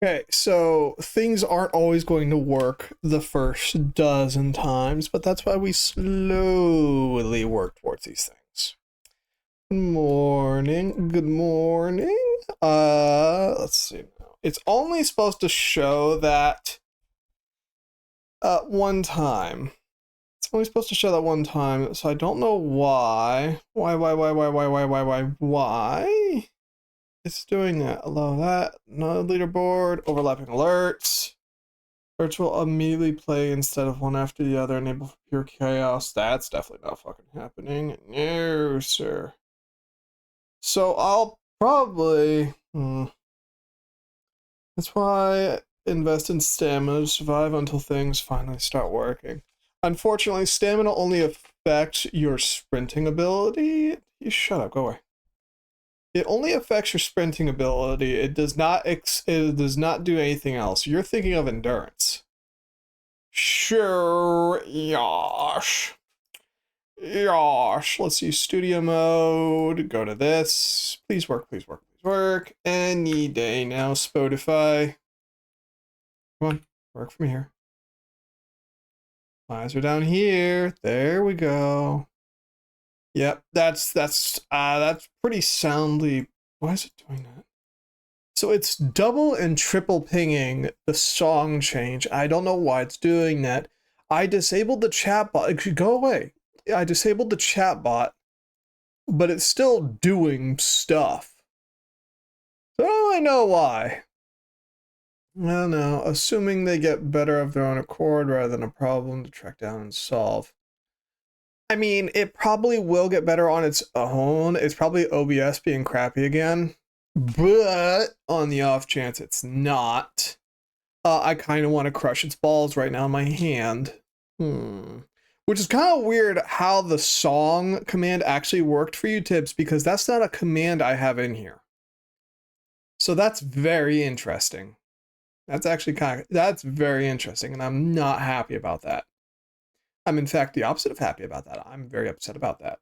Okay, so things aren't always going to work the first dozen times, but that's why we slowly work towards these things. Good morning. Good morning. Let's see now. It's only supposed to show that one time. It's only supposed to show that one time, so I don't know why. Why? It's doing that. Allow that. No leaderboard. Overlapping alerts. Alerts will immediately play instead of one after the other. Enable for pure chaos. That's definitely not fucking happening. No, sir. So I'll probably. That's why I invest in stamina to survive until things finally start working. Unfortunately, stamina only affects your sprinting ability. You shut up. Go away. It only affects your sprinting ability. It does not do anything else. You're thinking of endurance. Sure, Yosh. Yosh. Let's use studio mode. Go to this. Please work, please work, please work. Any day now, Spotify. Come on, work from here. My eyes are down here. There we go. Yep, that's pretty soundly. Why is it doing that? So it's double and triple pinging the song change. I don't know why it's doing that. I disabled the chat bot. It should go away. I disabled the chat bot, but it's still doing stuff. So I know why. I don't know. Assuming they get better of their own accord rather than a problem to track down and solve. I mean, it probably will get better on its own. It's probably OBS being crappy again. But on the off chance it's not, I kind of want to crush its balls right now in my hand. Which is kind of weird how the song command actually worked for you, Tips, because that's not a command I have in here. So that's very interesting. That's actually that's very interesting, and I'm not happy about that. I'm in fact the opposite of happy about that. I'm very upset about that.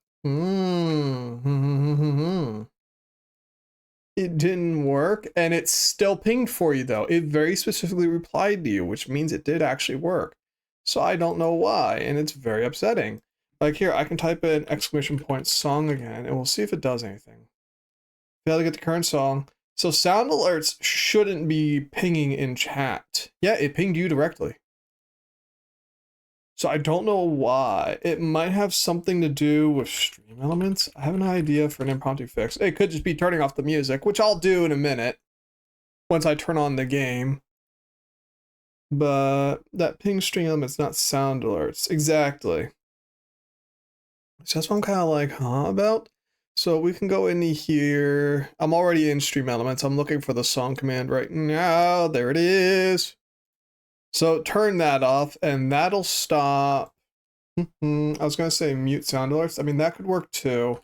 It didn't work, and it's still pinged for you though. It very specifically replied to you, which means it did actually work. So I don't know why, and it's very upsetting. Like here, I can type in exclamation point song again, and we'll see if it does anything. Fail to get the current song. So sound alerts shouldn't be pinging in chat. Yeah, it pinged you directly. So I don't know why. It might have something to do with stream elements. I have an idea for an impromptu fix. It could just be turning off the music, which I'll do in a minute once I turn on the game. But that ping stream element's not sound alerts. Exactly. So that's what I'm kind of like, huh, about? So we can go into here. I'm already in stream elements. I'm looking for the song command right now. There it is. So turn that off and that'll stop. I was going to say mute sound alerts. I mean, that could work too.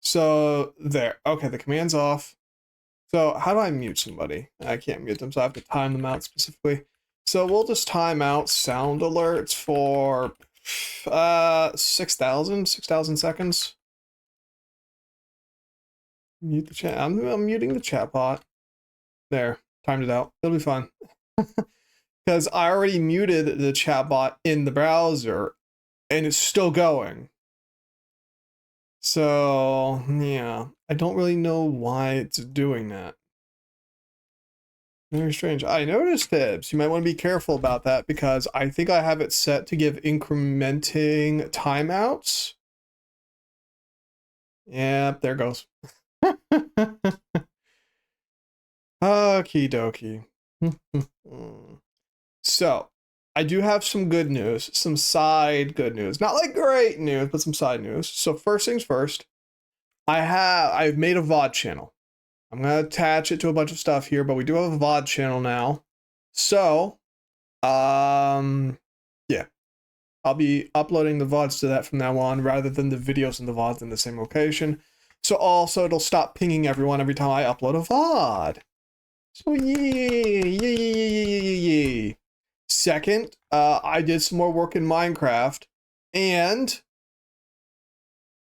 So there. Okay, the command's off. So how do I mute somebody? I can't mute them, so I have to time them out specifically. So we'll just time out sound alerts for 6,000 seconds. Mute the chat. I'm muting the chat bot. There, timed it out. It'll be fun. Because I already muted the chat bot in the browser and it's still going. So, yeah, I don't really know why it's doing that. Very strange. I noticed, Tibbs. You might want to be careful about that because I think I have it set to give incrementing timeouts. Yep, there goes. Okie dokie. So, I do have some good news, some side good news. Not like great news, but some side news. So first things first, I've made a VOD channel. I'm gonna attach it to a bunch of stuff here, but we do have a VOD channel now. So, yeah. I'll be uploading the VODs to that from now on rather than the videos and the VODs in the same location. So also it'll stop pinging everyone every time I upload a VOD. So yay. Second, I did some more work in Minecraft, and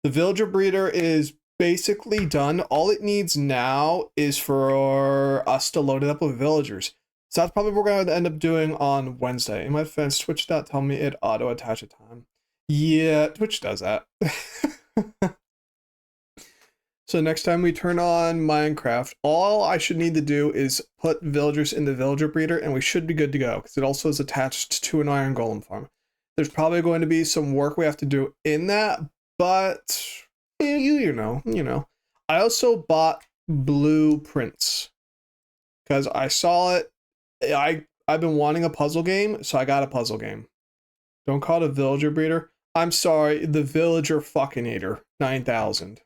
the villager breeder is basically done. All it needs now is for us to load it up with villagers. So that's probably what we're going to end up doing on Wednesday. In my defense, Twitch dot tell me it auto attach a time. Yeah, Twitch does that. So next time we turn on Minecraft, all I should need to do is put villagers in the villager breeder, and we should be good to go, because it also is attached to an iron golem farm. There's probably going to be some work we have to do in that, but you know. I also bought blueprints because I saw it. I've been wanting a puzzle game, so I got a puzzle game. Don't call it a villager breeder. I'm sorry, the villager fucking eater 9000.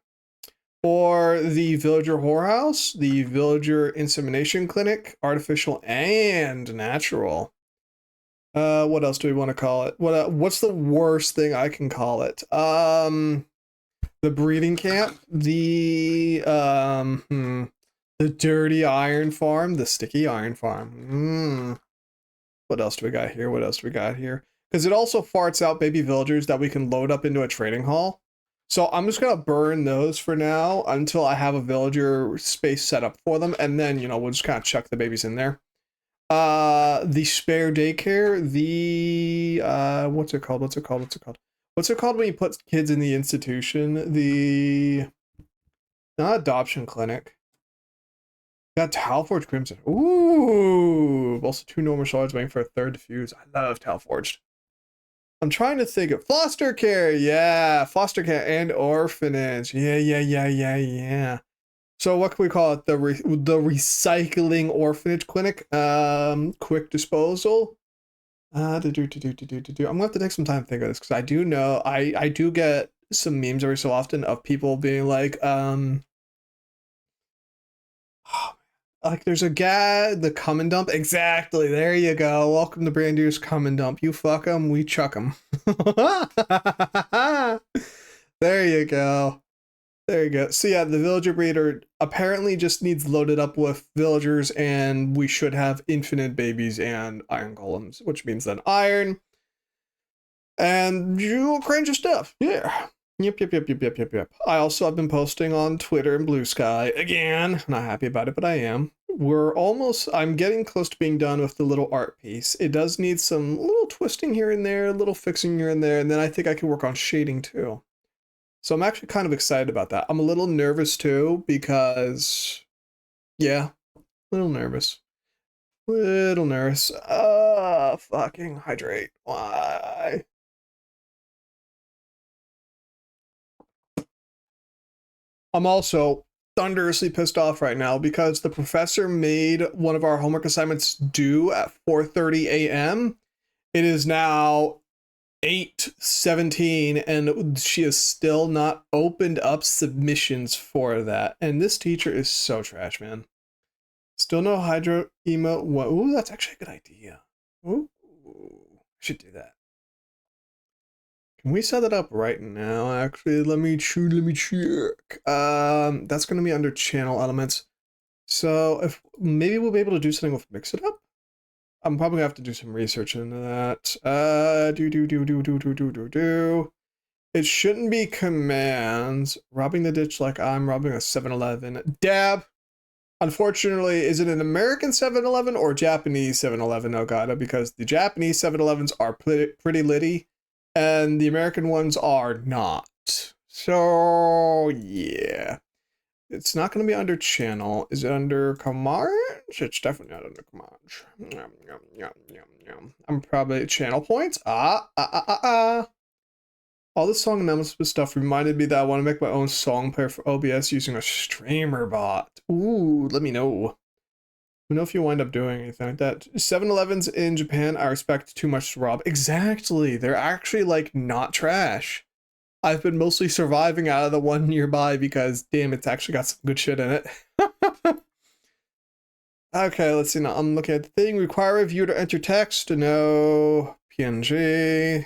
Or the villager whorehouse, the villager insemination clinic, artificial and natural. What else do we want to call it? What's the worst thing I can call it? The breeding camp, the dirty iron farm, the sticky iron farm. What else do we got here? What else do we got here? Because it also farts out baby villagers that we can load up into a trading hall. So I'm just gonna burn those for now until I have a villager space set up for them, and then we'll just kind of chuck the babies in there. The spare daycare, the what's it called when you put kids in the institution? The not adoption clinic. Got Talforged Crimson. Ooh, also 2 normal shards waiting for a 3rd diffuse. I love Talforged. I'm trying to think of foster care. Yeah, foster care and orphanage. Yeah. So what can we call it? The recycling orphanage clinic. Quick disposal. I'm gonna have to take some time to think of this, because I do know I do get some memes every so often of people being like, like there's a guy, the come and dump. Exactly. There you go. Welcome to Brandier's come and dump. You fuck them, we chuck them. There you go. There you go. So yeah, the villager breeder apparently just needs loaded up with villagers, and we should have infinite babies and iron golems, which means then iron. And you'll crange your stuff. Yeah. Yep. I also have been posting on Twitter and Blue Sky again. Not happy about it, but I am. I'm getting close to being done with the little art piece. It does need some little twisting here and there, a little fixing here and there, and then I think I can work on shading too. So I'm actually kind of excited about that. I'm a little nervous too, because yeah, a little nervous. Fucking hydrate. Why? I'm also thunderously pissed off right now because the professor made one of our homework assignments due at 4:30 a.m. It is now 8:17 and she has still not opened up submissions for that. And this teacher is so trash, man. Still no hydro emote. Ooh, that's actually a good idea. Ooh, I should do that. Can we set that up right now? Actually, let me check. That's gonna be under channel elements. So if maybe we'll be able to do something with mix it up. I'm probably gonna have to do some research into that. It shouldn't be commands. Robbing the ditch like I'm robbing a 7-Eleven. Dab. Unfortunately, is it an American 7-Eleven or Japanese 7-Eleven, Ogata? Because the Japanese 7-Elevens are pretty litty, and the American ones are not. So, yeah. It's not going to be under channel. Is it under commands? It's definitely not under commands. I'm probably channel points. All the song announcement stuff reminded me that I want to make my own song player for OBS using a streamer bot. Ooh, let me know. Let me know if you wind up doing anything like that. 7-Elevens in Japan, I respect too much to rob. Exactly. They're actually like not trash. I've been mostly surviving out of the one nearby because damn, it's actually got some good shit in it. Okay, let's see now. I'm looking at the thing. Require a viewer to enter text. No. PNG.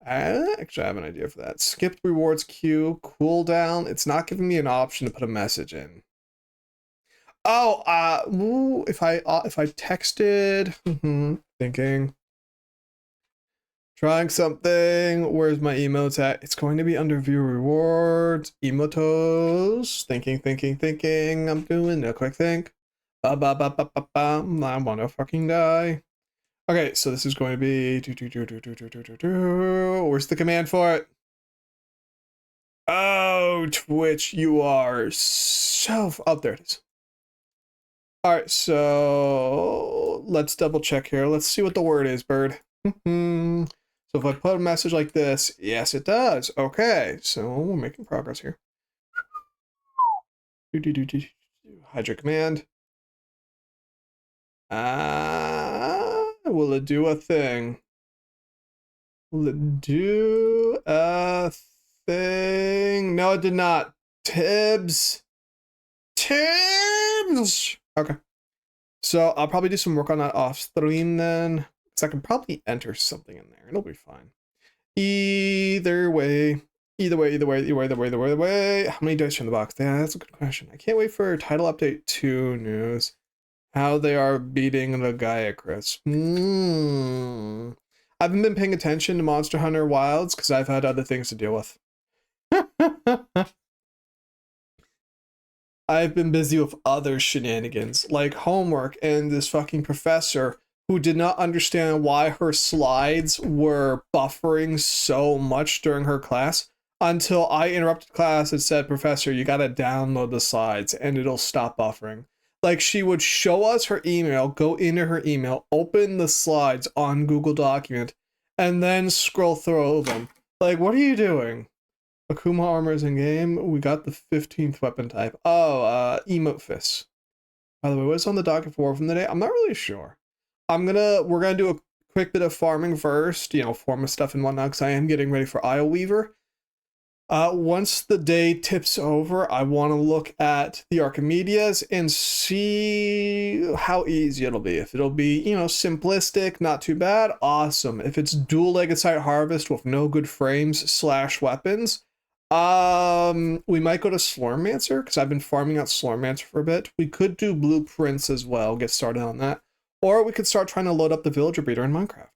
Actually, I have an idea for that. Skipped rewards queue, cooldown. It's not giving me an option to put a message in. Oh, if I texted, thinking, Trying something. Where's my emotes at? It's going to be under view rewards. Emotos. Thinking. I'm doing a quick think. I want to fucking die. Okay, so this is going to be. Where's the command for it? Oh, Twitch, you are so. Oh, there it is. All right, so let's double check here. Let's see what the word is, bird. So if I put a message like this, yes, it does. Okay, so we're making progress here. Hide your command. Will it do a thing? Will it do a thing? No, it did not. Tibbs. Okay. So I'll probably do some work on that off stream then. Because I can probably enter something in there. It'll be fine. Either way. How many dice are in the box? Yeah, that's a good question. I can't wait for title update 2 news. How they are beating the Gaia Chris. I haven't been paying attention to Monster Hunter Wilds because I've had other things to deal with. I've been busy with other shenanigans, like homework and this fucking professor who did not understand why her slides were buffering so much during her class until I interrupted class and said, Professor, you gotta download the slides and it'll stop buffering. Like, she would show us her email, go into her email, open the slides on Google Document, and then scroll through them. Like, what are you doing? Akuma armor is in game. We got the 15th weapon type. Oh, emote fists. By the way, what's on the docket for from the day? I'm not really sure. We're gonna do a quick bit of farming first, form of stuff and whatnot, because I am getting ready for Isle Weaver. Once the day tips over, I want to look at the Archimedes and see how easy it'll be. If it'll be, simplistic, not too bad, awesome. If it's dual-legged site harvest with no good frames / weapons, we might go to Slormancer, because I've been farming out Slormancer for a bit. We could do blueprints as well, get started on that. Or we could start trying to load up the villager breeder in Minecraft.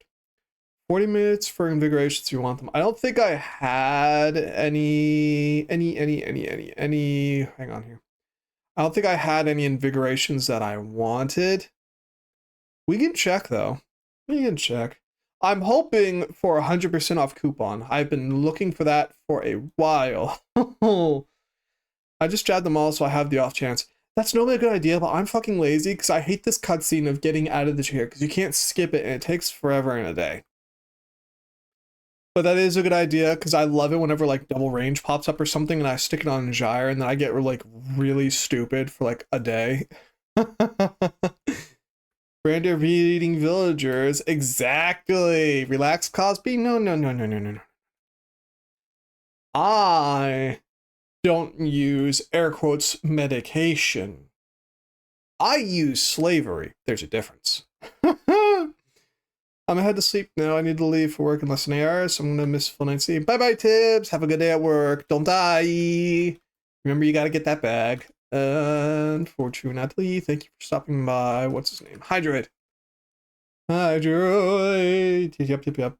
40 minutes for invigoration if you want them. I don't think I had any, hang on here. I don't think I had any invigorations that I wanted. We can check though. We can check. I'm hoping for 100% off coupon. I've been looking for that for a while. I just jabbed them all so I have the off chance. That's normally a good idea, but I'm fucking lazy because I hate this cutscene of getting out of the chair because you can't skip it and it takes forever and a day. But that is a good idea because I love it whenever like double range pops up or something and I stick it on Gyre and then I get like really stupid for like a day. Brander beating villagers. Exactly. Relax, Cosby. No. I don't use air quotes medication. I use slavery. There's a difference. I'm gonna head to sleep now. I need to leave for work in less than an hour, so I'm gonna miss full night's sleep. Bye, Tibbs. Have a good day at work. Don't die. Remember, you gotta get that bag. Unfortunately, thank you for stopping by. What's his name? Hydroid. Yep. You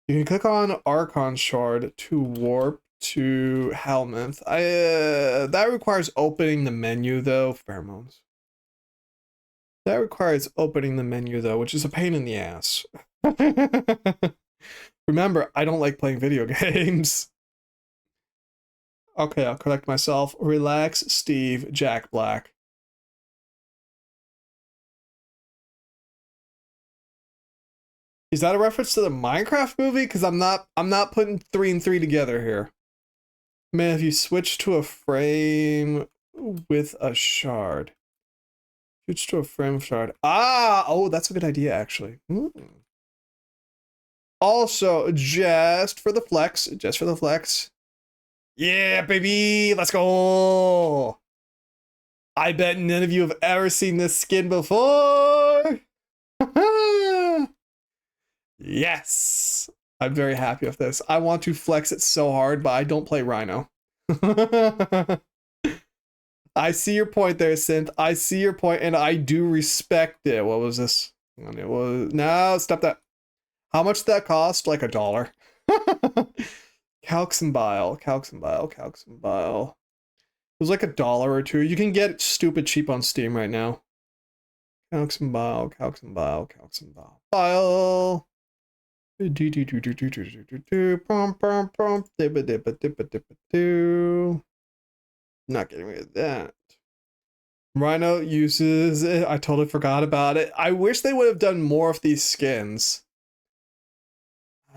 can click on Archon Shard to warp to Helminth. That requires opening the menu though. Pheromones. That requires opening the menu though, which is a pain in the ass. Remember, I don't like playing video games. Okay, I'll correct myself. Relax, Steve, Jack Black. Is that a reference to the Minecraft movie? Because I'm not putting 3 and 3 together here. Man, if you switch to a frame with a shard. Switch to a frame shard. Oh, that's a good idea, actually. Also, just for the flex. Yeah, baby, let's go. I bet none of you have ever seen this skin before. Yes. I'm very happy with this. I want to flex it so hard, but I don't play Rhino. I see your point there, Synth. I see your point, and I do respect it. What was this? It was no, stop that. How much did that cost? Like $1. Calx and Bile. It was like $1 or $2. You can get it stupid cheap on Steam right now. Calx and Bile. Bile. Not getting rid of that. Rhino uses it. I totally forgot about it. I wish they would have done more of these skins.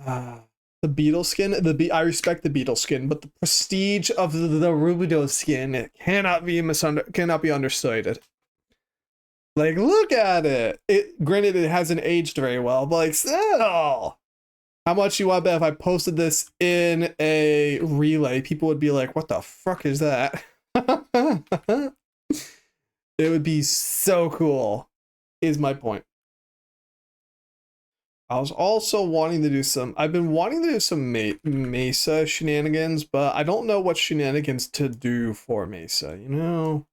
The beetle skin, I respect the beetle skin, but the prestige of the Rubido skin, it cannot be understated. Like, look at it. Granted, it hasn't aged very well, but like, still. How much you want to bet if I posted this in a relay, people would be like, what the fuck is that? It would be so cool, is my point. I was also wanting to do I've been wanting to do some Mesa shenanigans, but I don't know what shenanigans to do for Mesa, you know?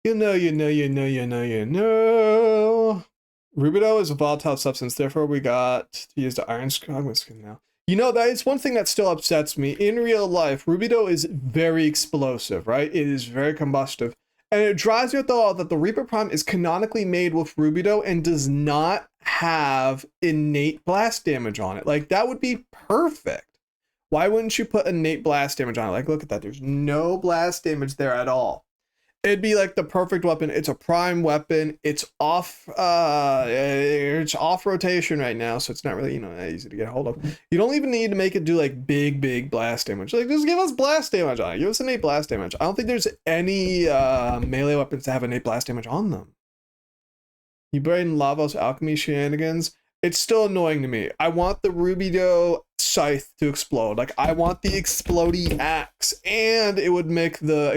You know. Rubido is a volatile substance, therefore we got to use the iron skin now. You know, that is one thing that still upsets me. In real life, Rubido is very explosive, right? It is very combustive. And it drives me up the wall that the Reaper Prime is canonically made with Rubido and does not have innate blast damage on it. Like, that would be perfect. Why wouldn't you put innate blast damage on it? Like, look at that. There's no blast damage there at all. It'd be like the perfect weapon. It's a prime weapon. It's off rotation right now, so it's not really, that easy to get a hold of. You don't even need to make it do like big blast damage. Like, just give us blast damage on it. Give us innate blast damage. I don't think there's any melee weapons that have innate blast damage on them. You bring Lavos alchemy shenanigans. It's still annoying to me. I want the Rubido scythe to explode. Like, I want the explodey axe, and it would make the I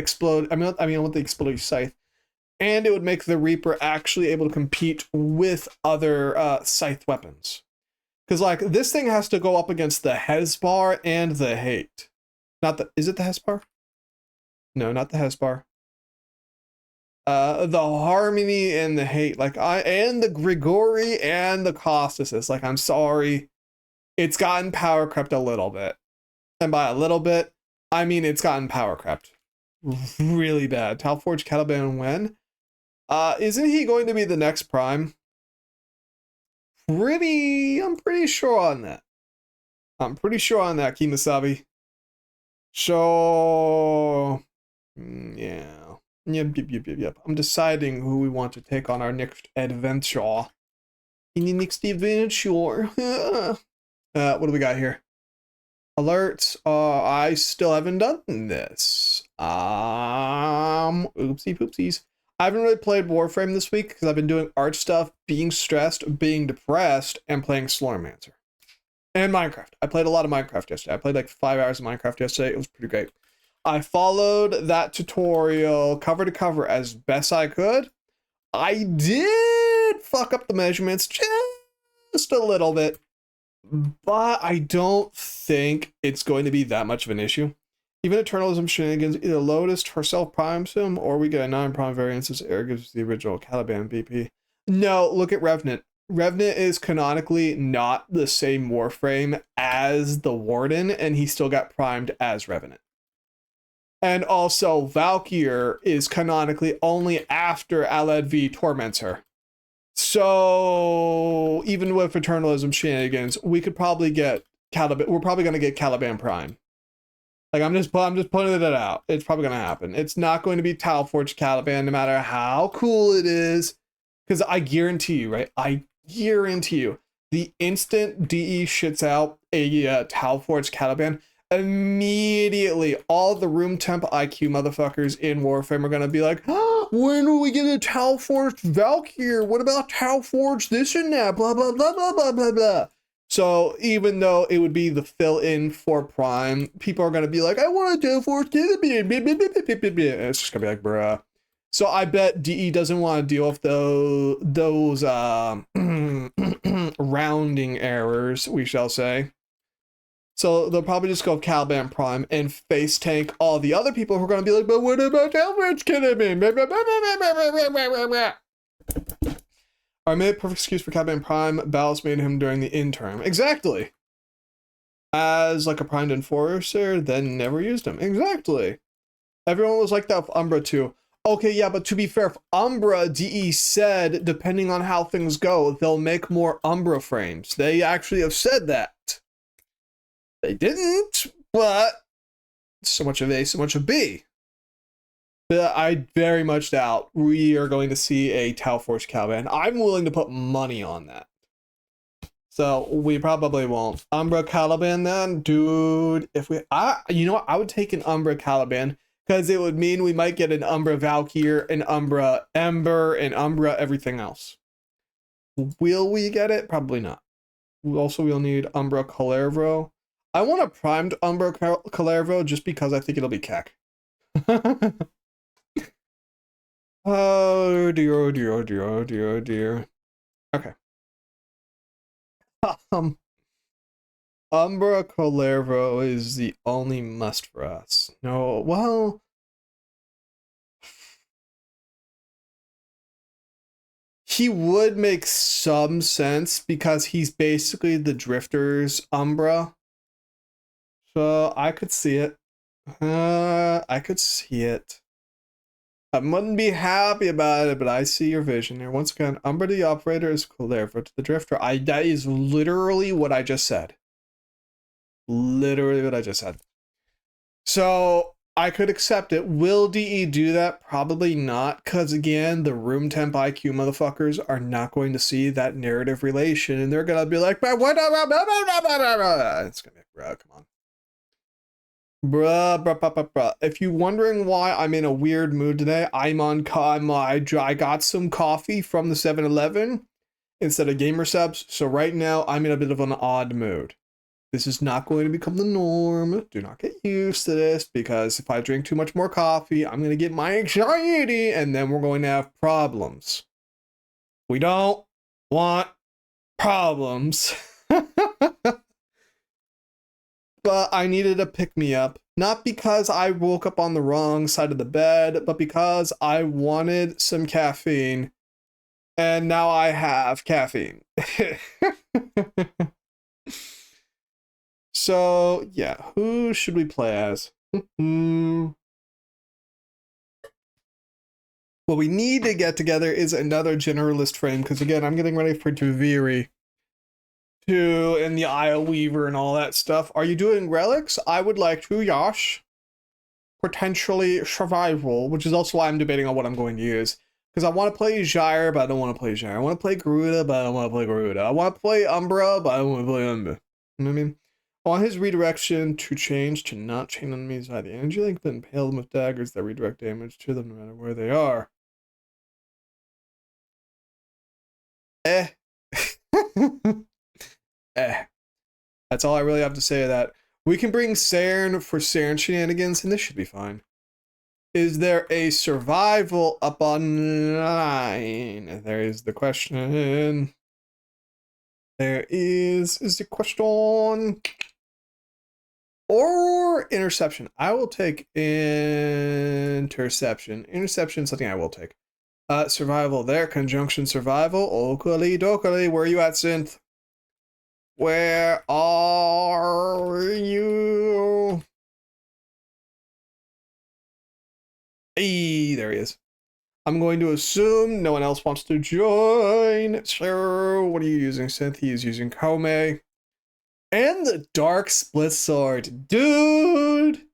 want the explodey scythe, and it would make the Reaper actually able to compete with other scythe weapons. Because, like, this thing has to go up against the Hezbar and the Hate. Is it the Hezbar? No, not the Hezbar. The Harmony and the Hate, and the Grigori and the Costas. Like, I'm sorry, it's gotten power crept a little bit, and by a little bit, I mean it's gotten power crept really bad. Talforge Caliban when? Isn't he going to be the next Prime? I'm pretty sure on that. Kimasabi. So, yeah. Yep. I'm deciding who we want to take on our next adventure. In the next adventure. What do we got here? Alerts. I still haven't done this. Oopsie poopsies. I haven't really played Warframe this week because I've been doing art stuff, being stressed, being depressed, and playing Slaughtermancer. And Minecraft. I played a lot of Minecraft yesterday. I played like 5 hours of Minecraft yesterday. It was pretty great. I followed that tutorial cover to cover as best I could. I did fuck up the measurements just a little bit, but I don't think it's going to be that much of an issue. Even Eternalism shenanigans, either Lotus herself primes him, or we get a 9 prime variance as Air gives the original Caliban BP. No, look at Revenant. Revenant is canonically not the same Warframe as the Warden, and he still got primed as Revenant. And also, Valkyr is canonically only after Aled V torments her. So, even with Eternalism shenanigans, we could probably get Caliban. We're probably going to get Caliban Prime. Like, I'm just putting it out. It's probably going to happen. It's not going to be Talforged Caliban, no matter how cool it is. Because I guarantee you, right? I guarantee you, the instant DE shits out a Talforged Caliban, immediately all the room temp IQ motherfuckers in Warframe are gonna be like, oh, when will we get a Talforged Valkyr? What about Talforged this and that? Blah blah blah blah blah blah blah. So even though it would be the fill-in for Prime, people are gonna be like, I want a Talforged Caliban. It's just gonna be like, bruh. So I bet DE doesn't want to deal with those rounding errors, we shall say. So they'll probably just go Caliban Prime and face tank all the other people who are going to be like, but what about Talforged Caliban? All I made a perfect excuse for Caliban Prime. Ballast made him during the interim. Exactly. As like a primed enforcer, then never used him. Exactly. Everyone was like that with Umbra too. Okay, yeah, but to be fair, if Umbra, DE said, depending on how things go, they'll make more Umbra frames. They actually have said that. They didn't, but so much of A, so much of B. But I very much doubt we are going to see a Tau Force Caliban. I'm willing to put money on that. So we probably won't. Umbra Caliban then? Dude, if we... you know what? I would take an Umbra Caliban because it would mean we might get an Umbra Valkyr, an Umbra Ember, an Umbra everything else. Will we get it? Probably not. We'll need Umbra Calervo. I want a primed Umbra Calervo just because I think it'll be cack. Oh dear, oh dear, oh dear, oh dear, oh dear. Okay. Umbra Calervo is the only must for us. No, well... He would make some sense because he's basically the Drifter's Umbra. So I could see it. I could see it. I wouldn't be happy about it, but I see your vision there. Once again, Umbra the Operator is Calervo to the Drifter. That is literally what I just said. Literally what I just said. So I could accept it. Will DE do that? Probably not, because again, the room temp IQ motherfuckers are not going to see that narrative relation, and they're gonna be like, "But what?" It's gonna be, bro, come on. Bruh. If you're wondering why I'm in a weird mood today, I got some coffee from the 7-Eleven instead of gamer subs, so right now I'm in a bit of an odd mood. This is not going to become the norm. Do not get used to this, because if I drink too much more coffee, I'm going to get my anxiety, and then we're going to have problems. We don't want problems. But I needed a pick-me-up. Not because I woke up on the wrong side of the bed, but because I wanted some caffeine. And now I have caffeine. So, yeah, who should we play as? What we need to get together is another generalist frame, because again, I'm getting ready for Tuviri and the Isle Weaver and all that stuff. Are you doing relics? I would like to, Yosh. Potentially survival, which is also why I'm debating on what I'm going to use. Because I want to play Gyre, but I don't want to play Gyre. I want to play Garuda, but I don't want to play Garuda. I want to play Umbra, but I don't want to play Umbra. You know what I mean? I want his redirection to change to not chain enemies by the energy link, but impale them with daggers that redirect damage to them no matter where they are. That's all I really have to say of that. We can bring Saren for Saren shenanigans, and this should be fine. Is there a survival up online? There is the question. There is the question. Or interception. I will take interception. Interception is something I will take. Survival there. Conjunction survival. Oakley dokily. Where are you at, Synth? Where are you? Hey, there he is. I'm going to assume no one else wants to join. So, what are you using, Synth? He is using Kome. And the Dark Split Sword. Dude!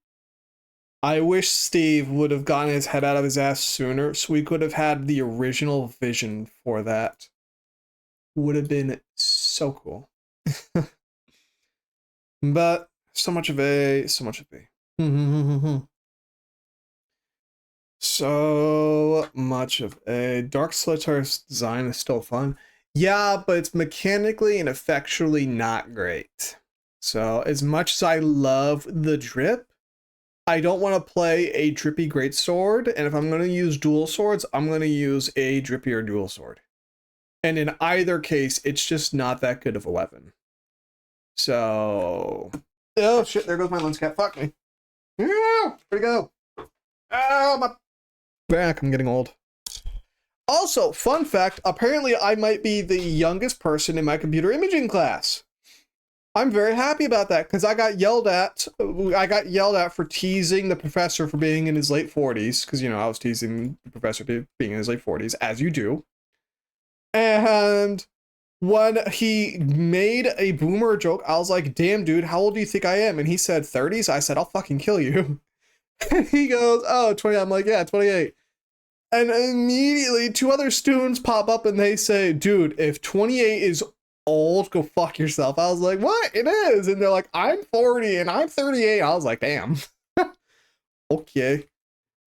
I wish Steve would have gotten his head out of his ass sooner, so we could have had the original vision for that. Would have been so cool. But so much of A, so much of B. So much of A. Dark Slitar's design is still fun. Yeah, but it's mechanically and effectually not great. So as much as I love the drip, I don't want to play a drippy greatsword, and if I'm going to use dual swords, I'm going to use a drippier dual sword. And in either case, it's just not that good of a weapon. So... Oh shit, there goes my lens cap. Fuck me. Where'd it go? Oh, my back. I'm getting old. Also, fun fact, apparently I might be the youngest person in my computer imaging class. I'm very happy about that because I got yelled at. I got yelled at for teasing the professor for being in his late 40s because, you know, I was teasing the professor being in his late 40s, as you do. And when he made a boomer joke, I was like, damn, dude, how old do you think I am? And he said 30s. I said, I'll fucking kill you. And he goes, oh, 20. I'm like, yeah, 28. And immediately two other students pop up and they say, dude, if 28 is old, go fuck yourself. I was like, what? It is. And they're like, I'm 40 and I'm 38. I was like, damn. Okay.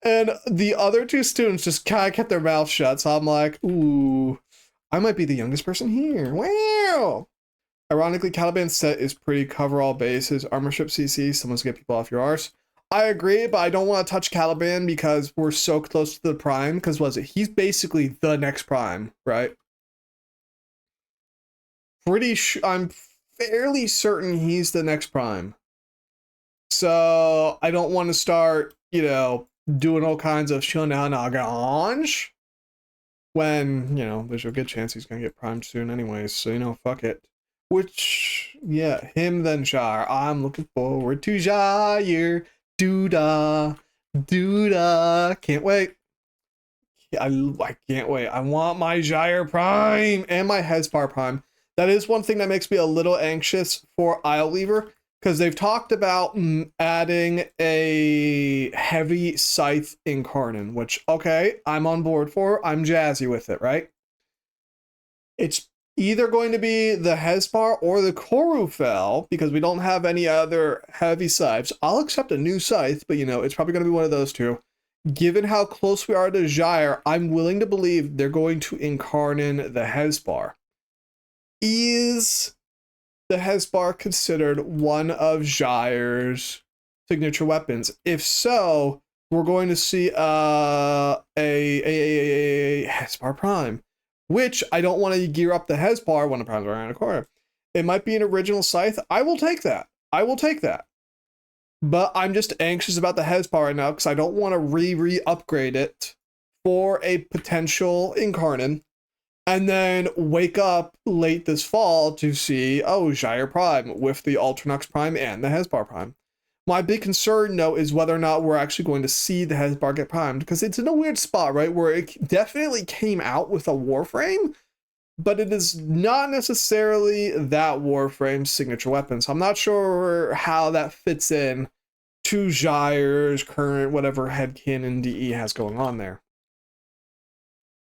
And the other two students just kind of kept their mouth shut. So I'm like, ooh, I might be the youngest person here. Wow. Ironically, Caliban's set is pretty cover all bases. Armor ship CC, someone's get people off your arse. I agree, but I don't want to touch Caliban because we're so close to the prime. Because was it? He's basically the next prime, right? I'm fairly certain he's the next prime. So I don't want to start, you know, doing all kinds of shenanigans when, you know, there's a good chance he's gonna get primed soon anyways. So, you know, fuck it. Which, yeah, him then Shire. I'm looking forward to Shire. Doodah. Doodah. Can't wait. I can't wait. I want my Shire Prime and my Hespar Prime. That is one thing that makes me a little anxious for Isleweaver, because they've talked about adding a heavy scythe incarnate, which, okay, I'm on board for. I'm jazzy with it, right? It's either going to be the Hespar or the Korufel, because we don't have any other heavy scythes. I'll accept a new scythe, but, you know, it's probably going to be one of those two. Given how close we are to Gyre, I'm willing to believe they're going to incarnate the Hespar. Is the Hespar considered one of Gyre's signature weapons? If so, we're going to see a Hespar Prime, which I don't want to gear up the Hespar when the Primes are around the corner. It might be an original scythe. I will take that. I will take that. But I'm just anxious about the Hespar right now because I don't want to re-upgrade it for a potential incarnate and then wake up late this fall to see, oh, Gyre Prime with the Ultranox Prime and the Hespar Prime. My big concern, though, is whether or not we're actually going to see the Hespar get primed, because it's in a weird spot, right, where it definitely came out with a Warframe, but it is not necessarily that Warframe's signature weapon. So I'm not sure how that fits in to Gyre's current whatever headcanon DE has going on there.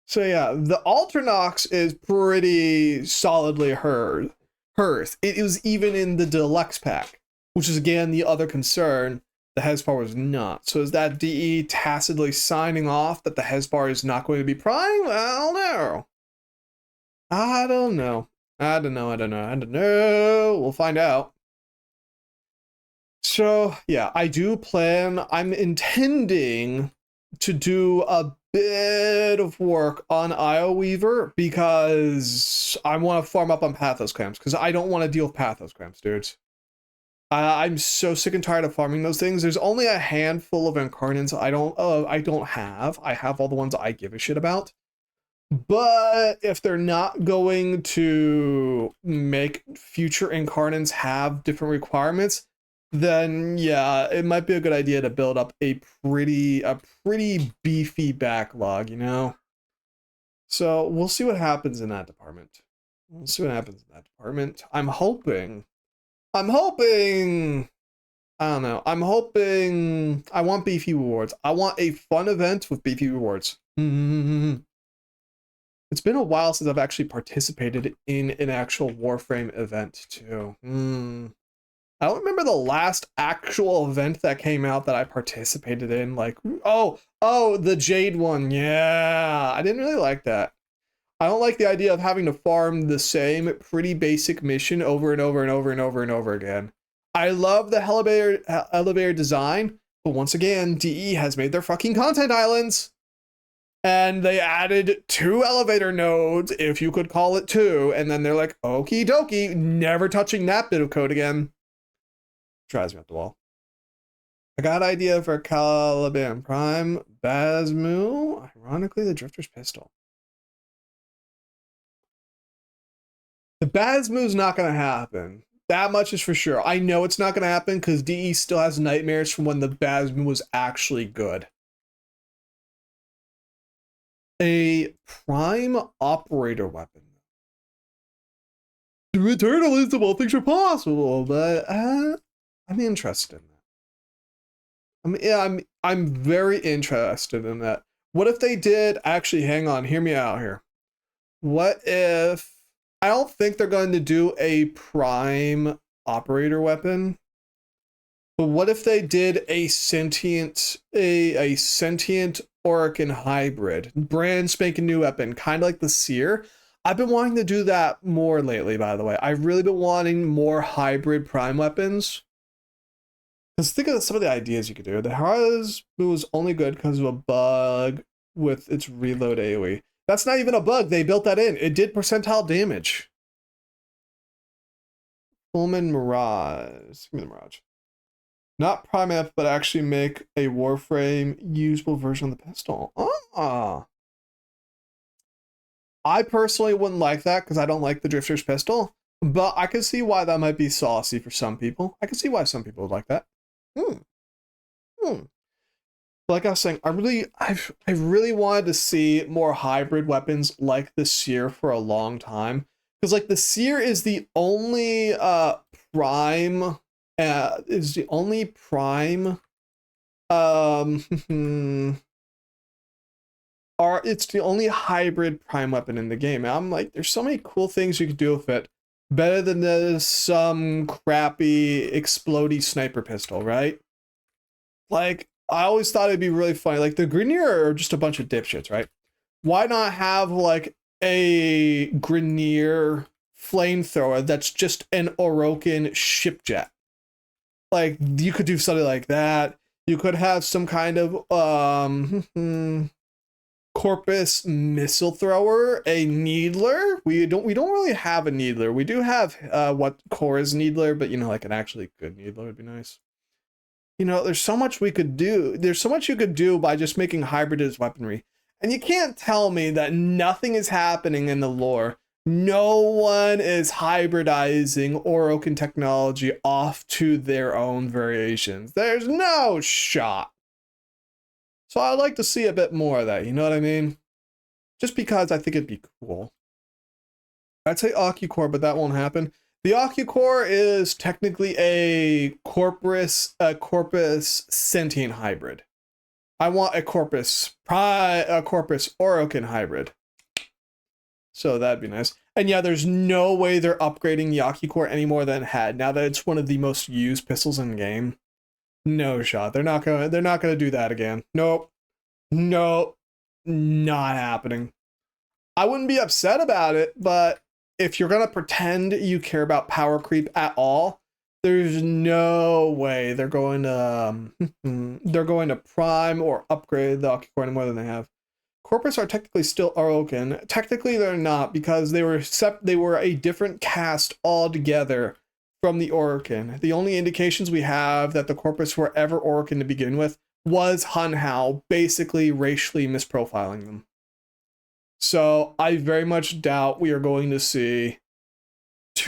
So yeah, the Ultranox is pretty solidly hers. It was even in the deluxe pack, which is again the other concern. The Hespar was not. So is that DE tacitly signing off that the Hespar is not going to be prime? Well, no. I don't know. I don't know. We'll find out. So yeah, I'm intending to do a bit of work on Isleweaver because I want to farm up on Pathos Clamps because I don't want to deal with Pathos Clamps, dudes. I'm so sick and tired of farming those things. There's only a handful of incarnates I don't have. I have all the ones I give a shit about. But if they're not going to make future incarnates have different requirements, then yeah, it might be a good idea to build up a pretty beefy backlog, you know? So we'll see what happens in that department. I'm hoping, I don't know. I want beefy rewards. I want a fun event with beefy rewards. It's been a while since I've actually participated in an actual Warframe event too. I don't remember the last actual event that came out that I participated in. Like, oh, the Jade one. Yeah, I didn't really like that. I don't like the idea of having to farm the same pretty basic mission over and over and over and over and over again. I love the elevator design, but once again, DE has made their fucking content islands. And they added 2 elevator nodes, if you could call it 2, and then they're like, okie dokie, never touching that bit of code again. Drives me up the wall. I got an idea for Caliban Prime Basmu. Ironically, the Drifter's Pistol. The Bazmoo's not going to happen. That much is for sure. I know it's not going to happen because DE still has nightmares from when the Bazmoo was actually good. A prime operator weapon. The eternal is the all things are possible, but I'm interested in that. I mean, yeah, I'm very interested in that. What if they did actually? Hang on, hear me out here. What if I don't think they're going to do a prime operator weapon, but what if they did a sentient Orokin hybrid, brand spanking new weapon, kind of like the Seer? I've been wanting to do that more lately, by the way. I've really been wanting more hybrid prime weapons. Because think of some of the ideas you could do. The Hara's was only good because of a bug with its reload AoE. That's not even a bug. They built that in. It did percentile damage. Pullman Mirage. Give me the Mirage. Not Prime F, but actually make a Warframe usable version of the pistol. I personally wouldn't like that because I don't like the Drifter's pistol, but I can see why that might be saucy for some people. I can see why some people would like that. Like I was saying, I really wanted to see more hybrid weapons like the Seer for a long time. Because like the Seer is the only prime it's the only hybrid prime weapon in the game. And I'm like, there's so many cool things you could do with it. Better than some crappy explodey sniper pistol, right? Like, I always thought it'd be really funny. Like, the Grineer are just a bunch of dipshits, right? Why not have, like, a Grineer flamethrower that's just an Orokin shipjet? Like, you could do something like that. You could have some kind of, Corpus missile thrower, a Needler. We don't really have a Needler. We do have, what Korra's Needler, but, you know, like, an actually good Needler would be nice. You know, there's so much we could do. There's so much you could do by just making hybrid as weaponry. And you can't tell me that nothing is happening in the lore. No one is hybridizing Orokin technology off to their own variations. There's no shot. So I'd like to see a bit more of that, you know what I mean? Just because I think it'd be cool. I'd say OcuCore, but that won't happen. The OcuCore is technically a Corpus sentient hybrid. I want a Corpus Orokin hybrid. So that'd be nice. And yeah, there's no way they're upgrading the OcuCore any more than it had. Now that it's one of the most used pistols in the game, no shot. They're not gonna do that again. Nope. Nope. Not happening. I wouldn't be upset about it, but if you're gonna pretend you care about power creep at all, there's no way they're going to prime or upgrade the OcuCore any more than they have. Corpus are technically still Orokin. Technically, they're not because they were a different caste altogether from the Orokin. The only indications we have that the Corpus were ever Orokin to begin with was Hun Hao basically racially misprofiling them. So I very much doubt we are going to see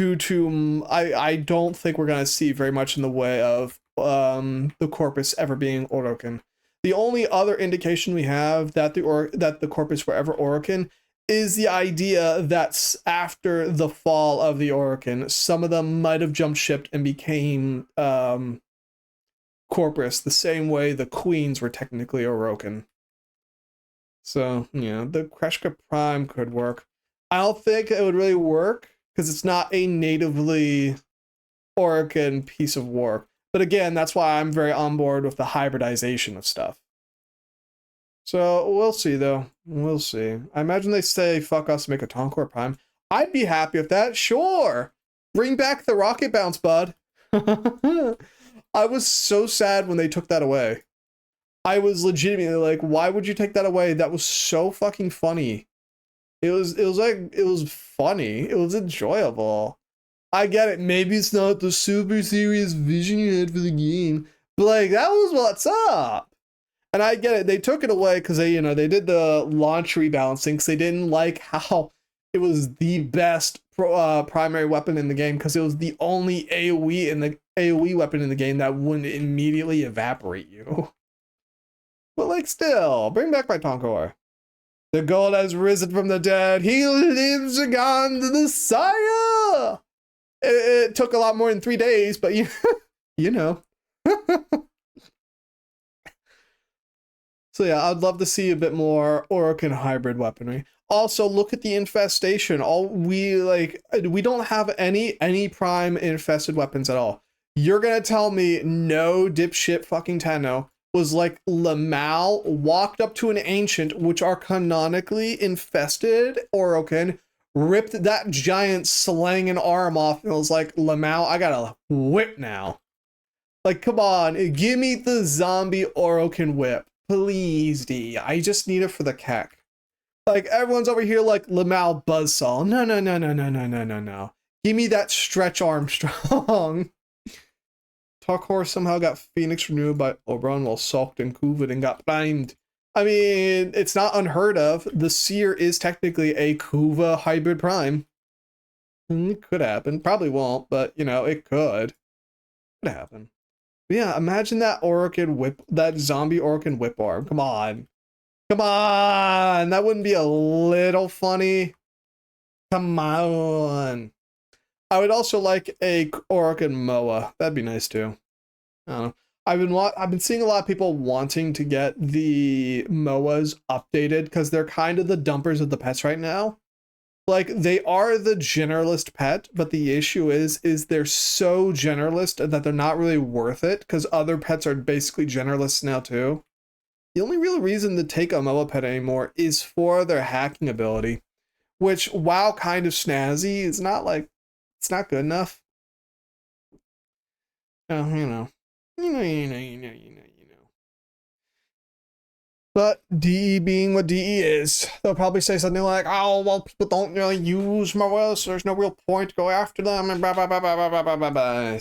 I don't think we're going to see very much in the way of the Corpus ever being Orokin. The only other indication we have that the Corpus were ever Orokin is the idea that after the fall of the Orokin, some of them might have jumped ship and became Corpus, the same way the Queens were technically Orokin. So, yeah, the Kreshka Prime could work. I don't think it would really work because it's not a natively Orokin piece of work. But again, that's why I'm very on board with the hybridization of stuff. So we'll see, though. We'll see. I imagine they say, fuck us, make a Tonkor Prime. I'd be happy with that. Sure. Bring back the rocket bounce, bud. I was so sad when they took that away. I was legitimately like, why would you take that away? That was so fucking funny. It was funny. It was enjoyable. I get it. Maybe it's not the super serious vision you had for the game, but like that was what's up. And I get it. They took it away because they did the launch rebalancing because they didn't like how it was the best primary weapon in the game because it was the only AoE weapon in the game that wouldn't immediately evaporate you. But like, still, bring back my Tonkor. The gold has risen from the dead. He lives again, the Messiah. It took a lot more than 3 days, but you know. So yeah, I'd love to see a bit more Orokin hybrid weaponry. Also, look at the infestation. We don't have any prime infested weapons at all. You're gonna tell me no dipshit fucking Tenno was like Lamau walked up to an ancient, which are canonically infested Orokin, ripped that giant slanging arm off, and was like, Lamau, I got a whip now. Like, come on, give me the zombie Orokin whip. Please, D. I just need it for the keck. Like, everyone's over here like Lamau Buzzsaw. No. Give me that Stretch Armstrong. Talkhorse somehow got Phoenix renewed by Oberon while sulked in Kuvid and got primed. I mean, it's not unheard of. The Seer is technically a Kuva hybrid prime. It could happen. Probably won't, but, you know, it could. Could happen. But yeah, imagine that Orokin whip, that zombie Orokin whip arm. Come on. Come on! That wouldn't be a little funny? Come on. I would also like a Orokin Moa. That'd be nice too. I don't know. I've been seeing a lot of people wanting to get the Moas updated because they're kind of the dumpers of the pets right now. Like, they are the generalist pet, but the issue is they're so generalist that they're not really worth it because other pets are basically generalists now too. The only real reason to take a Moa pet anymore is for their hacking ability, which, while kind of snazzy, is not like, it's not good enough. Oh, you know. But DE being what DE is, they'll probably say something like, oh, well, people don't really use Moa, so there's no real point to go after them, and blah, blah, blah, blah, blah, blah, blah, blah.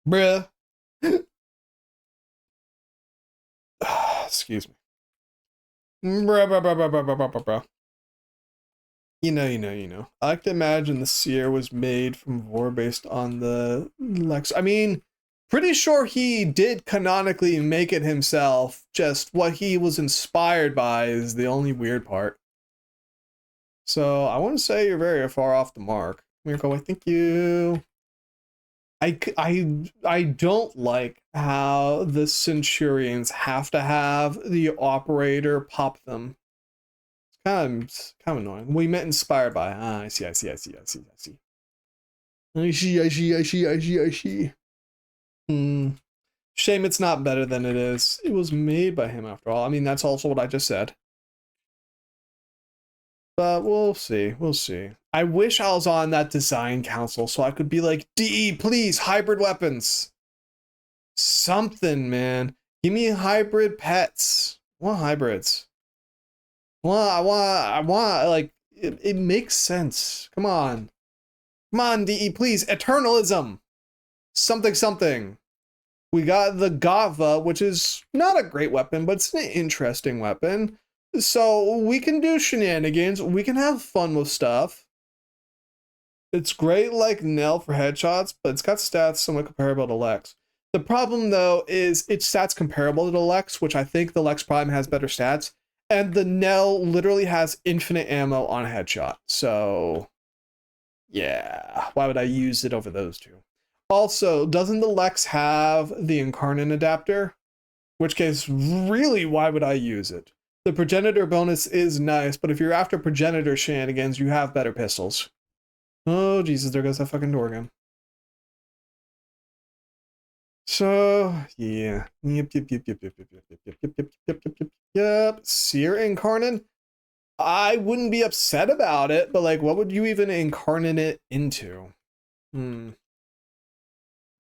Bruh. Excuse me. Bruh. You know. I like to imagine the Seer was made from Vor based on the Lex. I mean, pretty sure he did canonically make it himself. Just what he was inspired by is the only weird part. So I want to say you're very far off the mark. Miracle, thank you. I don't like how the Centurions have to have the operator pop them. It's kind of annoying. We meant inspired by. Ah, I see. I see. Shame it's not better than it is. It was made by him after all. I mean, that's also what I just said. But we'll see. I wish I was on that design council so I could be like, DE, please, hybrid weapons. Something, man. Give me hybrid pets. I want hybrids. I want, like, it makes sense. Come on, DE, please. Eternalism. Something. We got the Gava, which is not a great weapon, but it's an interesting weapon. So we can do shenanigans. We can have fun with stuff. It's great like Nell for headshots, but it's got stats somewhat comparable to Lex. The problem, though, is its stats comparable to the Lex, which I think the Lex Prime has better stats. And the Nell literally has infinite ammo on headshot. So, yeah. Why would I use it over those two? Also, doesn't the Lex have the Incarnate adapter? In which case, really, why would I use it? The Progenitor bonus is nice, but if you're after Progenitor shenanigans, you have better pistols. Oh, Jesus, there goes that fucking door again. So, yeah. Yep. Seer Incarnate? I wouldn't be upset about it, but like, what would you even incarnate it into?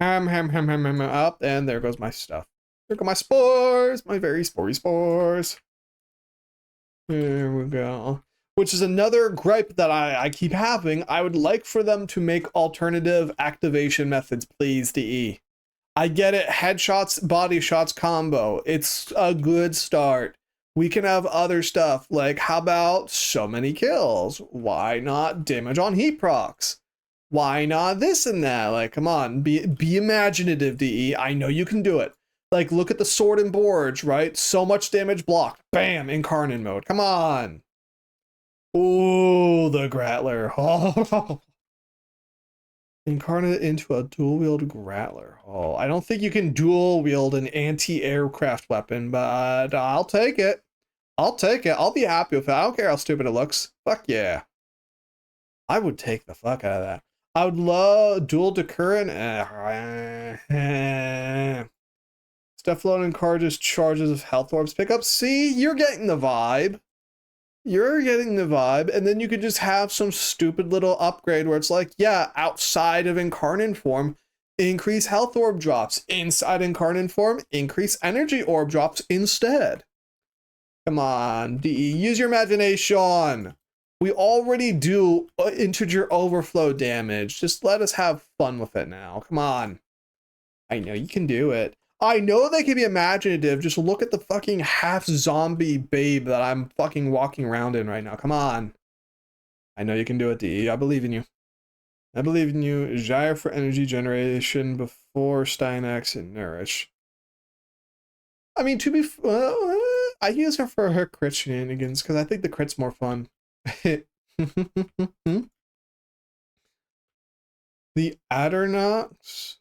Up, and there goes my stuff. There go my spores, my very spory spores. There we go. Which is another gripe that I keep having. I would like for them to make alternative activation methods, please, DE. I get it, headshots, body shots combo. It's a good start. We can have other stuff, like how about so many kills? Why not damage on heat procs? Why not this and that? Like, come on, be imaginative, DE. I know you can do it. Like, look at the sword and Borge, right? So much damage blocked. Bam, incarnate mode. Come on. Ooh, the Grattler. Oh. Incarnate into a dual wield Grattler. Oh, I don't think you can dual wield an anti-aircraft weapon, but I'll take it. I'll take it. I'll be happy with it. I don't care how stupid it looks. Fuck yeah. I would take the fuck out of that. I would love dual Decurrent. Stuff floating encourages charges of health orbs pickup. See, you're getting the vibe. You're getting the vibe. And then you could just have some stupid little upgrade where it's like, yeah, outside of incarnate form, increase health orb drops. Inside incarnate form, increase energy orb drops instead. Come on, DE, use your imagination. We already do integer overflow damage. Just let us have fun with it now. Come on. I know you can do it. I know they can be imaginative. Just look at the fucking half zombie babe that I'm fucking walking around in right now. Come on. I know you can do it, DE. I believe in you. I believe in you. Gyre for energy generation before Stynex and Nourish. I mean, to be... I use her for her crit shenanigans because I think the crit's more fun. The Addernox?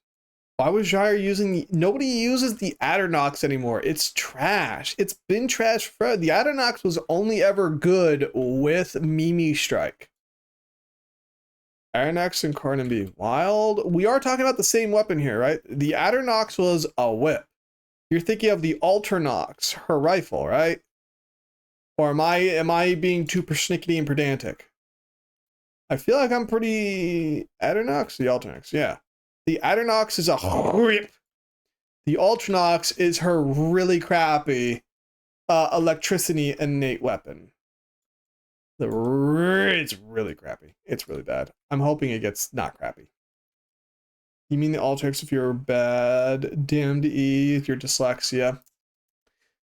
Why was Gyre using the... Nobody uses the Addernox anymore. It's trash. It's been trash forever. The Addernox was only ever good with Mimi Strike. Addernox and Carnan be wild. We are talking about the same weapon here, right? The Addernox was a whip. You're thinking of the Alternox, her rifle, right? Or am I being too persnickety and pedantic? I feel like I'm pretty... Addernox? The Alternox, yeah. The Addernox is a whip. The Alternox is her really crappy electricity innate weapon. It's really crappy. It's really bad. I'm hoping it gets not crappy. You mean the Alternox if you're bad? Damned E, your dyslexia.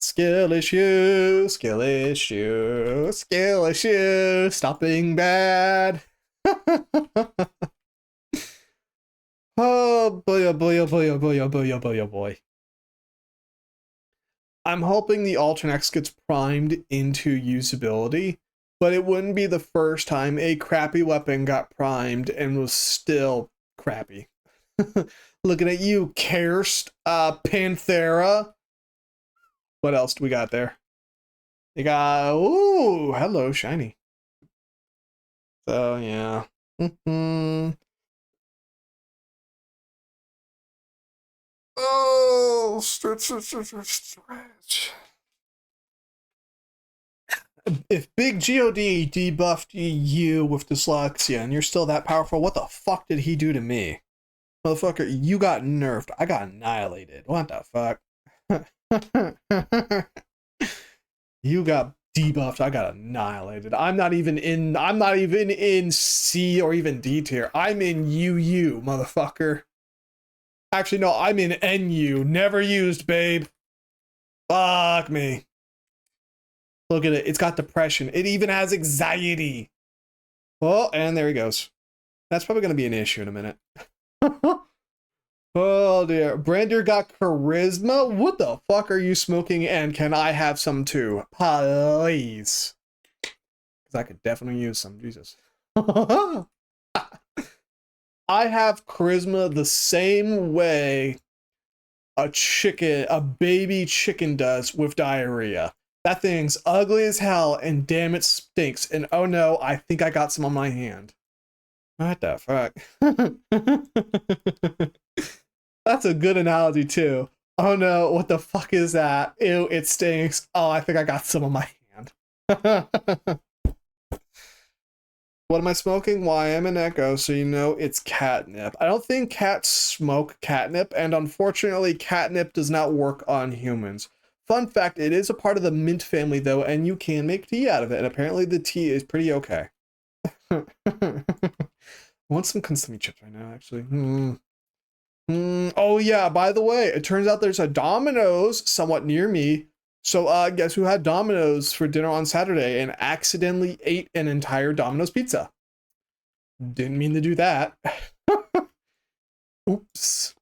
Skill issue, skill issue, skill issue. Stop being bad. Oh boy, oh boy, oh boy, oh boy, oh boy, oh boy, oh boy. I'm hoping the Alternex gets primed into usability, but it wouldn't be the first time a crappy weapon got primed and was still crappy. Looking at you, Karst, Panthera. What else do we got there? You got, ooh, hello, shiny. So, yeah. Oh, stretch. If Big God debuffed you with dyslexia and you're still that powerful, what the fuck did he do to me? Motherfucker, you got nerfed. I got annihilated. What the fuck? You got debuffed. I got annihilated. I'm not even in C or even D tier. I'm in UU, motherfucker. Actually, no, I'm in NU. Never used, babe. Fuck me. Look at it. It's got depression. It even has anxiety. Oh, and there he goes. That's probably going to be an issue in a minute. Oh dear. Brander got charisma? What the fuck are you smoking? And can I have some too? Please. Because I could definitely use some. Jesus. I have charisma the same way a baby chicken does with diarrhea. That thing's ugly as hell and damn it stinks. And oh no, I think I got some on my hand. What the fuck? That's a good analogy too. Oh no, what the fuck is that? Ew, it stinks. Oh, I think I got some on my hand. What am I smoking? Why, I'm an Echo, so you know it's catnip. I don't think cats smoke catnip, and unfortunately, catnip does not work on humans. Fun fact, it is a part of the mint family though, and you can make tea out of it, and apparently the tea is pretty okay. I want some consomme chips right now, actually. Oh yeah, by the way, it turns out there's a Domino's somewhat near me So guess who had Domino's for dinner on Saturday and accidentally ate an entire Domino's pizza? Didn't mean to do that. Oops.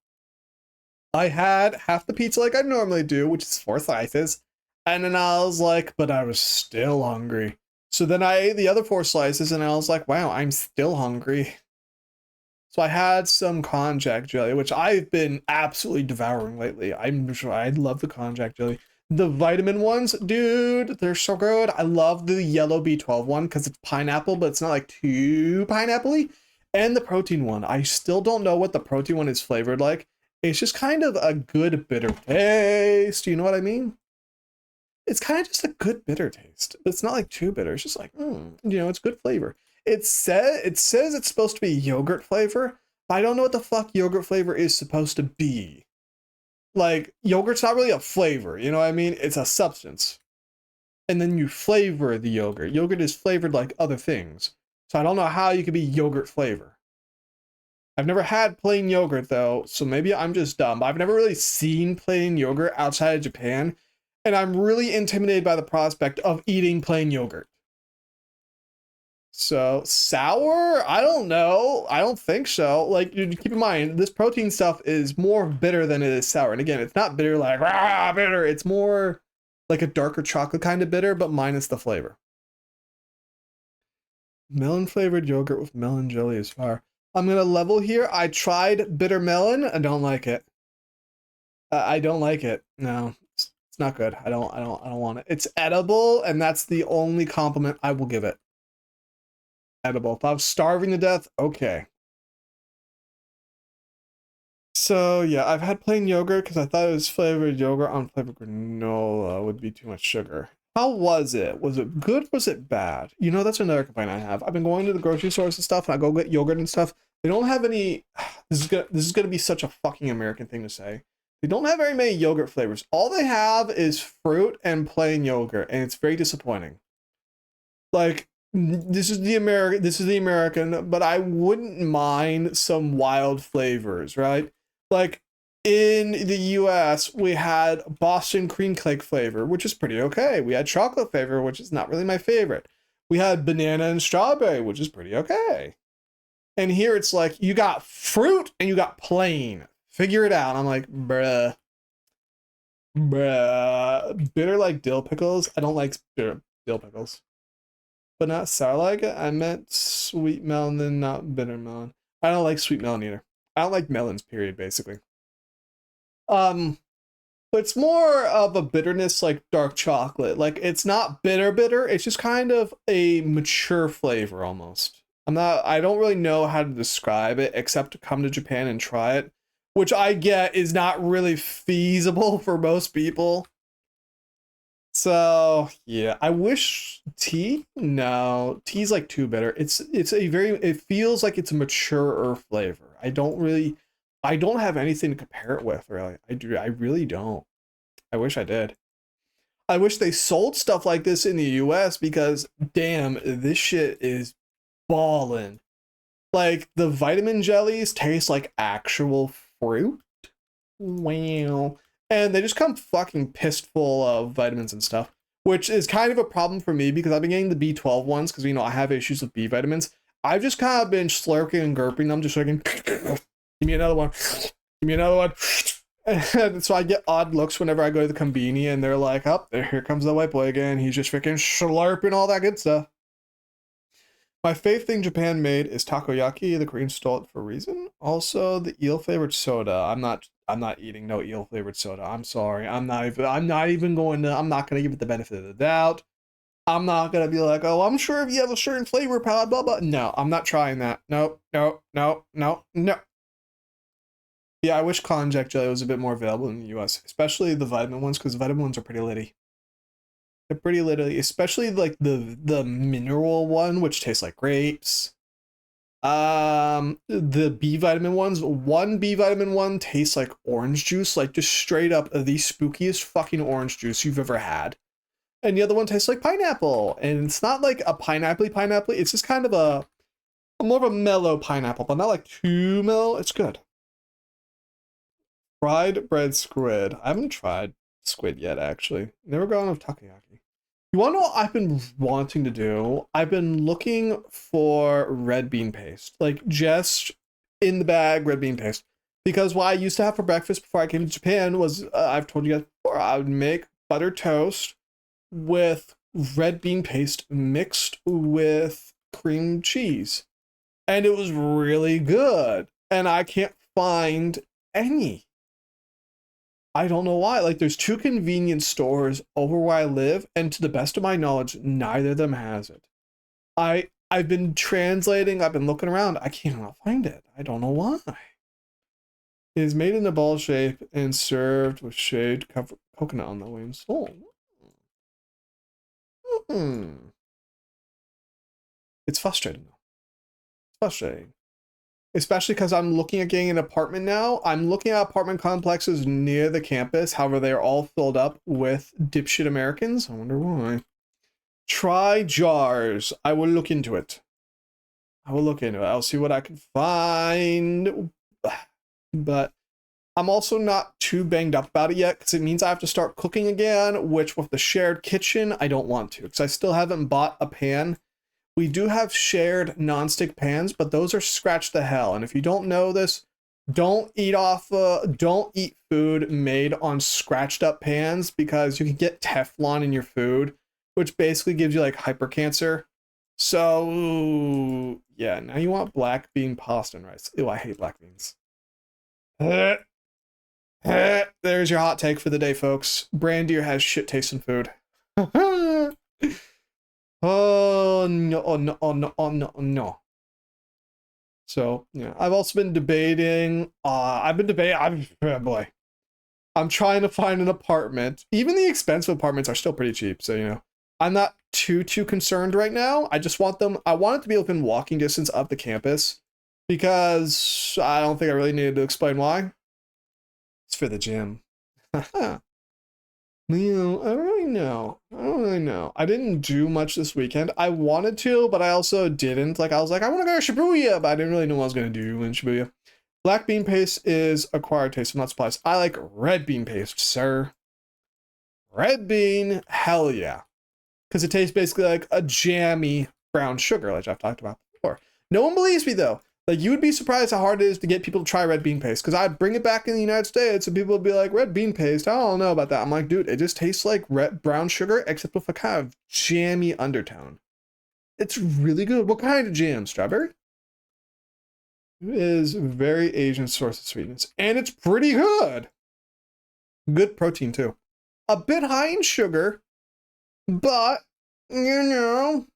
I had half the pizza like I normally do, which is 4 slices. And then I was like, but I was still hungry. So then I ate the other 4 slices and I was like, wow, I'm still hungry. So I had some konjac jelly, which I've been absolutely devouring lately. I'm sure I love the konjac jelly. The vitamin ones, dude, they're so good. I love the yellow B12 one because it's pineapple, but it's not like too pineapple-y. And the protein one. I still don't know what the protein one is flavored like. It's just kind of a good bitter taste. You know what I mean? It's kind of just a good bitter taste. But it's not like too bitter. It's just like, it's good flavor. It says it's supposed to be yogurt flavor, but I don't know what the fuck yogurt flavor is supposed to be. Like, yogurt's not really a flavor, you know what I mean? It's a substance. And then you flavor the yogurt. Yogurt is flavored like other things. So I don't know how you could be yogurt flavor. I've never had plain yogurt though, so maybe I'm just dumb. I've never really seen plain yogurt outside of Japan, and I'm really intimidated by the prospect of eating plain yogurt. So sour? I don't know. I don't think so. Like, keep in mind, this protein stuff is more bitter than it is sour. And again, it's not bitter like bitter. It's more like a darker chocolate kind of bitter, but minus the flavor. Melon flavored yogurt with melon jelly is fire. I'm gonna level here. I tried bitter melon. I don't like it. I don't like it. No, it's not good. I don't want it. It's edible, and that's the only compliment I will give it. Edible. If I was starving to death, okay. So yeah, I've had plain yogurt because I thought it was flavored yogurt on flavored granola would be too much sugar. How was it? Was it good? Was it bad? You know, that's another complaint I have. I've been going to the grocery stores and stuff, and I go get yogurt and stuff. They don't have any. This is gonna be such a fucking American thing to say. They don't have very many yogurt flavors. All they have is fruit and plain yogurt, and it's very disappointing. Like, this is the American, but I wouldn't mind some wild flavors, right? Like, in the US, we had Boston cream cake flavor, which is pretty okay. We had chocolate flavor, which is not really my favorite. We had banana and strawberry, which is pretty okay. And here it's like, you got fruit and you got plain. Figure it out. I'm like, bruh. Bitter like dill pickles. I don't like bitter dill pickles. But not sour like it. I meant sweet melon, not bitter melon. I don't like sweet melon either. I don't like melons, period, basically. But it's more of a bitterness like dark chocolate. Like, it's not bitter. It's just kind of a mature flavor almost. I don't really know how to describe it except to come to Japan and try it, which I get is not really feasible for most people. So yeah, I wish tea. No, tea's like too bitter. It feels like it's a maturer flavor. I don't have anything to compare it with, really. I really don't. I wish I did. I wish they sold stuff like this in the US because damn, this shit is ballin'. Like, the vitamin jellies taste like actual fruit. Wow. And they just come fucking pissed full of vitamins and stuff, which is kind of a problem for me because I've been getting the B12 ones because, I have issues with B vitamins. I've just kind of been slurping and gurping them, just like, give me another one. Give me another one. And so I get odd looks whenever I go to the conveni and they're like, oh, here comes the white boy again. He's just freaking slurping all that good stuff. My favorite thing Japan made is takoyaki. The Koreans stole it for a reason. Also, the eel flavored soda. I'm not eating no eel flavored soda. I'm sorry. I'm not gonna give it the benefit of the doubt. I'm not gonna be like, oh, I'm sure if you have a certain flavor palette, blah blah. No, I'm not trying that. No. Yeah, I wish konjac jelly was a bit more available in the US, especially the vitamin ones, because the vitamin ones are pretty litty. They're pretty litty, especially like the mineral one, which tastes like grapes. The B vitamin ones, one B vitamin one tastes like orange juice, like just straight up the spookiest fucking orange juice you've ever had. And the other one tastes like pineapple, and it's not like a pineapple. It's just kind of a more of a mellow pineapple, but not like too mellow. It's good. Fried bread squid. I haven't tried squid yet, actually. Never gone with takoyaki. You want to know what I've been wanting to do? I've been looking for red bean paste. Like, just in the bag red bean paste. Because what I used to have for breakfast before I came to Japan was, I've told you guys before, I would make buttered toast with red bean paste mixed with cream cheese. And it was really good. And I can't find any. I don't know why. Like, there's 2 convenience stores over where I live, and to the best of my knowledge, neither of them has it. I've been translating, I've been looking around, I cannot find it. I don't know why. It is made in a ball shape and served with shaved coconut on the wings. Oh. It's frustrating though. It's frustrating. Especially because I'm looking at getting an apartment now. I'm looking at apartment complexes near the campus. However, they are all filled up with dipshit Americans. I wonder why. Try jars. I will look into it. I'll see what I can find. But I'm also not too banged up about it yet because it means I have to start cooking again, which with the shared kitchen, I don't want to because I still haven't bought a pan. We do have shared nonstick pans, but those are scratched to hell. And if you don't know this, don't eat food made on scratched up pans because you can get Teflon in your food, which basically gives you like hypercancer. So yeah, now you want black bean pasta and rice. Ew, I hate black beans. There's your hot take for the day, folks. Brandier has shit tasting food. Oh no, oh no, oh no, oh no, oh no. So yeah, I've also been debating. Oh boy, I'm trying to find an apartment. Even the expensive apartments are still pretty cheap. So, you know, I'm not too concerned right now. I just want them. I want it to be within walking distance of the campus because I don't think I really needed to explain why. It's for the gym. You know, I don't really know. I didn't do much this weekend. I wanted to, but I also didn't. Like, I was like, I want to go to Shibuya, but I didn't really know what I was going to do in Shibuya. Black bean paste is acquired taste, not supplies. I like red bean paste, sir. Red bean, hell yeah. Because it tastes basically like a jammy brown sugar, like I've talked about before. No one believes me, though. Like, you would be surprised how hard it is to get people to try red bean paste. Because I'd bring it back in the United States and people would be like, red bean paste? I don't know about that. I'm like, dude, it just tastes like brown sugar, except with a kind of jammy undertone. It's really good. What kind of jam? Strawberry? It is a very Asian source of sweetness. And it's pretty good. Good protein, too. A bit high in sugar, but, you know.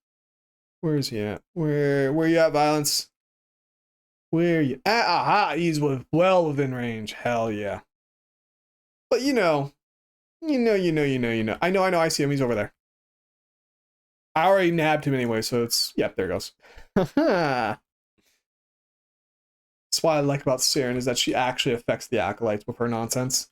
Where is he at? Where you at, Violence? Where are you? Aha, he's well within range. Hell yeah. But you know. I know, I see him. He's over there. I already nabbed him anyway, so it's, yep, there it goes. That's what I like about Siren is that she actually affects the acolytes with her nonsense.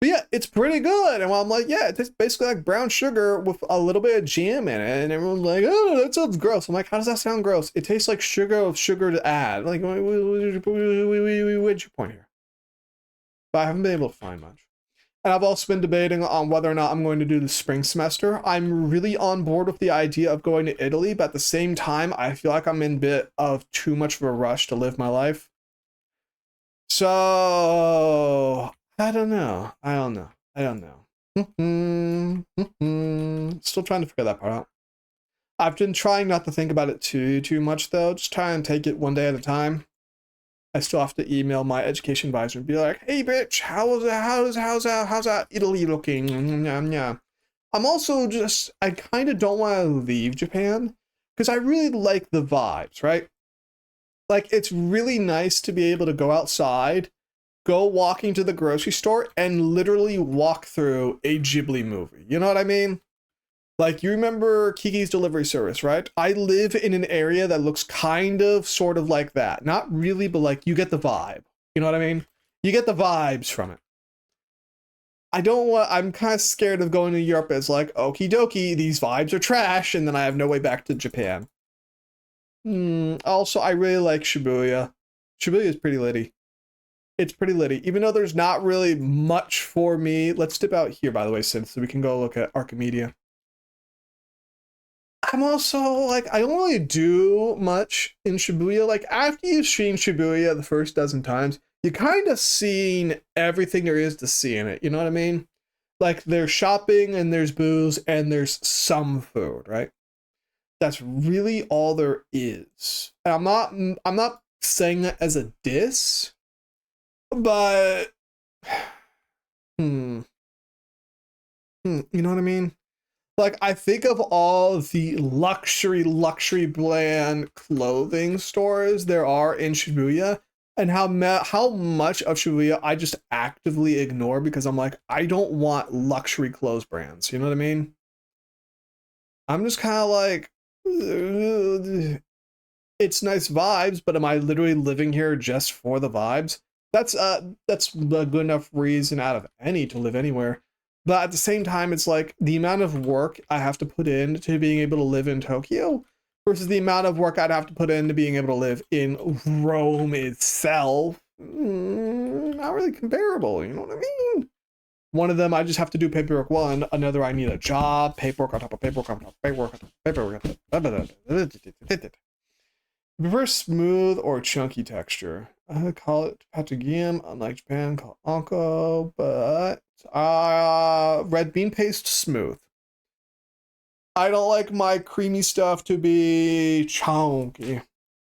But yeah, it's pretty good. And while I'm like, yeah, it tastes basically like brown sugar with a little bit of jam in it. And everyone's like, oh, that sounds gross. I'm like, how does that sound gross? It tastes like sugar with sugar to add. Like, what's your point here? But I haven't been able to find much. And I've also been debating on whether or not I'm going to do the spring semester. I'm really on board with the idea of going to Italy, but at the same time, I feel like I'm in a bit of too much of a rush to live my life. So I don't know. Still trying to figure that part out. I've been trying not to think about it too much though. Just try and take it one day at a time. I still have to email my education advisor and be like, hey bitch, how's that Italy looking? I'm also just, I kind of don't want to leave Japan because I really like the vibes, right? Like, it's really nice to be able to go outside, go walking to the grocery store, and literally walk through a Ghibli movie. You know what I mean? Like, you remember Kiki's Delivery Service, right? I live in an area that looks kind of, sort of like that. Not really, but like, you get the vibe. You know what I mean? You get the vibes from it. I'm kind of scared of going to Europe as like, okie dokie, these vibes are trash, and then I have no way back to Japan. Also, I really like Shibuya. Shibuya is pretty litty. It's pretty litty. Even though there's not really much for me. Let's dip out here, by the way, Synth, so we can go look at Archimedia. I'm also like, I don't really do much in Shibuya. Like after you've seen Shibuya the first dozen times, you kind of seen everything there is to see in it. You know what I mean? Like there's shopping and there's booze and there's some food, right? That's really all there is. And I'm not saying that as a diss, but you know what I mean? Like I think of all the luxury brand clothing stores there are in Shibuya, and how much of Shibuya I just actively ignore because I'm like, I don't want luxury clothes brands. You know what I mean? I'm just kind of like, it's nice vibes, but am I literally living here just for the vibes? That's a good enough reason out of any to live anywhere. But at the same time, it's like the amount of work I have to put in to being able to live in Tokyo versus the amount of work I'd have to put in to being able to live in Rome itself. Not really comparable, you know what I mean? One of them, I just have to do paperwork one. Another, I need a job, paperwork on top of paperwork on top of paperwork on top of paperwork on top of paperwork. Prefer smooth or chunky texture. I call it Patagim, unlike Japan, call it Anko, but red bean paste smooth. I don't like my creamy stuff to be chunky.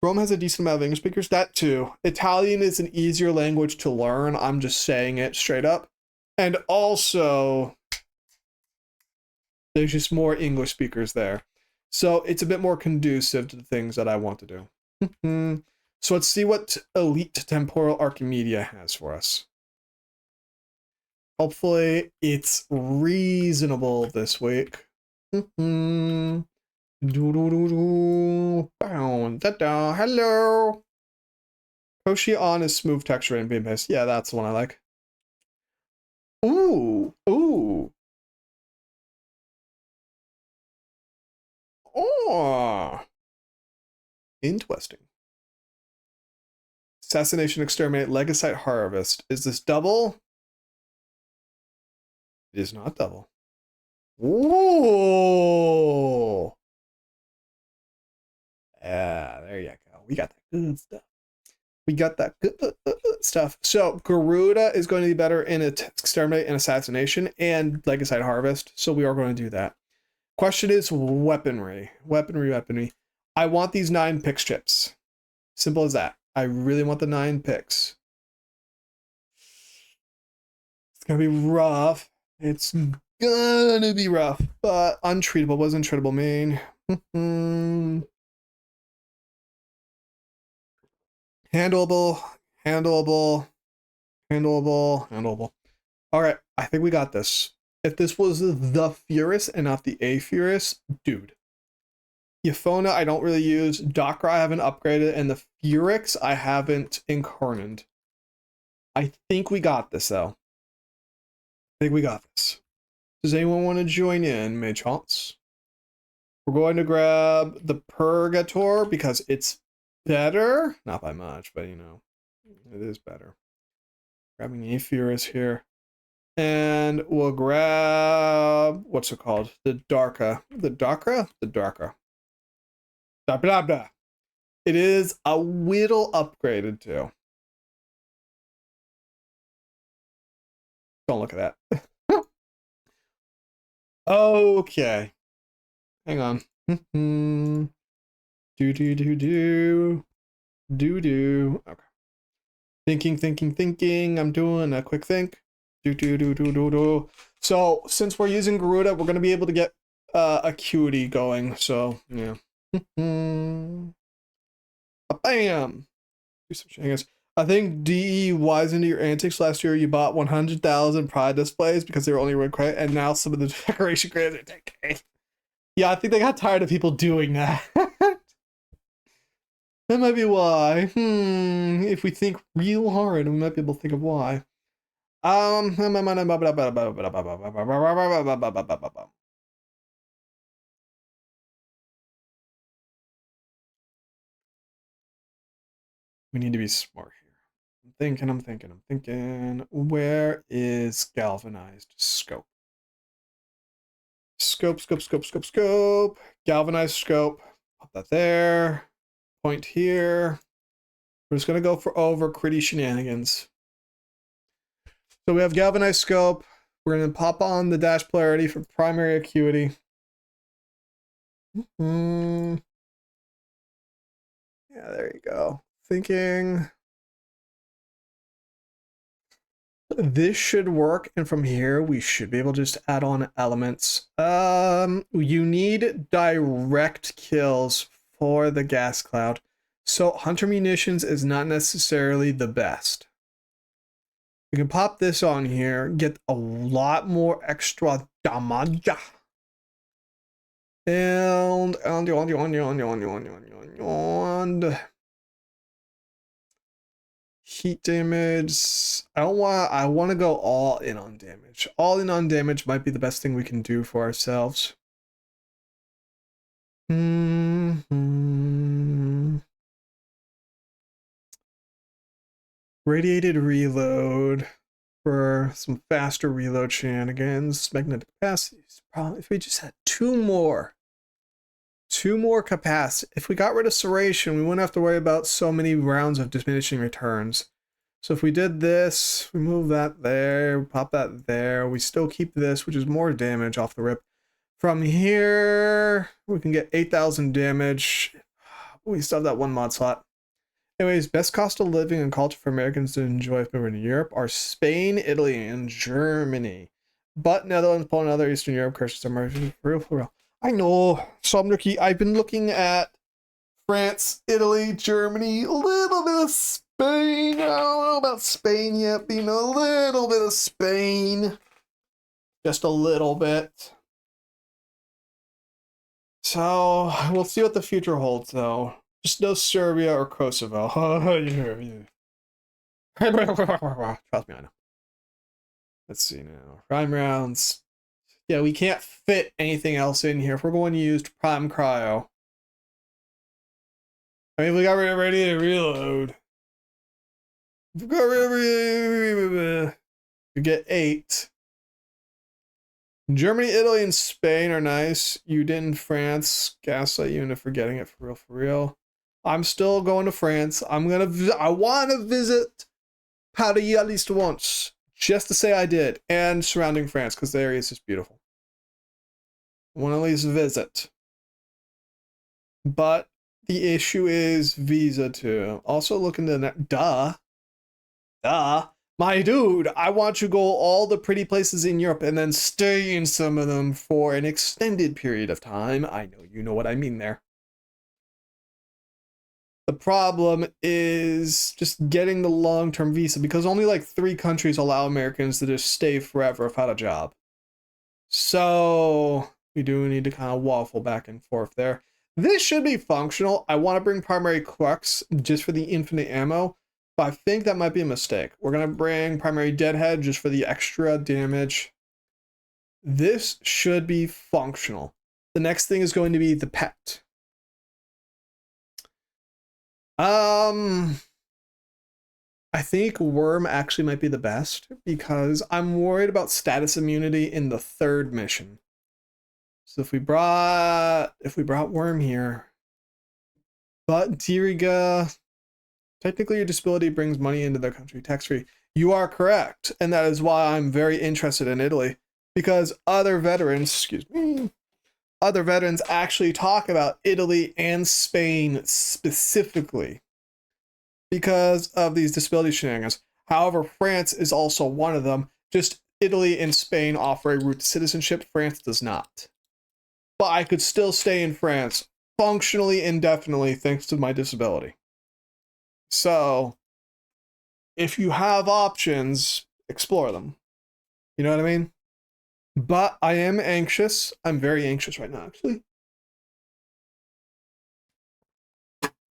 Rome has a decent amount of English speakers, that too. Italian is an easier language to learn. I'm just saying it straight up. And also, there's just more English speakers there. So it's a bit more conducive to the things that I want to do. So let's see what Elite Temporal Archimedia has for us. Hopefully it's reasonable this week. Hello. Koshi on is smooth texture and beam paste. Yeah, that's the one I like. Ooh. Oh. Interesting. Assassination, Exterminate, Legacite, Harvest. Is this double? It is not double. Ooh. Yeah, there you go. We got that good stuff. We got that good stuff. So Garuda is going to be better in Exterminate and Assassination and Legacite Harvest. So we are going to do that. Question is weaponry. Weaponry. I want these 9 pix chips. Simple as that. I really want the 9 picks. It's gonna be rough. It's gonna be rough, but untreatable. What does untreatable mean? Handleable. All right, I think we got this. If this was the Furus and not the A Furus, dude. Euphona I don't really use. Docker I haven't upgraded, and the Furix I haven't incarnated. I think we got this though. I think we got this. Does anyone want to join in, May Chance? We're going to grab the Purgator because it's better. Not by much, but you know, it is better. Grabbing Aphurus here. And we'll grab, what's it called? The Darka. The Darka? The Darka. Blah, blah, blah. It is a whittle upgraded too. Don't look at that. Okay. Hang on. Do. Okay. Thinking. I'm doing a quick think. Do. So since we're using Garuda, we're gonna be able to get Acuity going. So yeah. Bam. Do some shenanigans. I think DE wise into your antics. Last year you bought 100,000 Pride displays because they were only red crate, and now some of the decoration grades are 10K. Yeah, I think they got tired of people doing that. That might be why. If we think real hard, we might be able to think of why. We need to be smart here. I'm thinking. Where is galvanized scope? Scope. Galvanized scope. Pop that there. Point here. We're just gonna go for over critty shenanigans. So we have galvanized scope. We're gonna pop on the dash polarity for primary acuity. Yeah, there you go. Thinking this should work, and from here we should be able to just add on elements. You need direct kills for the gas cloud, so hunter munitions is not necessarily the best. We can pop this on here, get a lot more extra damage. And heat damage. I want to go all in on damage. All in on damage might be the best thing we can do for ourselves. Radiated reload for some faster reload shenanigans. Magnetic capacities. Probably if we just had two more capacity. If we got rid of serration, we wouldn't have to worry about so many rounds of diminishing returns. So if we did this, we move that there, pop that there, we still keep this, which is more damage off the rip. From here, we can get 8,000 damage. We still have that one mod slot. Anyways, best cost of living and culture for Americans to enjoy if moving to Europe are Spain, Italy, and Germany. But Netherlands, Poland, and other Eastern Europe countries are merging for real. I know, Somnerkey, I've been looking at France, Italy, Germany, a little bit of Spain. I don't know about Spain yet, being a little bit of Spain. Just a little bit. So, we'll see what the future holds, though. Just no Serbia or Kosovo. Trust me, I know. Let's see now. Prime rounds. Yeah, we can't fit anything else in here. If we're going to use prime cryo. I mean, we got ready to reload. We got ready to get 8. Germany, Italy, and Spain are nice. You did in France. Gaslight you into forgetting it for real. I'm still going to France. I want to visit Paris at least once. Just to say I did. And surrounding France, because the area is just beautiful. I want to at least visit. But the issue is visa too. Also looking to duh. My dude, I want you to go all the pretty places in Europe and then stay in some of them for an extended period of time. I know you know what I mean there. The problem is just getting the long-term visa, because only like 3 countries allow Americans to just stay forever without a job. So we do need to kind of waffle back and forth there. This should be functional. I want to bring primary crux just for the infinite ammo, but I think that might be a mistake. We're going to bring primary deadhead just for the extra damage. This should be functional. The next thing is going to be the pet. I think worm actually might be the best, because I'm worried about status immunity in the 3rd mission. So if we brought worm here, but Diriga, technically your disability brings money into their country tax-free. You are correct, and that is why I'm very interested in Italy, because other veterans actually talk about Italy and Spain specifically because of these disability shenanigans. However, France is also one of them. Just Italy and Spain offer a route to citizenship. France does not. But I could still stay in France functionally indefinitely thanks to my disability. So, if you have options, explore them. You know what I mean? But I am anxious. I'm very anxious right now, actually.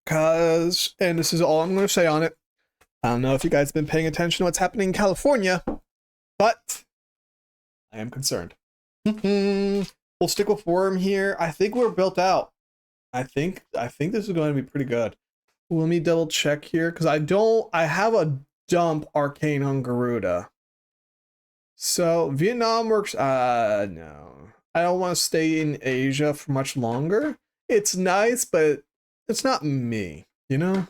Because, and this is all I'm going to say on it, I don't know if you guys have been paying attention to what's happening in California, but I am concerned. We'll stick with worm here. I think we're built out. I think this is going to be pretty good. Let me double check here, because I have a dump Arcane on Garuda. So Vietnam works. No, I don't want to stay in Asia for much longer. It's nice, but it's not me, you know?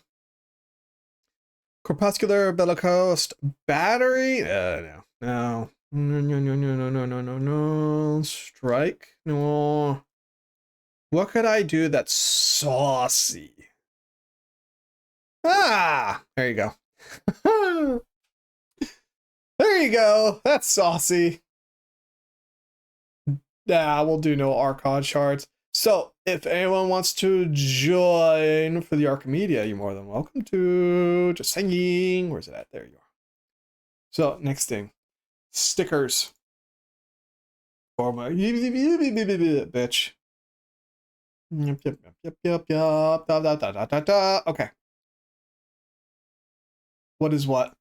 Corpuscular Bellicose Battery? No. No. No, no, no, no, no, no, no, no, no. Strike? No. What could I do that's saucy? Ah! There you go. There you go. That's saucy. Nah, we'll do no Archon shards. So, if anyone wants to join for the Archimedia, you're more than welcome to. Just saying. Where's it at? There you are. So, next thing. Stickers. For my bitch. Yep. Okay. What is what?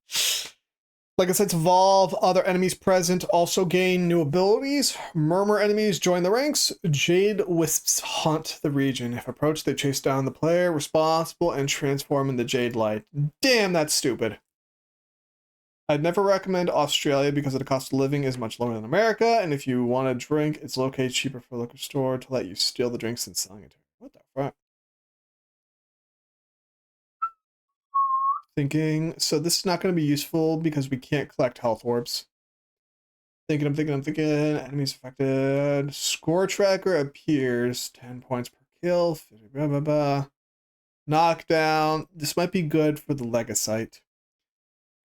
Legacytes evolve, other enemies present also gain new abilities. Murmur enemies join the ranks. Jade wisps haunt the region. If approached, they chase down the player responsible and transform into Jade Light. Damn, that's stupid. I'd never recommend Australia because the cost of living is much lower than America, and if you want a drink, it's located cheaper for a liquor store to let you steal the drinks than selling it to you. What the fuck? Thinking, so this is not going to be useful because we can't collect health orbs. I'm thinking. Enemies affected. Score tracker appears. 10 points per kill. Blah, blah, blah. Knockdown. This might be good for the Legacite.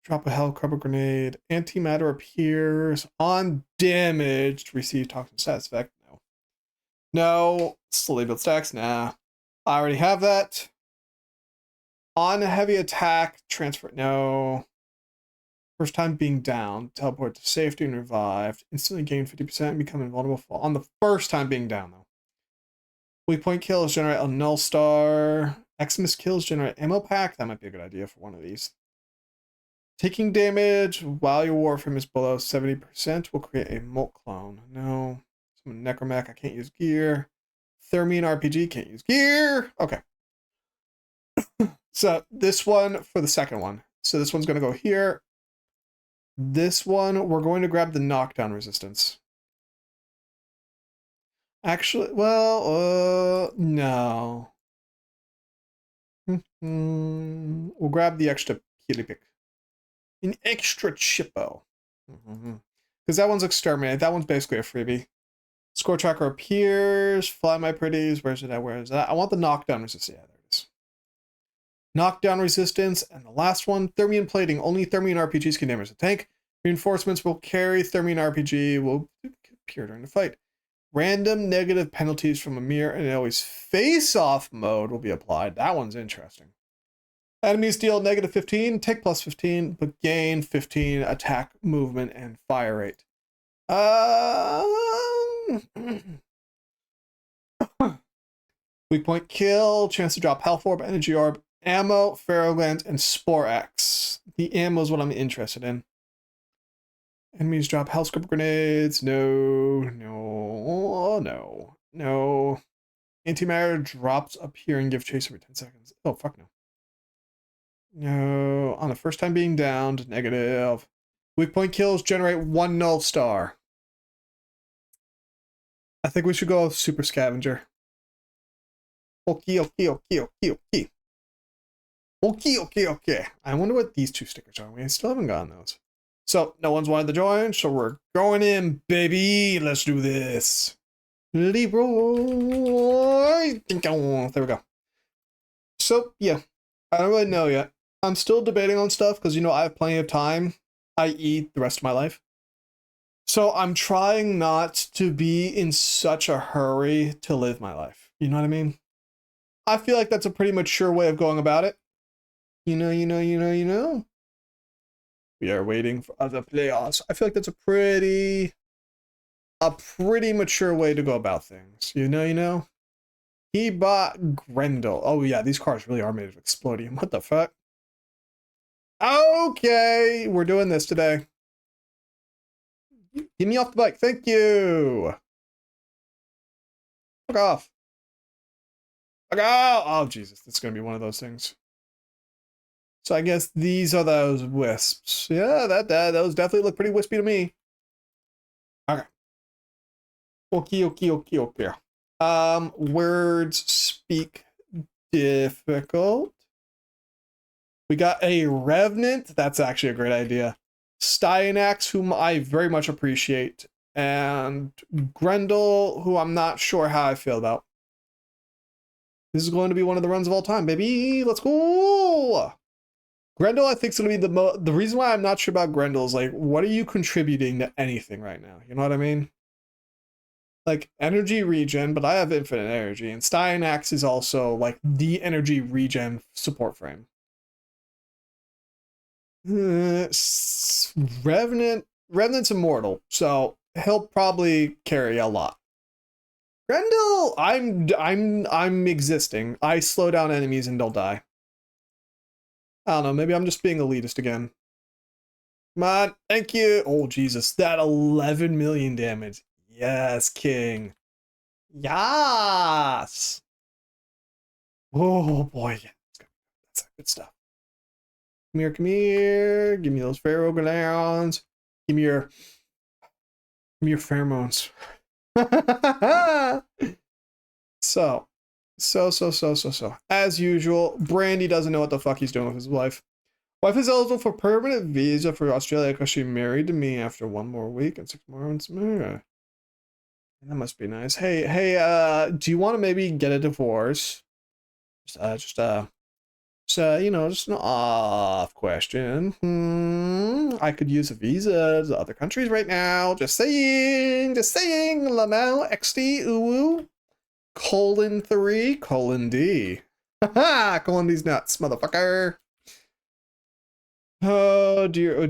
Drop a Hellcrabber grenade. Antimatter appears. On damaged. Receive toxin status effect. No. No. Slowly build stacks. Nah. I already have that. On heavy attack. Transfer. No. First time being down, teleport to safety and revived. Instantly gain 50% and become invulnerable on the first time being down, though. Weak point kills generate a null star. Xmas kills generate ammo pack. That might be a good idea for one of these. Taking damage while your warframe is below 70% will create a Molt clone. No. Some Necromech, I can't use gear. Thermion RPG, can't use gear. Okay. So this one for the second one. So this one's going to go here. This one, we're going to grab the knockdown resistance. Actually, well, no. We'll grab the extra Healy pick. An extra chippo. Because that one's exterminated. That one's basically a freebie. Score tracker appears. Fly my pretties. Where's it at? Where is that? I want the knockdown resistance. Yeah, there it is. Knockdown resistance. And the last one, Thermion plating. Only Thermion RPGs can damage the tank. Reinforcements will carry. Thermion RPG will appear during the fight. Random negative penalties from a mirror and always face-off mode will be applied. That one's interesting. Enemies deal negative 15, take plus 15, but gain 15 attack, movement, and fire rate. Weak point kill, chance to drop health orb, energy orb, ammo, Pharaoh glands, and Spore X. The ammo is what I'm interested in. Enemies drop hellscope grenades. No. Antimatter drops up here and give chase every 10 seconds. Oh, fuck no. No. On the first time being downed, negative. Weak point kills generate 1 null star. I think we should go with Super Scavenger. Okay. I wonder what these two stickers are. We still haven't gotten those. So, no one's wanted to join, so we're going in, baby. Let's do this. Leroy. There we go. So, yeah. I don't really know yet. I'm still debating on stuff because, I have plenty of time, i.e. the rest of my life. So, I'm trying not to be in such a hurry to live my life. You know what I mean? I feel like that's a pretty mature way of going about it. You know. We are waiting for other playoffs. I feel like that's a pretty mature way to go about things. You know. He bought Grendel. Oh yeah, these cars really are made of explodium. What the fuck? Okay, we're doing this today. Get me off the bike. Thank you. Fuck off. Fuck off. Oh Jesus, this is gonna be one of those things. So I guess these are those wisps. Yeah, those definitely look pretty wispy to me. Okay. Okay. Words speak difficult. We got a Revenant. That's actually a great idea. Styanax, whom I very much appreciate. And Grendel, who I'm not sure how I feel about. This is going to be one of the runs of all time, baby. Let's go. Grendel, I think, is going to be the reason why I'm not sure about Grendel is like, what are you contributing to anything right now? You know what I mean? Like energy regen, but I have infinite energy, and Styanax is also like the energy regen support frame. Revenant's immortal, so he'll probably carry a lot. Grendel, I'm existing. I slow down enemies and they'll die. I don't know, maybe I'm just being elitist again. Come on, thank you. Oh Jesus, that 11 million damage. Yes, king. Yes. Oh boy, yeah, that's good stuff. Come here. Give me those ferroglons. Give me your pheromones. So. As usual, Brandy doesn't know what the fuck he's doing with his wife. Wife is eligible for permanent visa for Australia because she married to me after 1 more week and 6 more months. That must be nice. Hey, do you want to maybe get a divorce? So, you know, just an off question. I could use a visa to other countries right now. Just saying. Lamel, XD, uwu. :3:D. Haha, colon D's nuts, motherfucker. Oh dear.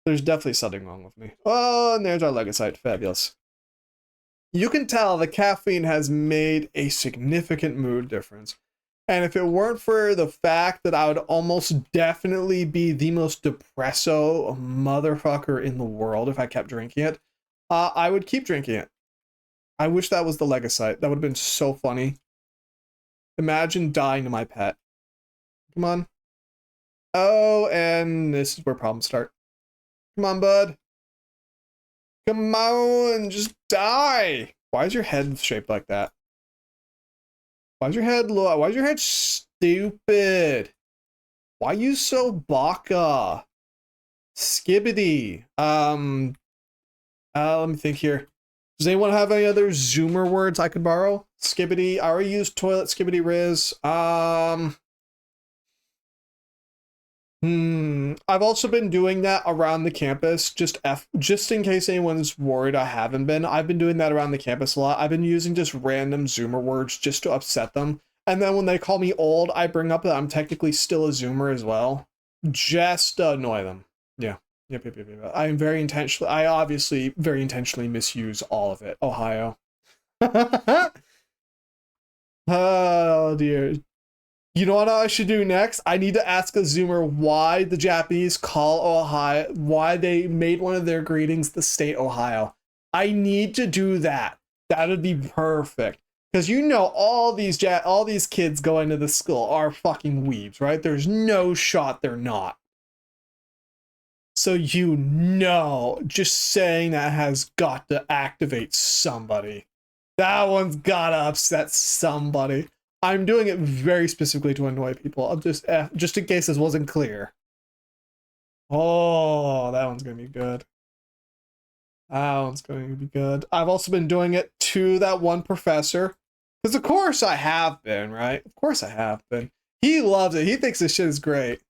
There's definitely something wrong with me. Oh, and there's our Legosite. Fabulous. You can tell the caffeine has made a significant mood difference. And if it weren't for the fact that I would almost definitely be the most depresso motherfucker in the world if I kept drinking it, I would keep drinking it. I wish that was the Legosite. That would have been so funny. Imagine dying to my pet. Come on. Oh, and this is where problems start. Come on, bud. Come on, just die. Why is your head shaped like that? Why is your head low? Why is your head stupid? Why are you so baka? Skibbity. Let me think here. Does anyone have any other Zoomer words I could borrow? Skibbity. I already used toilet, skibbity riz. I've also been doing that around the campus, just in case anyone's worried I haven't been. I've been doing that around the campus a lot. I've been using just random Zoomer words just to upset them. And then when they call me old, I bring up that I'm technically still a Zoomer as well. Just to annoy them. Yeah. Yep. I obviously very intentionally misuse all of it. Ohio. Oh dear. You know what I should do next? I need to ask a Zoomer why the Japanese call Ohio, why they made one of their greetings the state Ohio. I need to do that. That would be perfect. Because you know all these kids going to the school are fucking weebs, right? There's no shot they're not. So you know, just saying that has got to activate somebody. That one's gotta upset somebody. I'm doing it very specifically to annoy people. I'm just in case this wasn't clear. Oh, that one's gonna be good. That one's going to be good. I've also been doing it to that one professor. Because of course I have been, right? Of course I have been. He loves it. He thinks this shit is great.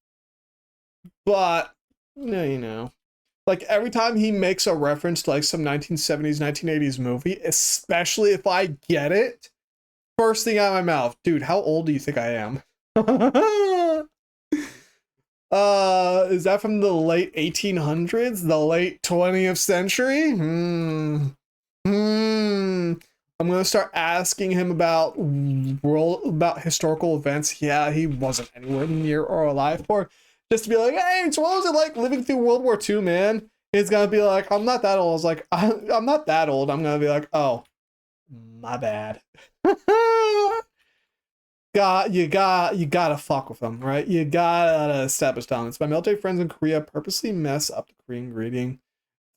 But, you know. Like every time he makes a reference to like some 1970s, 1980s movie, especially if I get it, first thing out of my mouth, dude, how old do you think I am? Is that from the late 1800s? The late 20th century? I'm gonna start asking him about historical events. Yeah, he wasn't anywhere near or alive for. Just to be like, hey, so what was it like living through World War II, man? He's gonna be like, I'm not that old. I was like, I'm not that old. I'm gonna be like, oh, my bad. You gotta fuck with them, right? You gotta establish dominance. My military friends in Korea purposely mess up the Korean greeting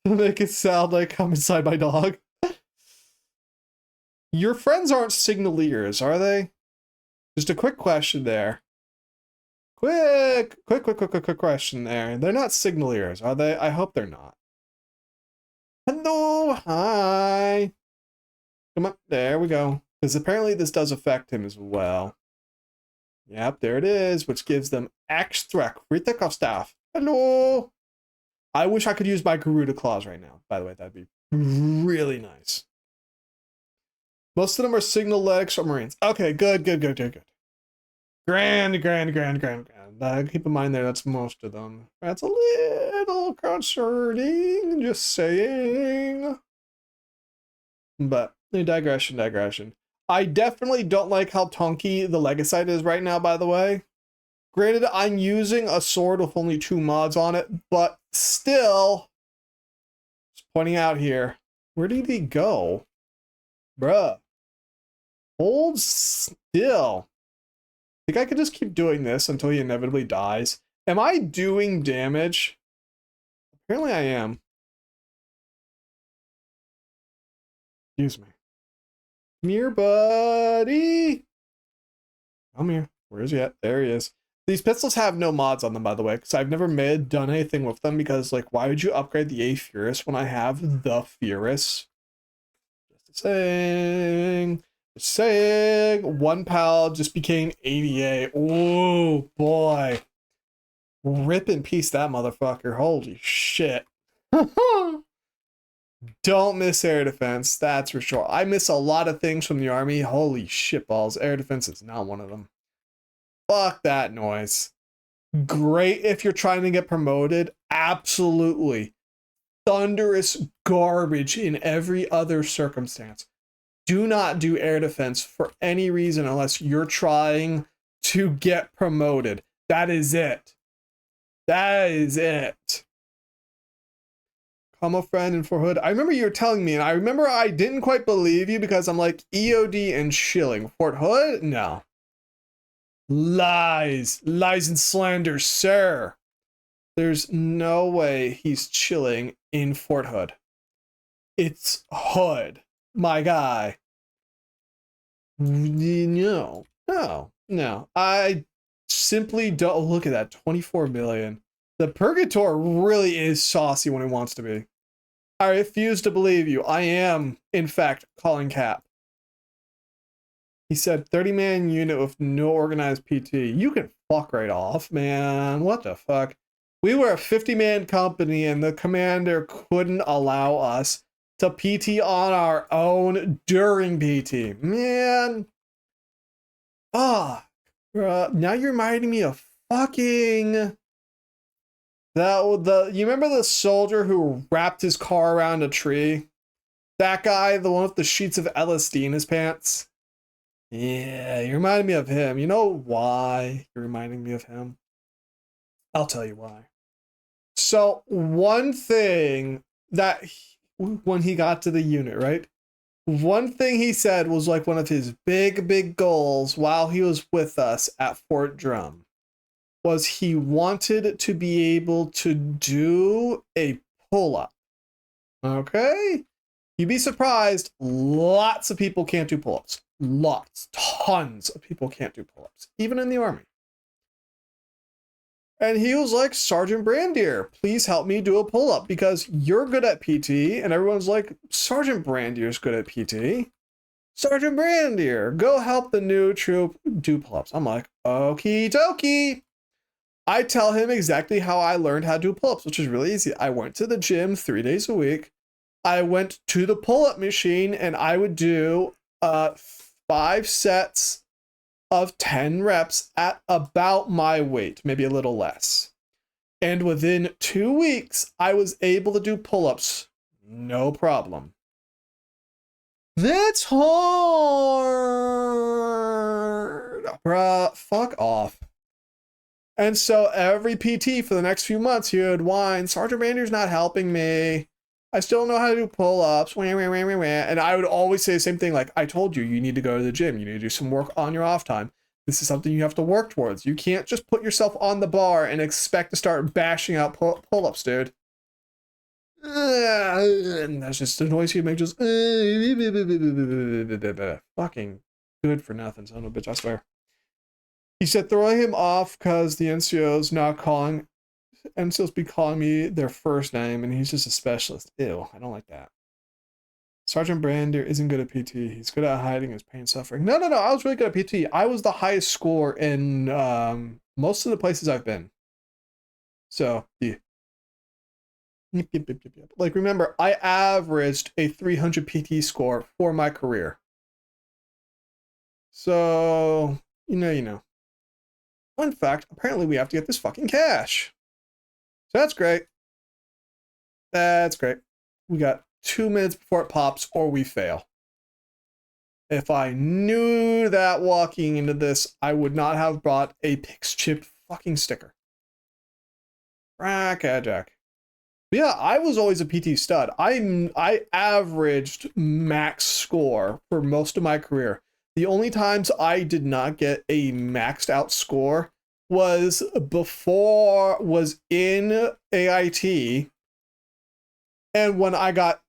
to make it sound like I'm inside my dog. Your friends aren't signaliers, are they? Just a quick question there. Quick question there. They're not signaliers, are they? I hope they're not. Hello, hi. Come on, there we go. Because apparently this does affect him as well. Yep, there it is, which gives them extra critical stuff. Hello. I wish I could use my Garuda claws right now. By the way, that'd be really nice. Most of them are signal-led or Marines. Okay, good. Grand. Keep in mind there, that's most of them. That's a little concerning, just saying. But, digression. I definitely don't like how tonky the Legacite is right now, by the way. Granted, I'm using a sword with only 2 mods on it, but still, just pointing out here, where did he go? Bruh. Hold still. I think I could just keep doing this until he inevitably dies. Am I doing damage? Apparently I am. Excuse me. Come here, buddy. Come here. Where is he at? There he is. These pistols have no mods on them, by the way, because I've never done anything with them, because, like, why would you upgrade the A Furus when I have the Furus? Just saying. 1 pal just became 88. Oh, boy. Rip in peace, that motherfucker. Holy shit. Don't miss air defense, that's for sure. I miss a lot of things from the army. Holy shitballs. Air defense is not one of them. Fuck that noise. Great if you're trying to get promoted. Absolutely. Thunderous garbage in every other circumstance. Do not do air defense for any reason unless you're trying to get promoted. That is it. That is it. Come a friend in Fort Hood. I remember you were telling me, and I remember I didn't quite believe you because I'm like, EOD and chilling. Fort Hood? No. Lies and slander, sir. There's no way he's chilling in Fort Hood. It's Hood, my guy. No. I simply don't. Look at that, 24 million. The Purgator really is saucy when he wants to be. I refuse to believe you. I am, in fact, calling cap. He said 30-man unit with no organized PT. You can fuck right off, man. What the fuck? We were a 50-man company and the commander couldn't allow us to PT on our own during PT. Man. Now you're reminding me of fucking... You remember the soldier who wrapped his car around a tree? That guy, the one with the sheets of LSD in his pants? Yeah, you reminded me of him. You know why you're reminding me of him? I'll tell you why. So, one thing that when he got to the unit, right? One thing he said was like one of his big goals while he was with us at Fort Drum was he wanted to be able to do a pull-up. Okay? You'd be surprised, lots of people can't do pull-ups. Tons of people can't do pull-ups, even in the army. And he was like, Sergeant Brandier, please help me do a pull-up because you're good at PT. And everyone's like, Sergeant Brandier's good at PT. Sergeant Brandier, go help the new troop do pull-ups. I'm like, okie dokie. I tell him exactly how I learned how to do pull-ups, which is really easy. I went to the gym 3 days a week. I went to the pull-up machine and I would do 5 sets of 10 reps at about my weight, maybe a little less. And within 2 weeks, I was able to do pull-ups, no problem. That's hard. Bruh, fuck off. And so every PT for the next few months, he would whine, Sergeant Randier's not helping me. I still don't know how to do pull-ups. And I would always say the same thing, like, I told you, you need to go to the gym. You need to do some work on your off time. This is something you have to work towards. You can't just put yourself on the bar and expect to start bashing out pull-ups, dude. And that's just the noise you make, just fucking good for nothing, son of a bitch, I swear. He said throwing him off because the NCO's not calling, NCOs be calling me their first name and he's just a specialist. Ew, I don't like that. Sergeant Brander isn't good at PT. He's good at hiding his pain and suffering. No, I was really good at PT. I was the highest score in most of the places I've been. So, yeah. Like, remember, I averaged a 300 PT score for my career. So, you know. Fun fact, apparently we have to get this fucking cash. So that's great. That's great. We got 2 minutes before it pops or we fail. If I knew that walking into this, I would not have brought a Pix Chip fucking sticker. Jack. Yeah, I was always a PT stud. I averaged max score for most of my career. The only times I did not get a maxed out score was in AIT, and when I got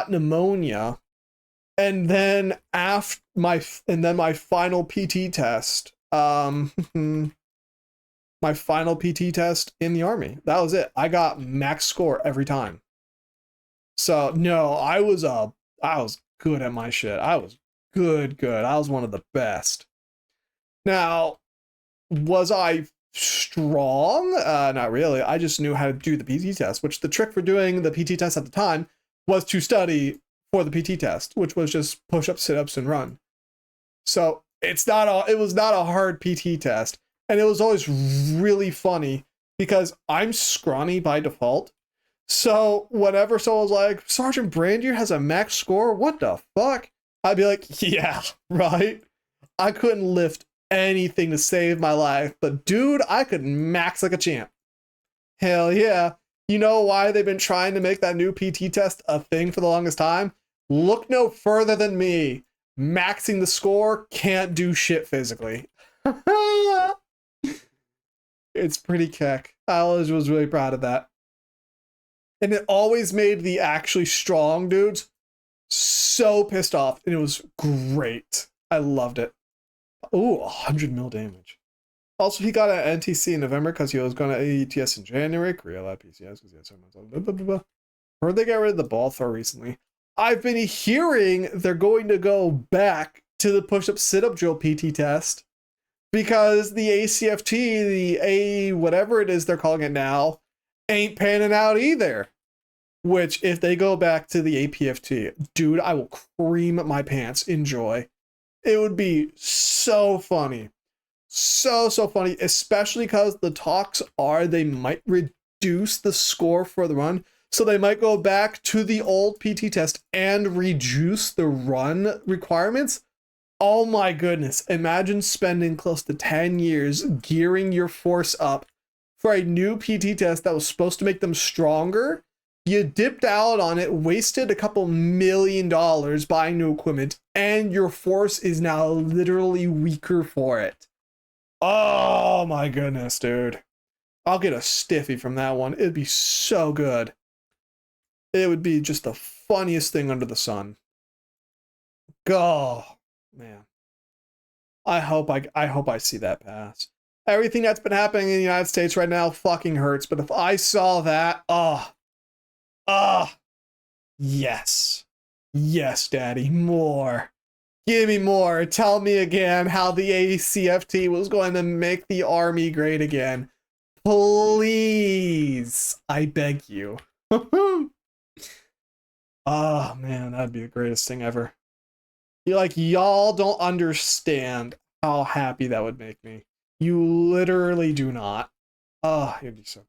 pneumonia, and then my final PT test. My final PT test in the Army. That was it. I got max score every time. So no, I was good at my shit. I was good. I was one of the best. Now, was I strong? Not really. I just knew how to do the PT test, which the trick for doing the PT test at the time was to study for the PT test, which was just push-ups, sit-ups, and run. So it was not a hard PT test. And it was always really funny because I'm scrawny by default. So whenever someone was like, Sergeant Brandier has a max score, what the fuck? I'd be like, yeah, right? I couldn't lift anything to save my life, but dude, I could max like a champ. Hell yeah. You know why they've been trying to make that new PT test a thing for the longest time? Look no further than me. Maxing the score can't do shit physically. It's pretty keck. I always was really proud of that. And it always made the actually strong dudes so pissed off. And it was great. I loved it. Ooh, 100 mil damage. Also, he got an NTC in November because he was going to AETS in January. Korea lab PCS because he had 7 months old. Blah, blah, blah, blah. Heard they got rid of the ball throw recently. I've been hearing they're going to go back to the push-up sit-up drill PT test. Because the ACFT, the A whatever it is they're calling it now, ain't panning out either. Which, if they go back to the APFT, dude, I will cream my pants in joy. It would be so funny. So funny. Especially because the talks are they might reduce the score for the run. So they might go back to the old PT test and reduce the run requirements. Oh my goodness, imagine spending close to 10 years gearing your force up for a new PT test that was supposed to make them stronger. You dipped out on it, wasted a couple $1 million buying new equipment, and your force is now literally weaker for it. Oh my goodness, dude. I'll get a stiffy from that one. It'd be so good. It would be just the funniest thing under the sun. Go. Man, I hope I see that pass. Everything that's been happening in the United States right now fucking hurts, but if I saw that, yes, daddy, more. Give me more. Tell me again how the ACFT was going to make the Army great again. Please, I beg you. Oh man, that'd be the greatest thing ever. Y'all don't understand how happy that would make me. You literally do not. Oh, it'd be so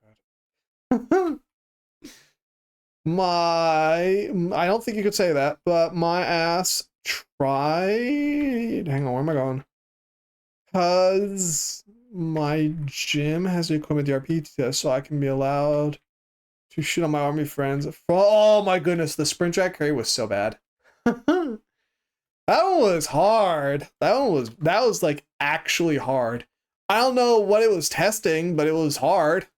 good. I don't think you could say that, but my ass tried. Hang on, where am I going? Because my gym has the equipment DRP test, so I can be allowed to shit on my Army friends. Oh my goodness, the sprint track carry was so bad. That one was hard. That was like actually hard. I don't know what it was testing, but it was hard.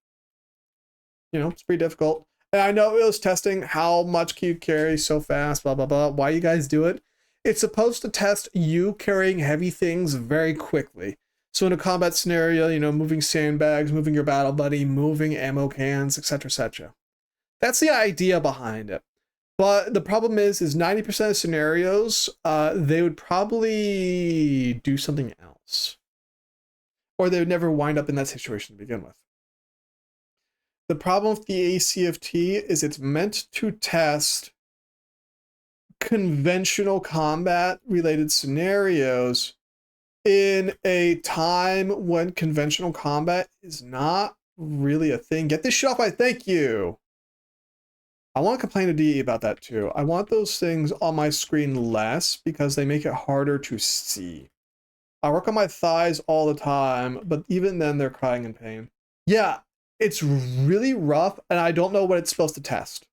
You know, it's pretty difficult. And I know it was testing how much can you carry so fast, blah blah blah. Why you guys do it? It's supposed to test you carrying heavy things very quickly. So in a combat scenario, you know, moving sandbags, moving your battle buddy, moving ammo cans, etc., etc. That's the idea behind it. But the problem is 90% of scenarios, they would probably do something else, or they would never wind up in that situation to begin with. The problem with the ACFT is it's meant to test conventional combat related scenarios in a time when conventional combat is not really a thing. Get this shit off my thank you. I want to complain to DE about that too. I want those things on my screen less because they make it harder to see. I work on my thighs all the time, but even then they're crying in pain. Yeah, it's really rough and I don't know what it's supposed to test.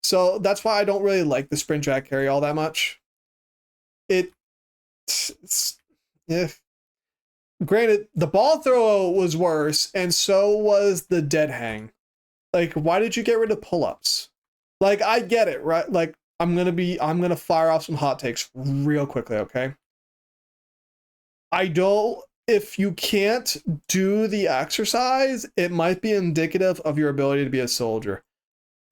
So that's why I don't really like the sprint jack carry all that much. It's granted, the ball throw was worse, and so was the dead hang. Like, why did you get rid of pull-ups? Like, I get it, right? Like, I'm gonna fire off some hot takes real quickly, okay? If you can't do the exercise, it might be indicative of your ability to be a soldier.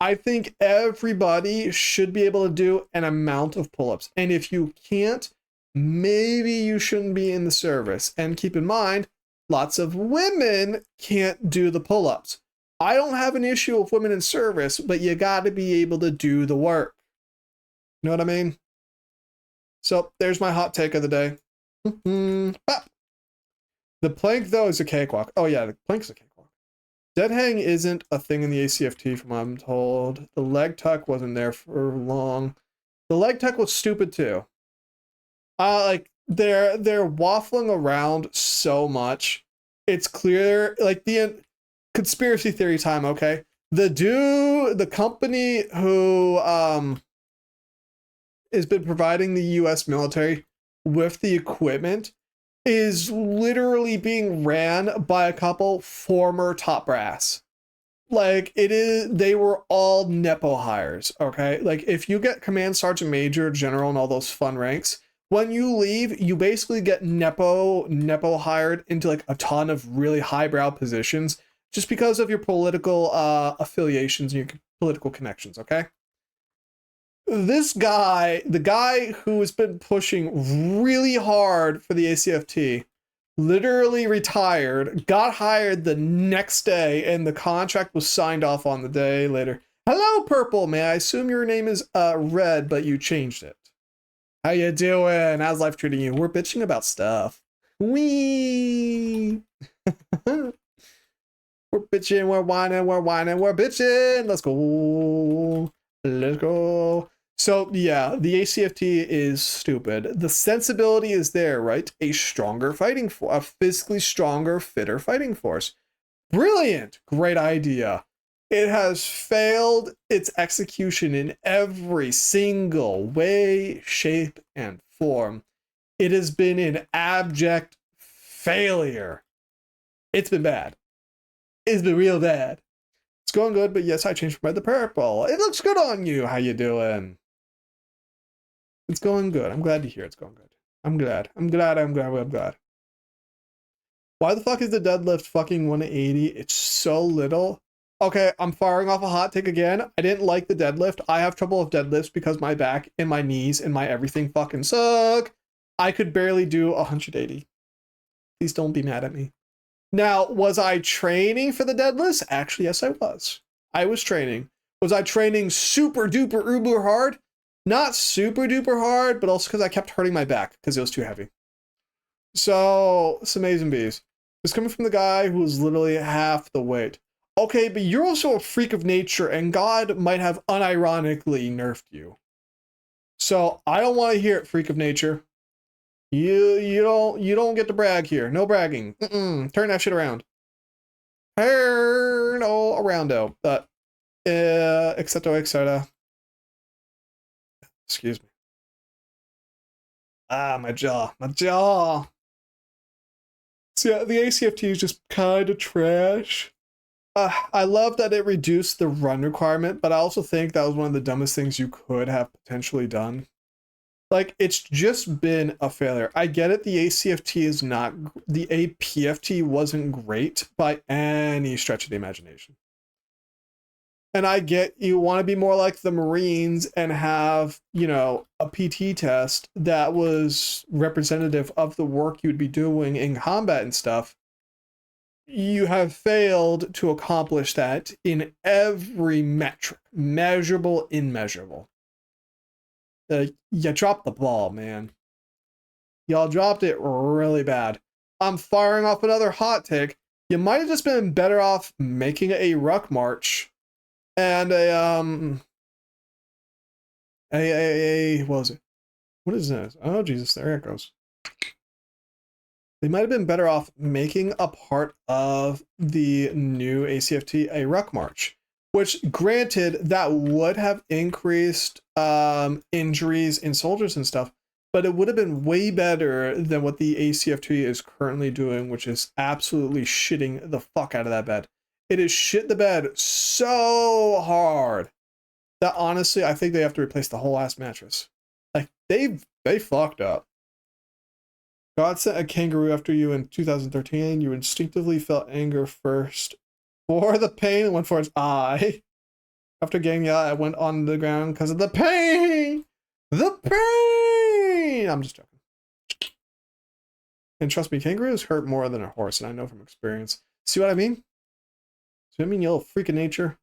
I think everybody should be able to do an amount of pull-ups. And if you can't, maybe you shouldn't be in the service. And keep in mind, lots of women can't do the pull-ups. I don't have an issue with women in service, but you got to be able to do the work. You know what I mean? So there's my hot take of the day. The plank, though, is a cakewalk. Oh, yeah, the plank's a cakewalk. Dead hang isn't a thing in the ACFT, from what I'm told. The leg tuck wasn't there for long. The leg tuck was stupid, too. Like, they're waffling around so much. It's clear, like, the conspiracy theory time, okay? The company who has been providing the US military with the equipment is literally being ran by a couple former top brass. Like, they were all Nepo hires, okay? Like, if you get command sergeant major, general, and all those fun ranks, when you leave, you basically get Nepo hired into like a ton of really highbrow positions just because of your political affiliations and your political connections, okay? This guy, the guy who has been pushing really hard for the ACFT, literally retired, got hired the next day, and the contract was signed off on the day later. Hello, Purple. May I assume your name is Red, but you changed it. How you doing? How's life treating you? We're bitching about stuff. Wee. We're bitching, we're whining, we're bitching. Let's go. Let's go. So yeah, the ACFT is stupid. The sensibility is there, right? A stronger fighting force, a physically stronger, fitter fighting force. Brilliant. Great idea. It has failed its execution in every single way, shape, and form. It has been an abject failure. It's been bad. It's been real bad. It's going good, but yes, I changed from red to purple. It looks good on you. How you doing? It's going good. I'm glad to hear it's going good. I'm glad. Why the fuck is the deadlift fucking 180? It's so little. Okay, I'm firing off a hot take again. I didn't like the deadlift. I have trouble with deadlifts because my back and my knees and my everything fucking suck. I could barely do 180. Please don't be mad at me. Now, was I training for the deadlifts? Actually, yes, I was. I was training. Was I training super duper uber hard? Not super duper hard, but also because I kept hurting my back because it was too heavy. So, some A's and B's. It's coming from the guy who was literally half the weight. Okay, but you're also a freak of nature, and God might have unironically nerfed you. So I don't want to hear it, freak of nature. You don't get to brag here. No bragging. Turn that shit around. Turn all aroundo. Etc. Excuse me. Ah, my jaw, my jaw. So yeah, the ACFT is just kind of trash. I love that it reduced the run requirement, but I also think that was one of the dumbest things you could have potentially done. Like, it's just been a failure. I get it, the ACFT is not, the APFT wasn't great by any stretch of the imagination. And I get you want to be more like the Marines and have, you know, a PT test that was representative of the work you'd be doing in combat and stuff. You have failed to accomplish that in every metric, measurable, immeasurable. You dropped the ball, man. Y'all dropped it really bad. I'm firing off another hot take. You might have just been better off making a ruck march and what was it? What is this? Oh Jesus, there it goes. They might have been better off making a part of the new ACFT a ruck march, which granted that would have increased injuries in soldiers and stuff, but it would have been way better than what the ACFT is currently doing, which is absolutely shitting the fuck out of that bed. It is shit the bed so hard that honestly, I think they have to replace the whole ass mattress. Like they fucked up. God sent a kangaroo after you in 2013. You instinctively felt anger first for the pain and went for its eye. After getting out, I went on the ground because of the pain. The pain. I'm just joking. And trust me, kangaroos hurt more than a horse, and I know from experience. See what I mean? See what I mean, you little freak of nature?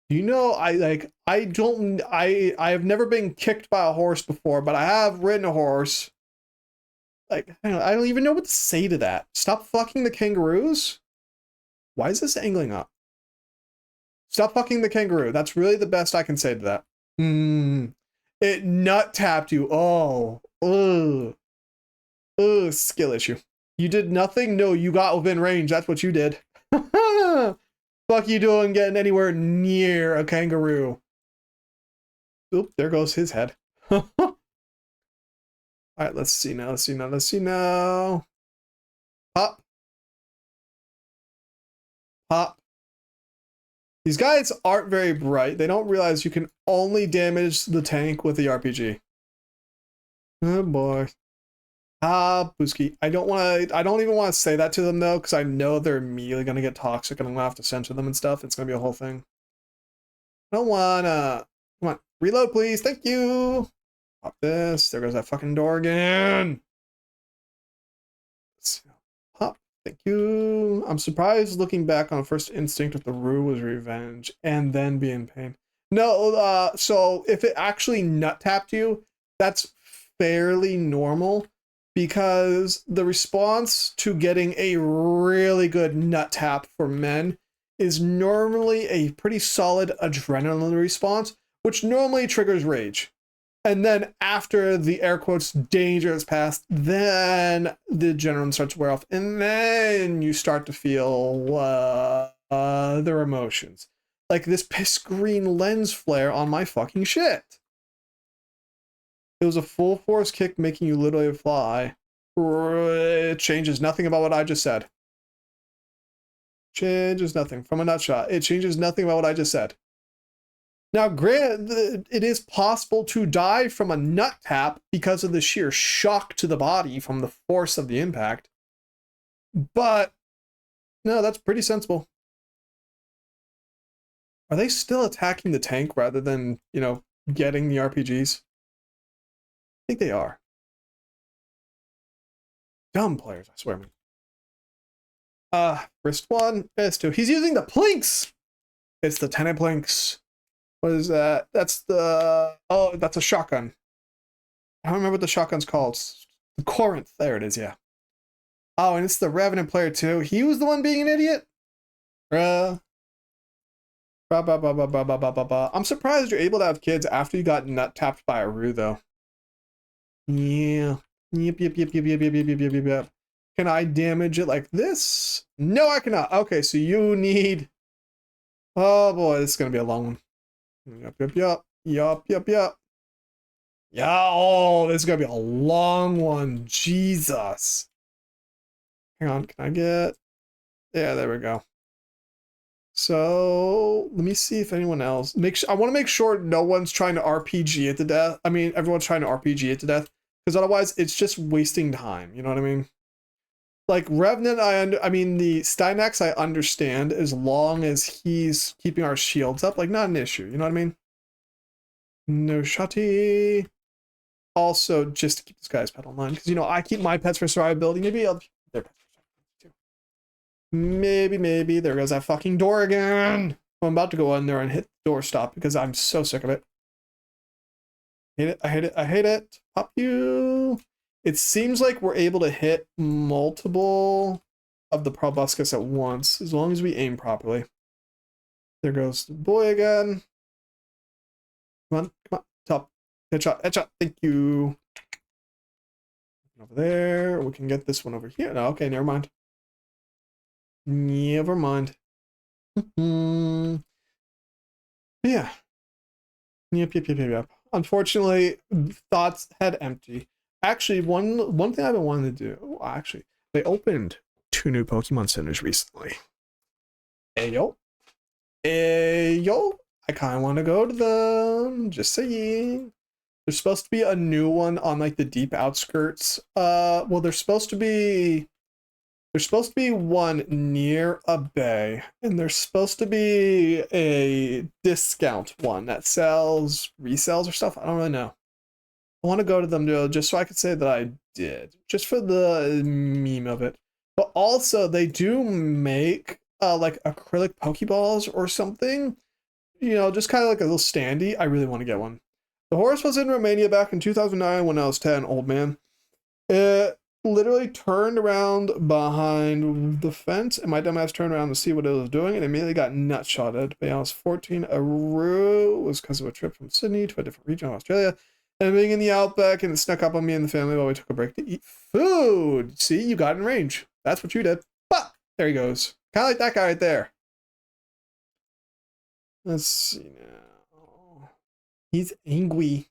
You know, I have never been kicked by a horse before, but I have ridden a horse. Like, I don't even know what to say to that. Stop fucking the kangaroos? Why is this angling up? Stop fucking the kangaroo. That's really the best I can say to that. It nut tapped you. Oh. Ugh. Ugh, skill issue. You did nothing? No, you got within range. That's what you did. Fuck you doing getting anywhere near a kangaroo. Oop, there goes his head. All right, let's see now. Let's see now. Let's see now. Pop. Pop. These guys aren't very bright. They don't realize you can only damage the tank with the RPG. Oh boy. Ah, Booski. I don't even want to say that to them though, because I know they're immediately gonna get toxic and I'm gonna have to censor them and stuff. It's gonna be a whole thing. I don't wanna. Come on. Reload, please. Thank you. Pop this. There goes that fucking door again. Let's see. Pop. Thank you. I'm surprised looking back on first instinct if the rue was revenge and then be in pain. No, so if it actually nut tapped you, that's fairly normal because the response to getting a really good nut tap for men is normally a pretty solid adrenaline response, which normally triggers rage. And then after the air quotes danger is passed, then the adrenaline starts to wear off, and then you start to feel other emotions. Like this piss green lens flare on my fucking shit. It was a full force kick making you literally fly. It changes nothing about what I just said. Changes nothing. From a nutshot, it changes nothing about what I just said. Now, granted, it is possible to die from a nut tap because of the sheer shock to the body from the force of the impact. But, no, that's pretty sensible. Are they still attacking the tank rather than, you know, getting the RPGs? I think they are. Dumb players, I swear. Wrist 1, wrist 2. He's using the plinks! It's the tenant plinks. What is that? That's the... Oh, that's a shotgun. I don't remember what the shotgun's called. The Corinth. There it is, yeah. Oh, and it's the Revenant player too. He was the one being an idiot? I'm surprised you're able to have kids after you got nut tapped by a Rue, though. Yeah. Yep. Can I damage it like this? No, I cannot. Okay, so you need... Oh boy, this is going to be a long one. Yup. Yeah, oh, this is gonna be a long one. Jesus. Hang on, can I get... Yeah, there we go. So let me see if anyone else I want to make sure no one's trying to RPG it to death. I mean, everyone's trying to RPG it to death because otherwise it's just wasting time. You know what I mean? Like Revenant, I mean the Stynax I understand as long as he's keeping our shields up, like not an issue. You know what I mean? No shotty. Also, just to keep this guy's pet online because you know I keep my pets for survivability. Maybe I'll keep their pets for survivability too. Maybe. There goes that fucking door again. I'm about to go in there and hit the door stop because I'm so sick of it. I hate it. Pop you. It seems like we're able to hit multiple of the proboscis at once, as long as we aim properly. There goes the boy again. Come on. Top. Headshot. Thank you. Over there. We can get this one over here. No, okay, never mind. Yeah. Yep. Unfortunately, thoughts head empty. Actually, one thing I've been wanting to do. Actually, they opened 2 new Pokemon centers recently. Ayo. I kind of want to go to them. Just saying. There's supposed to be a new one on like the deep outskirts. Well, there's supposed to be one near a bay, and there's supposed to be a discount one that sells resells or stuff. I don't really know. I want to go to them just so I could say that I did, just for the meme of it. But also, they do make like acrylic Pokeballs or something. You know, just kind of like a little standee. I really want to get one. The horse was in Romania back in 2009 when I was 10, old man. It literally turned around behind the fence, and my dumbass turned around to see what it was doing, and immediately got nutshotted. When I was 14, a rue was because of a trip from Sydney to a different region of Australia, and being in the outback, and it snuck up on me and the family while we took a break to eat food. See, you got in range. That's what you did. But there he goes. Kind of like that guy right there. Let's see now. He's angry.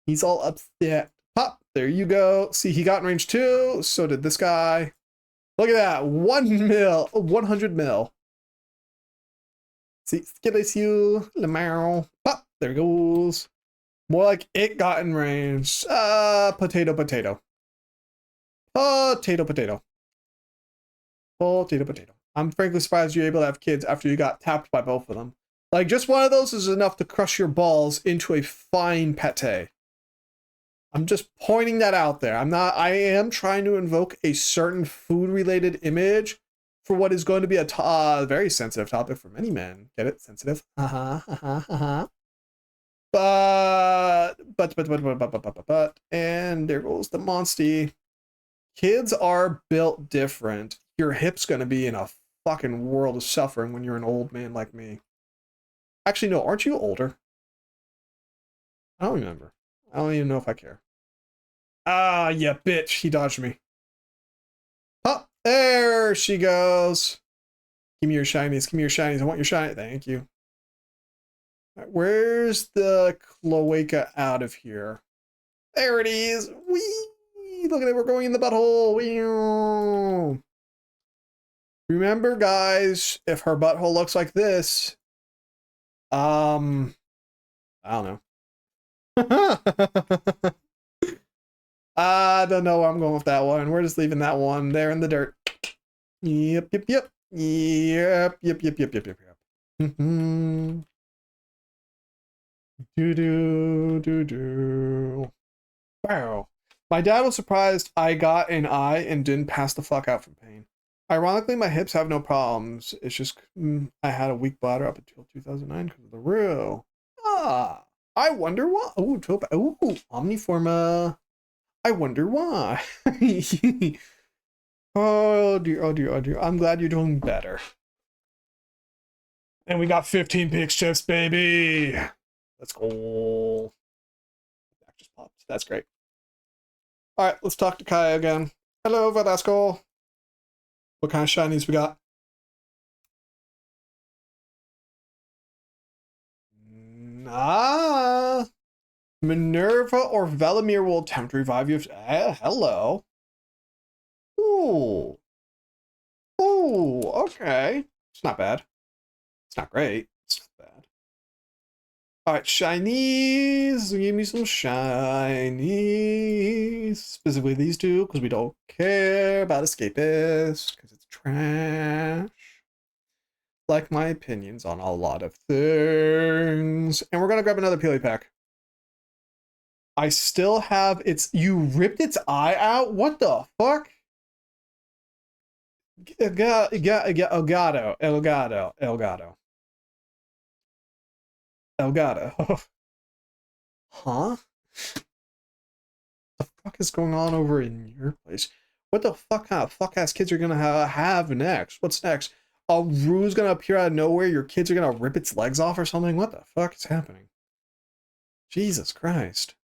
He's all upset. Pop, there you go. See, he got in range too. So did this guy. Look at that. 100 mil. See, skip you, Lamau. Pop, there goes. More like it got in range. Potato. I'm frankly surprised you're able to have kids after you got tapped by both of them. Like, just one of those is enough to crush your balls into a fine pate. I'm just pointing that out there. I am trying to invoke a certain food-related image for what is going to be a very sensitive topic for many men. Get it? Sensitive? But, and there goes the Monsty. Kids are built different. Your hip's going to be in a fucking world of suffering when you're an old man like me. Actually, no, aren't you older? I don't remember. I don't even know if I care. Ah, yeah, bitch. He dodged me. Oh, there she goes. Give me your shinies. I want your shiny. Thank you. Right, where's the cloaca out of here? There it is. Whee! Look at it. We're going in the butthole. Whee! Remember, guys, if her butthole looks like this, I don't know. I don't know where I'm going with that one. We're just leaving that one there in the dirt. Yep. Do. Wow. My dad was surprised I got an eye and didn't pass the fuck out from pain. Ironically, my hips have no problems. It's just I had a weak bladder up until 2009 because of the real. I wonder why. Ooh, Omniforma. I wonder why. Oh dear. I'm glad you're doing better. And we got 15 pix chips, baby. Let's go. That just popped. That's great. All right, let's talk to Kai again. Hello, Velasco. What kind of shinies we got? Minerva or Velimir will attempt to revive you. Hello. Ooh. Ooh, okay. It's not bad. It's not great. It's not bad. Alright, shinies. Give me some shinies. Specifically these two, because we don't care about escapists, because it's trash. Like my opinions on a lot of things. And we're gonna grab another Peely pack. I still have its. You ripped its eye out? What the fuck? Elgato. Huh? The fuck is going on over in your place? What the fuck kind of fuck ass kids are gonna have next? What's next? A Rue's gonna appear out of nowhere. Your kids are gonna rip its legs off or something? What the fuck is happening? Jesus Christ.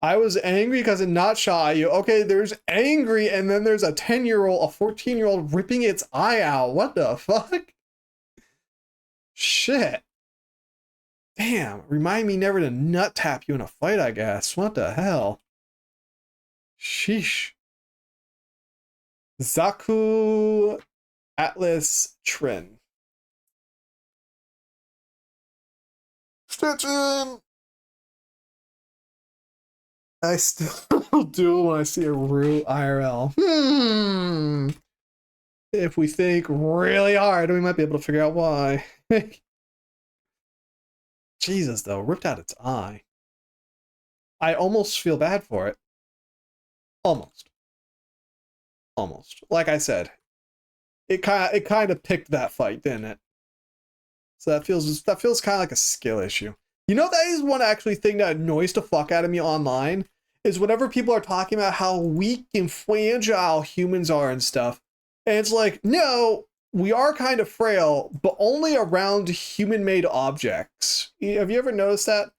I was angry because it not shot at you. Okay, there's angry, and then there's a 10-year-old, a 14-year-old ripping its eye out. What the fuck? Shit. Damn, remind me never to nut tap you in a fight, I guess. What the hell? Sheesh. Zaku Atlas Trin. Stitchin'! I still do when I see a Rue IRL. If we think really hard, we might be able to figure out why. Jesus, though, ripped out its eye. I almost feel bad for it. Almost. Like I said, it kind of picked that fight, didn't it? So that feels kind of like a skill issue. You know, that is one actually thing that annoys the fuck out of me online, is whenever people are talking about how weak and fragile humans are and stuff, and it's like, no, we are kind of frail, but only around human-made objects. Have you ever noticed that?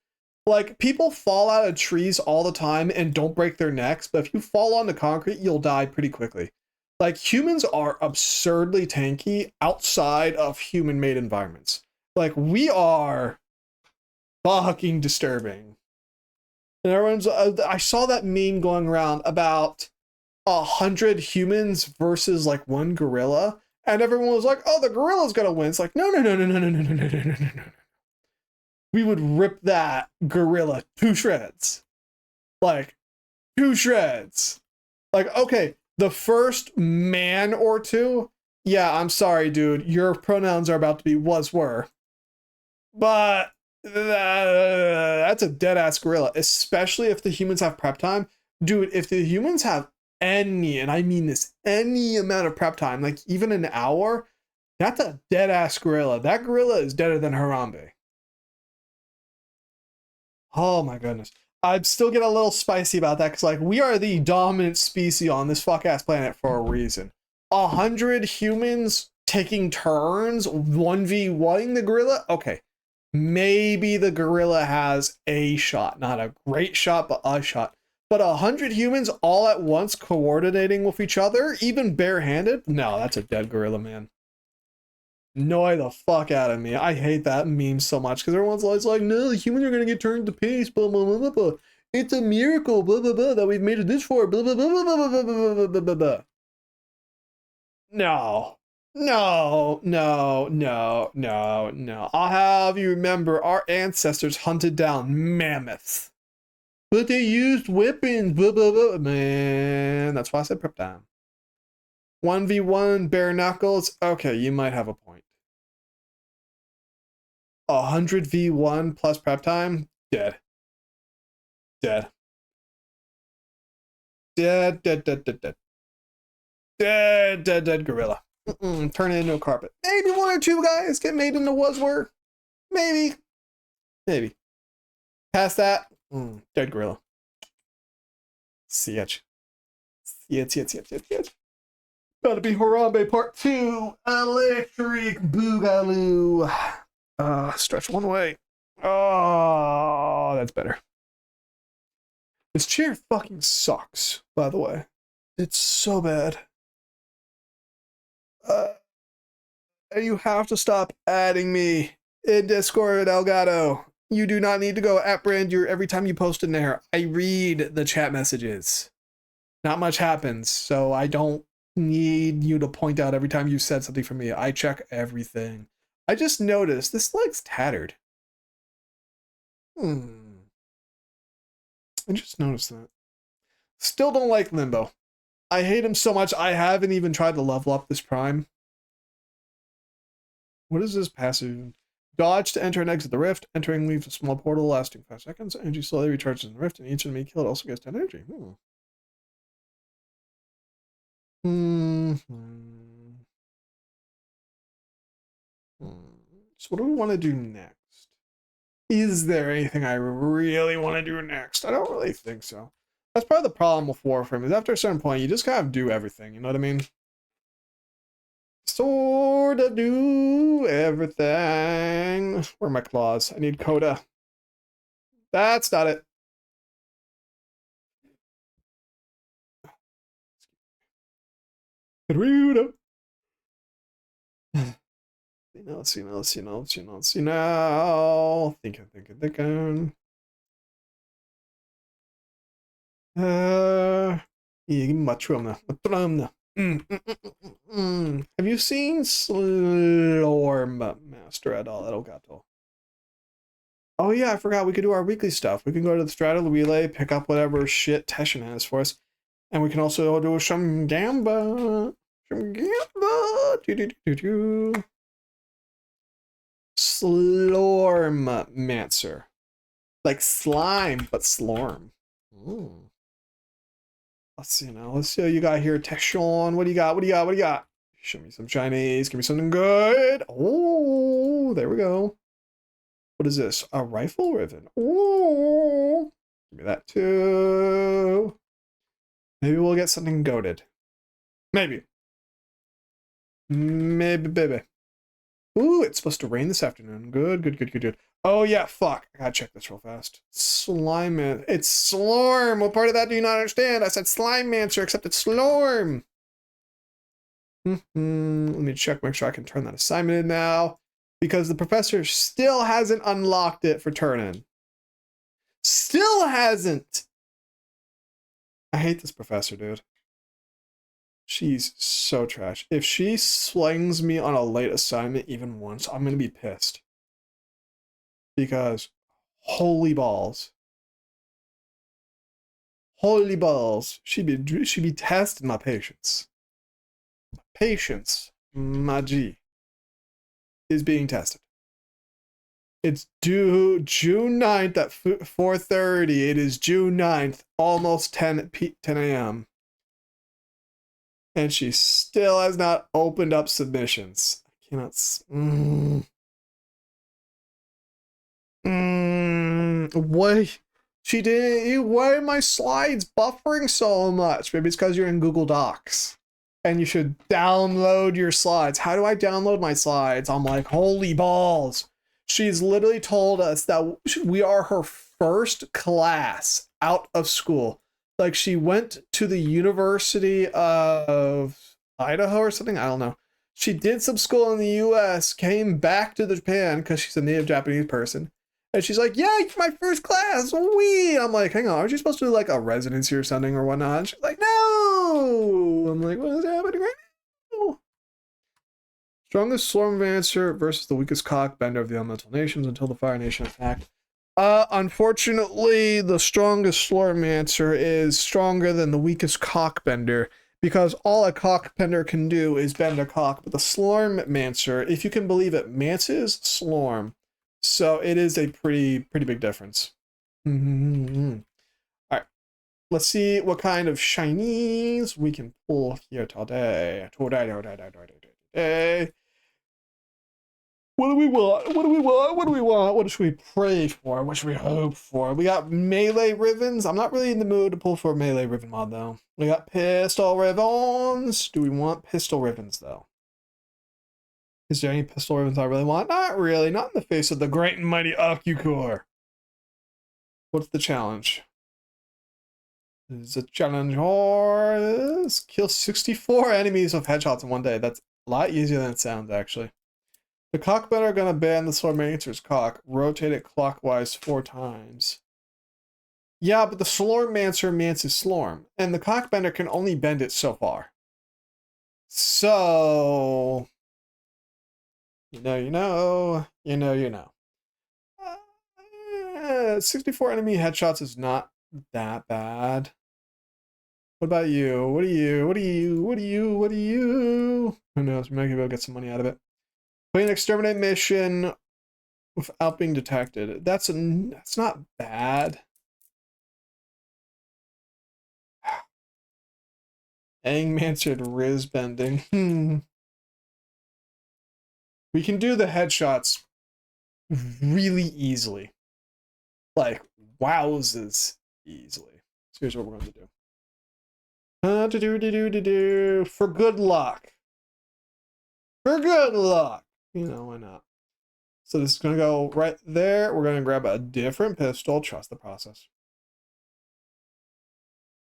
Like, people fall out of trees all the time and don't break their necks, but if you fall onto concrete, you'll die pretty quickly. Like, humans are absurdly tanky outside of human-made environments. Like, we are fucking disturbing. And everyone's, I saw that meme going around about 100 humans versus like one gorilla, and everyone was like, oh, the gorilla's gonna win. It's like, no. We would rip that gorilla to shreds. Like, to shreds. Like, okay, the first man or two, yeah, I'm sorry, dude, your pronouns are about to be was, were. But that's a dead-ass gorilla, especially if the humans have prep time. Dude, if the humans have any, and I mean this, any amount of prep time, like even an hour, that's a dead-ass gorilla. That gorilla is deader than Harambe. Oh my goodness. I'd still get a little spicy about that, because like, we are the dominant species on this fuck-ass planet for a reason. 100 humans taking turns 1v1ing the gorilla? Okay. Maybe the gorilla has a shot. Not a great shot, but a shot. But 100 humans all at once coordinating with each other, even barehanded? No, that's a dead gorilla, man. Annoy the fuck out of me. I hate that meme so much, because everyone's always like, no, the humans are going to get turned to paste, blah, blah, blah, blah, blah. It's a miracle, blah, blah, blah, that we've made it this far, blah, blah, blah, blah, blah, blah, blah, blah, blah, blah, blah. No. No. I'll have you remember our ancestors hunted down mammoths. But they used weapons, blah, blah, blah. Man, that's why I said prep time. 1v1 bare knuckles. Okay, you might have a point. 100v1 plus prep time. Dead. Dead gorilla. Turn it into a carpet. Maybe one or two guys get made into was were. Maybe. Past that, dead gorilla. Sietch. Gotta be Harambe Part 2. Electric Boogaloo. Stretch one way. Oh, that's better. This chair fucking sucks, by the way. It's so bad. You have to stop adding me in Discord, Elgato. You do not need to go at Brandier every time you post in there. I read the chat messages. Not much happens, so I don't need you to point out every time you said something for me. I check everything. I just noticed this leg's tattered. I just noticed that. Still don't like Limbo. I hate him so much, I haven't even tried to level up this Prime. What is this passive? Dodge to enter and exit the rift. Entering leaves a small portal lasting 5 seconds. Energy slowly recharges in the rift, and each enemy killed also gets 10 energy. So what do we want to do next? Is there anything I really want to do next? I don't really think so. That's part of the problem with Warframe, is after a certain point, you just kind of do everything, you know what I mean? Sort of do everything. Where are my claws? I need Coda. That's not it. Rude. Let's see now. Thinking. Matrona. Have you seen Slorm Master at all? Elgato. Oh yeah, I forgot we could do our weekly stuff. We can go to the Strata Relay, pick up whatever shit Teshin has for us. And we can also do some Gamba. Slorm-mancer. Like slime, but slorm. Ooh. Let's see now. Let's see what you got here. Teshin, what do you got? What do you got? What do you got? Show me some Chinese. Give me something good. Oh, there we go. What is this? A rifle ribbon. Oh, give me that too. Maybe we'll get something goated. Maybe. Maybe, baby. Ooh, it's supposed to rain this afternoon. Good. Oh, yeah, fuck. I gotta check this real fast. Slime man. It's Slorm. What part of that do you not understand? I said Slime Mancer, except it's Slorm. Let me check, make sure I can turn that assignment in now. Because the professor still hasn't unlocked it for turn-in. Still hasn't. I hate this professor, dude. She's so trash. If she slings me on a late assignment even once, I'm gonna be pissed. Because holy balls. Holy balls. She'd be testing my patience. Patience, my G, is being tested. It's due June 9th at 4:30. It is June 9th, almost 10 a.m. And she still has not opened up submissions. I cannot. What? She didn't. Why are my slides buffering so much? Maybe it's because you're in Google Docs. And you should download your slides. How do I download my slides? I'm like, holy balls. She's literally told us that we are her first class out of school. Like, she went to the University of Idaho or something. I don't know. She did some school in the US, came back to Japan because she's a native Japanese person. And she's like, yeah, it's my first class. Wee. I'm like, hang on, aren't you supposed to do like a residency or something or whatnot? And she's like, no. I'm like, what is happening right now? Strongest Slormancer versus the weakest cockbender of the Elemental Nations until the Fire Nation attacked. Unfortunately, the strongest Slormancer is stronger than the weakest cockbender because all a cockbender can do is bend a cock. But the Slormancer, if you can believe it, mances Slorm. So it is a pretty big difference. All right, let's see what kind of shinies we can pull here today. What do we want? What should we pray for? What should we hope for? We got melee ribbons. I'm not really in the mood to pull for a melee ribbon mod though. We got pistol ribbons. Do we want pistol ribbons though? Is there any pistol ribbons I really want? Not really. Not in the face of the great and mighty Akukor. What's the challenge? Is a challenge horse. Kill 64 enemies with headshots in one day. That's a lot easier than it sounds, actually. The cockbender are gonna ban the Slormancer's cock. Rotate it clockwise 4 times. Yeah, but the Slormancer mances Slorm, and the cockbender can only bend it so far. So, you know. 64 enemy headshots is not that bad. What about you? What are you? Who knows? Maybe we'll get some money out of it. Play an exterminate mission without being detected. That's not bad. Angmancer Riz bending. We can do the headshots really easily. Like, wowzers easily. So here's what we're going to do. For good luck. For good luck. You know, why not? So this is going to go right there. We're going to grab a different pistol. Trust the process.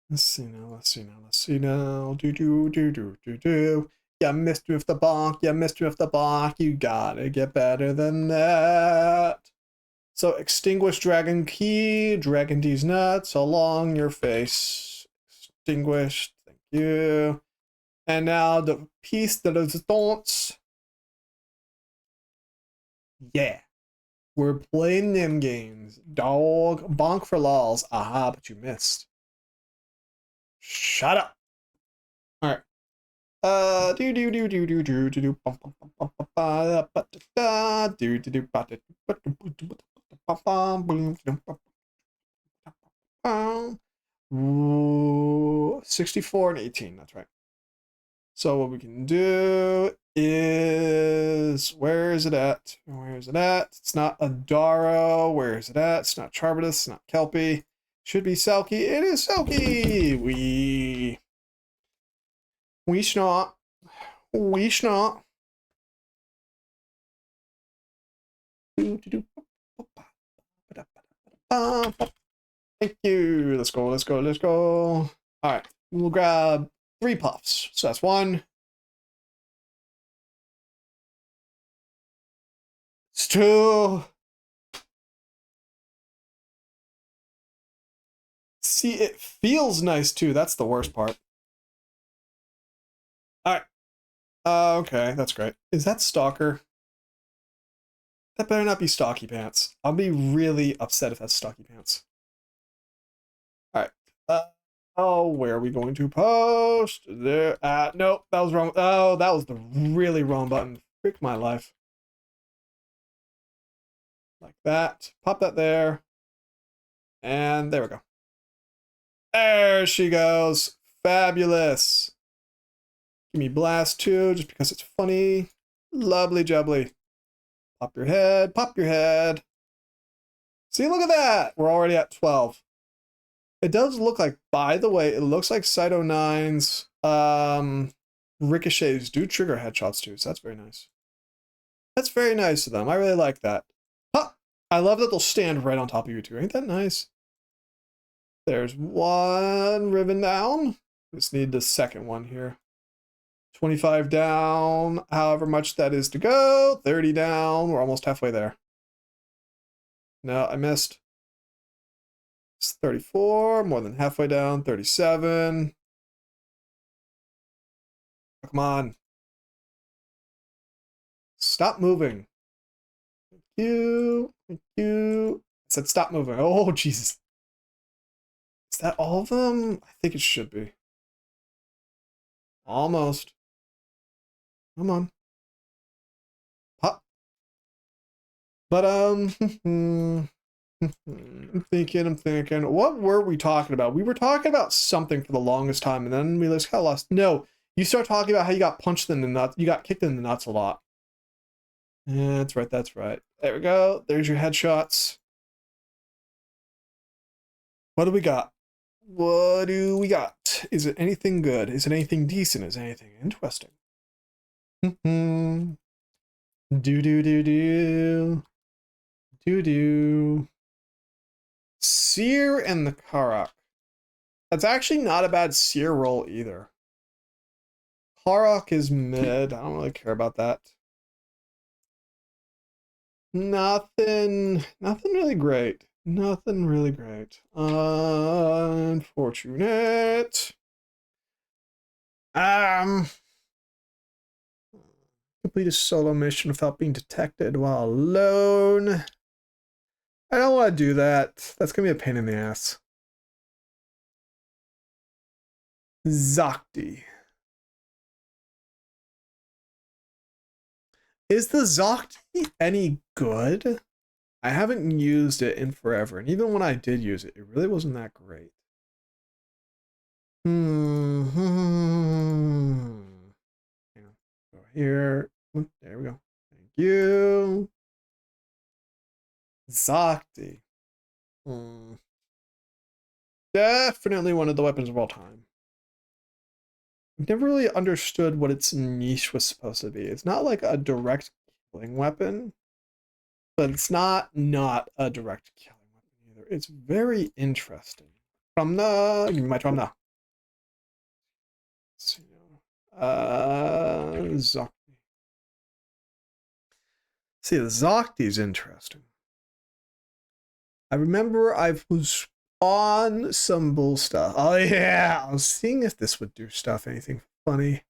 Let's see now. Do. You missed with the bonk. You gotta get better than that. So extinguish dragon key. Dragon D's nuts along your face. Extinguished. Thank you. And now the piece de resistance. Yeah. We're playing them games. Dog. Bonk for lols. Aha, but you missed. Shut up. All right. Ooh, 64 and 18, that's right. So what we can do is, where is it at? It's not Adaro. Where is it at? It's not Charbitus, it's not Kelpie. Should be Selkie. It is Selkie. We snot. Thank you. Let's go. All right, we'll grab 3 puffs. So that's 1. It's 2. See, it feels nice too. That's the worst part. All right. Okay, that's great. Is that Stalker? That better not be Stocky Pants. I'll be really upset if that's Stocky Pants. All right. Oh, where are we going to post? There. Nope, that was wrong. Oh, that was the really wrong button. Freak my life. Like that. Pop that there. And there we go. There she goes. Fabulous. Give me blast too, just because it's funny. Lovely jubbly. Pop your head. See, look at that. We're already at 12. It does look like, by the way, it looks like Cyto 9's ricochets do trigger headshots too, so that's very nice. That's very nice of them. I really like that. Huh! I love that they'll stand right on top of you too. Ain't that nice? There's 1 ribbon down. Just need the second one here. 25 down, however much that is to go. 30 down. We're almost halfway there. No, I missed. It's 34, more than halfway down. 37. Come on. Stop moving. Thank you. I said stop moving. Oh, Jesus. Is that all of them? I think it should be. Almost. Come on. Pop. But, I'm thinking. What were we talking about? We were talking about something for the longest time, and then we just got lost. No, you start talking about how you got punched in the nuts. You got kicked in the nuts a lot. Yeah, that's right. There we go. There's your headshots. What do we got? Is it anything good? Is it anything decent? Is it anything interesting? Do. Seer and the Karak. That's actually not a bad Seer roll either. Karak is mid. I don't really care about that. Nothing really great. Nothing really great. Unfortunate. Complete a solo mission without being detected while alone. I don't want to do that. That's gonna be a pain in the ass. Zakti. Is the Zakti any good? I haven't used it in forever, and even when I did use it, it really wasn't that great. Yeah. Go here. There we go. Thank you. Zakti. Definitely one of the weapons of all time. I've never really understood what its niche was supposed to be. It's not like a direct killing weapon, but it's not a direct killing weapon either. It's very interesting. From the give me my drum now. Zakti. See, the Zakti is interesting. I remember I was on some bull stuff. Oh yeah, I was seeing if this would do stuff, anything funny.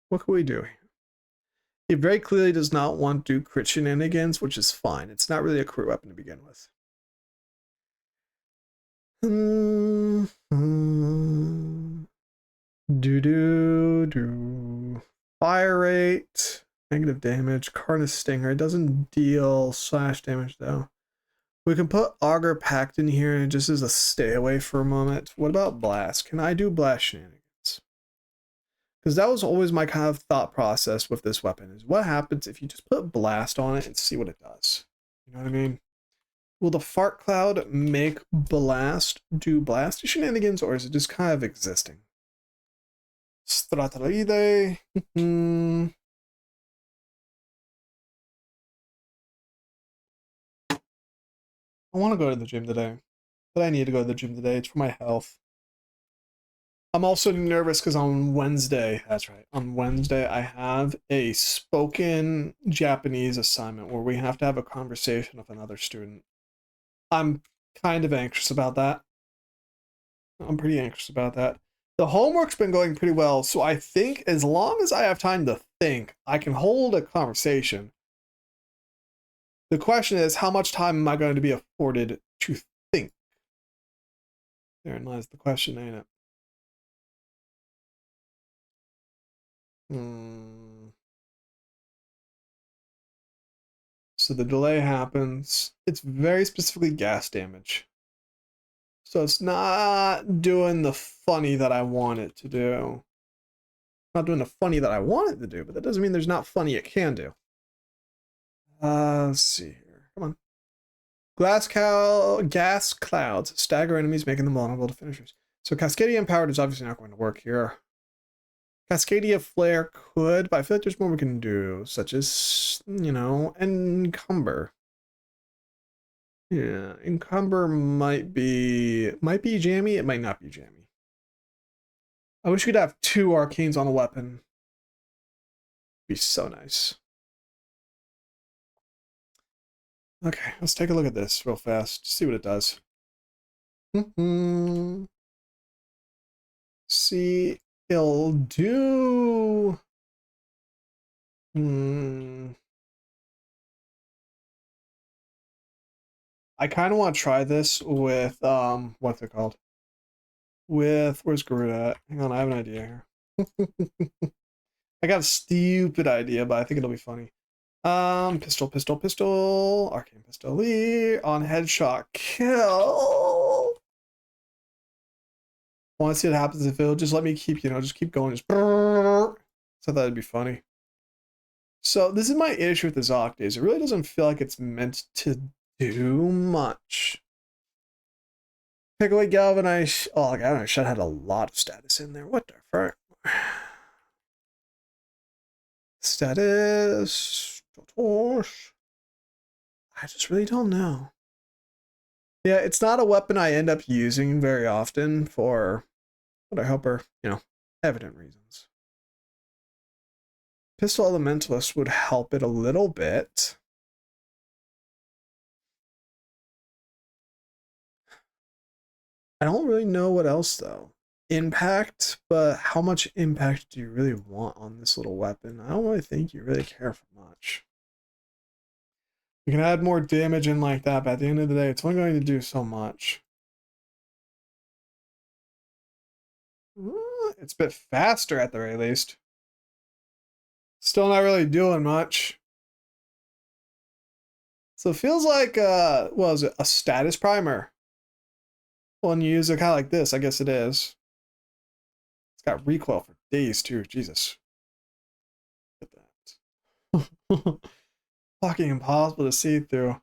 What can we do? He very clearly does not want to do crit shenanigans, which is fine. It's not really a crit weapon to begin with. Do. Fire rate, negative damage, Carnage Stinger. It doesn't deal slash damage though. We can put Augur Pact in here just as a stay away for a moment. What about Blast? Can I do Blast shenanigans? Because that was always my kind of thought process with this weapon, is what happens if you just put Blast on it and see what it does? You know what I mean? Will the Fart Cloud make Blast do Blast shenanigans, or is it just kind of existing? Strataroide. I want to go to the gym today, but I need to go to the gym today. It's for my health. I'm also nervous because on Wednesday, that's right, on Wednesday, I have a spoken Japanese assignment where we have to have a conversation with another student. I'm kind of anxious about that. I'm pretty anxious about that. The homework's been going pretty well, so I think as long as I have time to think, I can hold a conversation. The question is, how much time am I going to be afforded to think? Therein lies the question, ain't it? So the delay happens. It's very specifically gas damage. So it's not doing the funny that I want it to do. Not doing the funny that I want it to do, but that doesn't mean there's not funny it can do. Let's see here. Come on. Gas clouds stagger enemies, making them vulnerable to finishers. So Cascadia Empowered is obviously not going to work here. Cascadia Flare could, but I feel like there's more we can do, such as, you know, Encumber. Yeah, Encumber might be jammy, it might not be jammy. I wish we could have 2 arcanes on a weapon. It'd be so nice. Okay, let's take a look at this real fast, see what it does. See, it'll do. I kind of want to try this with what's it called? With where's Garuda at? Hang on, I have an idea here. I got a stupid idea, but I think it'll be funny. Pistol, arcane pistol, on headshot kill. I want to see what happens if it'll just let me keep, just keep going. Just so that'd be funny. So this is my issue with the Zoctes. It really doesn't feel like it's meant to do much. Pick away Galvanize. Oh, I don't know. Should have had a lot of status in there. What the fuck? Status. I just really don't know. Yeah, it's not a weapon I end up using very often for what I hope are, you know, evident reasons. Pistol Elementalist would help it a little bit. I don't really know what else, though. Impact, but how much impact do you really want on this little weapon? I don't really think you really care for much. You can add more damage in like that, but at the end of the day, it's only going to do so much. It's a bit faster at the very least. Still not really doing much. So it feels like, what is it, a status primer? When you use a kind of like this, I guess it is. It's got recoil for days too, Jesus. Look at that. Fucking impossible to see through.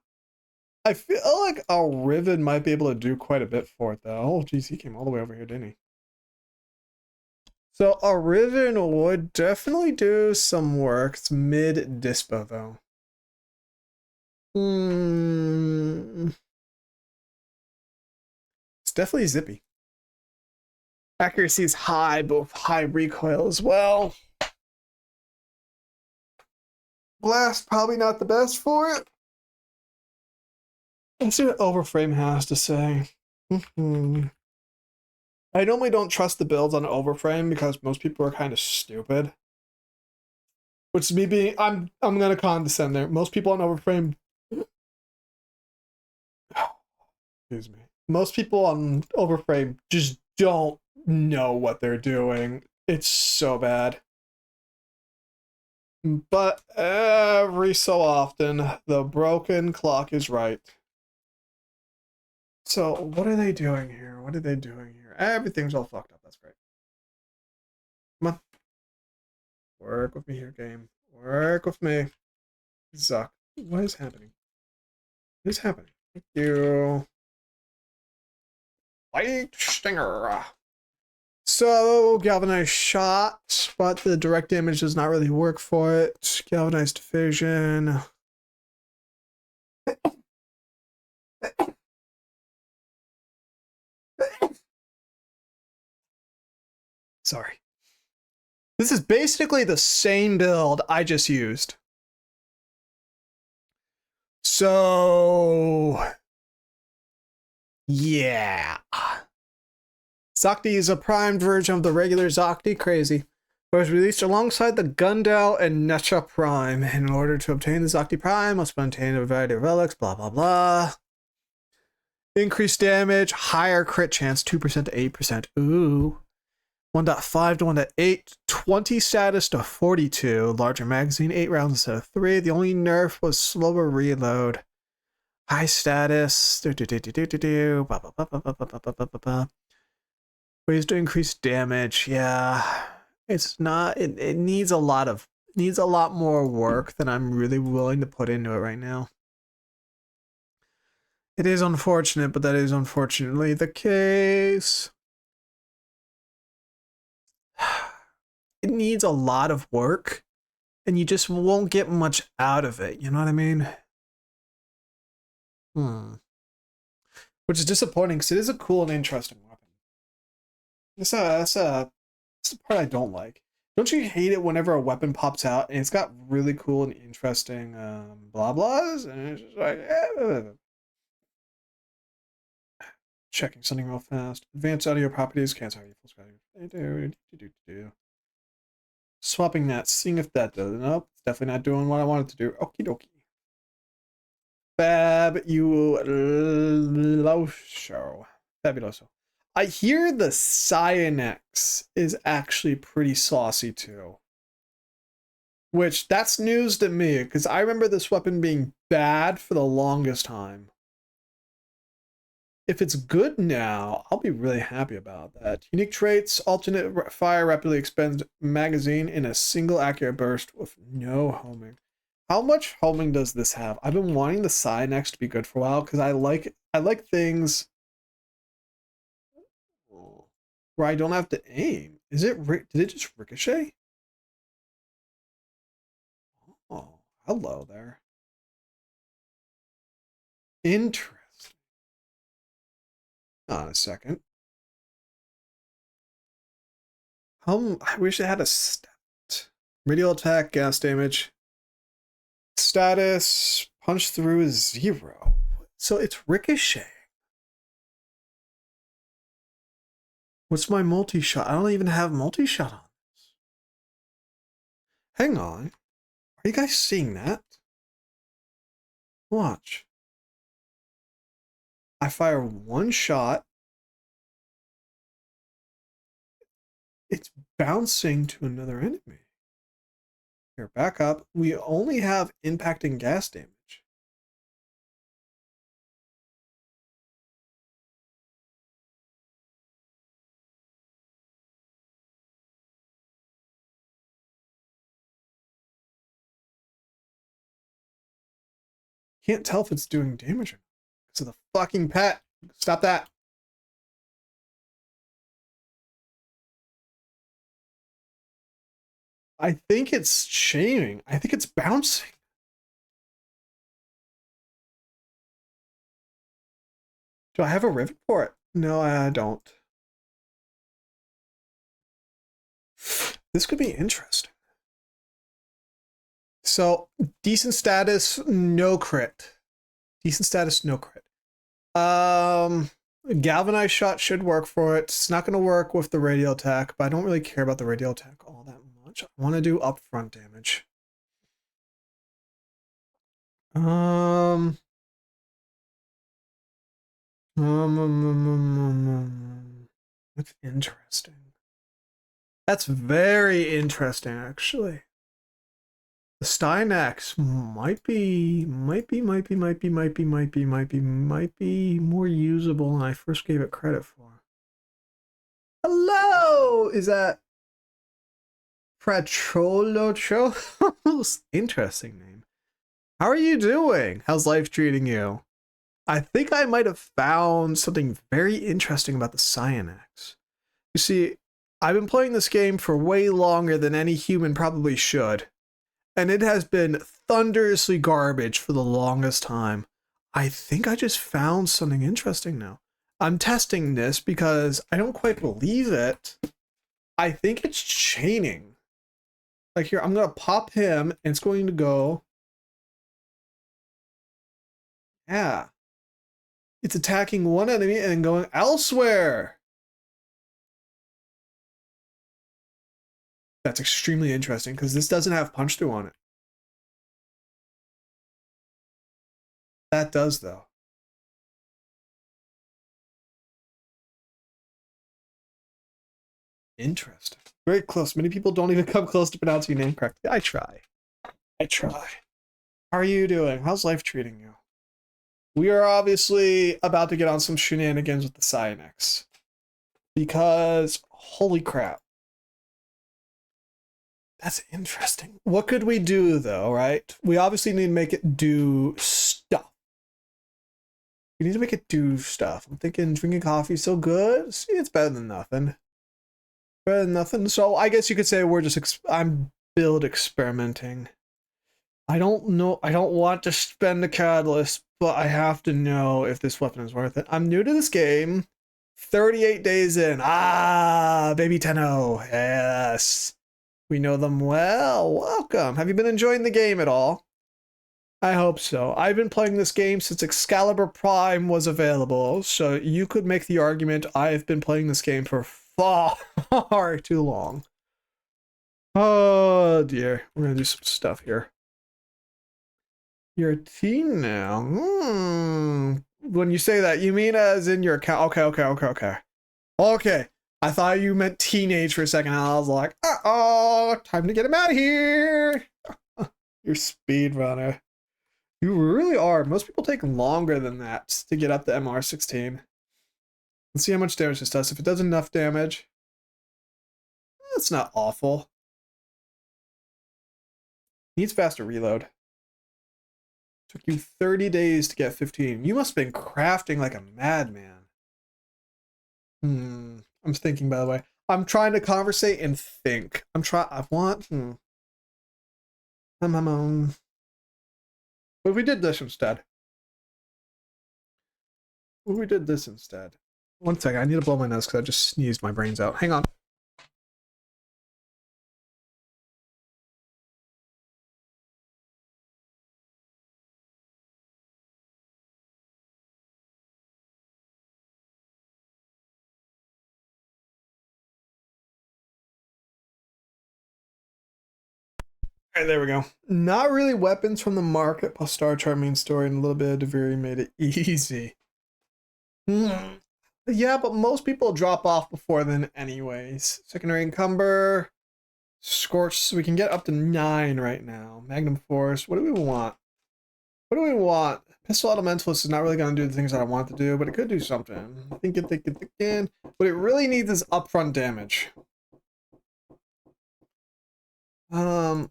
I feel like a Riven might be able to do quite a bit for it though. Oh geez, he came all the way over here, didn't he? So a Riven would definitely do some work. It's mid dispo though. It's definitely zippy. Accuracy is high, but with high recoil as well. Blast, probably not the best for it. Let's see what Overframe has to say. I normally don't trust the builds on Overframe because most people are kind of stupid. Which is me being, I'm gonna condescend there. Most people on Overframe, excuse me. Most people on Overframe just don't know what they're doing. It's so bad. But every so often, the broken clock is right. So what are they doing here? What are they doing here? Everything's all fucked up. That's great. Come on. Work with me here, game. Work with me. Zuck. What is happening? What is happening? Thank you. Light Stinger. So, Galvanized Shot, but the direct damage does not really work for it. Galvanized Fission. Sorry. This is basically the same build I just used. So, yeah. Zakti is a primed version of the regular Zakti, crazy. It was released alongside the Gundel and Necha Prime. In order to obtain the Zakti Prime, must obtain a variety of relics, blah blah blah. Increased damage, higher crit chance, 2% to 8%. Ooh. 1.5 to 1.8, 20 status to 42. Larger magazine, 8 rounds instead of 3. The only nerf was slower reload. High status. Ways to increase damage. Yeah. It's not it needs a lot more work than I'm really willing to put into it right now. It is unfortunate, but that is unfortunately the case. It needs a lot of work, and you just won't get much out of it. You know what I mean? Which is disappointing because it is a cool and interesting weapon. That's the part I don't like. Don't you hate it whenever a weapon pops out and it's got really cool and interesting blah blahs? And it's just like, checking something real fast. Advanced audio properties, cancel audio full screen. Swapping that, seeing if that does. Nope, it's definitely not doing what I wanted to do. Okie dokie. Fabuloso. Fabuloso. I hear the Cyanex is actually pretty saucy too. Which, that's news to me, because I remember this weapon being bad for the longest time. If it's good now, I'll be really happy about that. Unique traits, alternate fire rapidly expends magazine in a single accurate burst with no homing. How much homing does this have? I've been wanting the Cyanex to be good for a while because I like things where I don't have to aim. Did it just ricochet? Oh, hello there. Interesting. On a second. I wish it had a stat. Radial attack, gas damage. Status, punch through is 0. So it's ricochet. What's my multi-shot? I don't even have multi-shot on this. Hang on. Are you guys seeing that? Watch. I fire one shot. It's bouncing to another enemy. Here, back up. We only have impacting gas damage. Can't tell if it's doing damage or not. Because of the fucking pet. Stop that. I think it's chaining. I think it's bouncing. Do I have a rivet for it? No, I don't. This could be interesting. So, decent status, no crit. Decent status, no crit. Galvanized shot should work for it. It's not going to work with the radial attack, but I don't really care about the radial attack all that much. I want to do upfront damage. That's interesting. That's very interesting, actually. The Stynax might be more usable than I first gave it credit for. Hello! Is that Pratrolocho? Interesting name. How are you doing? How's life treating you? I think I might have found something very interesting about the Cyanax. You see, I've been playing this game for way longer than any human probably should. And it has been thunderously garbage for the longest time. I think I just found something interesting now. I'm testing this because I don't quite believe it. I think it's chaining. Like here, I'm going to pop him and it's going to go. Yeah. It's attacking one enemy and then going elsewhere. That's extremely interesting because this doesn't have punch through on it. That does, though. Interesting. Very close. Many people don't even come close to pronouncing your name correctly. I try. I try. How are you doing? How's life treating you? We are obviously about to get on some shenanigans with the Cyanax. Because, holy crap. That's interesting. What could we do, though, right? We obviously need to make it do stuff. We need to make it do stuff. I'm thinking drinking coffee is so good. See, it's better than nothing. Better than nothing. So I guess you could say we're just, I'm build experimenting. I don't know. I don't want to spend the catalyst, but I have to know if this weapon is worth it. I'm new to this game. 38 days in. Ah, baby Tenno. Yes. We know them well. Welcome. Have you been enjoying the game at all? I hope so. I've been playing this game since Excalibur Prime was available, so you could make the argument I've been playing this game for far too long. Oh dear. We're gonna do some stuff here. You're a teen now. When you say that, you mean as in your account? Okay. Okay. I thought you meant teenage for a second. I was like, uh-oh, time to get him out of here. You're speedrunner. You really are. Most people take longer than that to get up to MR16. Let's see how much damage this does. If it does enough damage, that's not awful. Needs faster reload. Took you 30 days to get 15. You must have been crafting like a madman. I'm thinking, by the way. I'm trying to conversate and think. I want. What if we did this instead? What if we did this instead? One second, I need to blow my nose because I just sneezed my brains out. Hang on. All right, there we go. Not really weapons from the market, plus star chart main story, and a little bit of Deviri made it easy. Yeah, but most people drop off before then anyways. Secondary encumber, scorch, so we can get up to 9 right now. Magnum force, what do we want? What do we want? Pistol Elementalist is not really going to do the things that I want it to do, but it could do something. Think it. What it really needs is upfront damage. The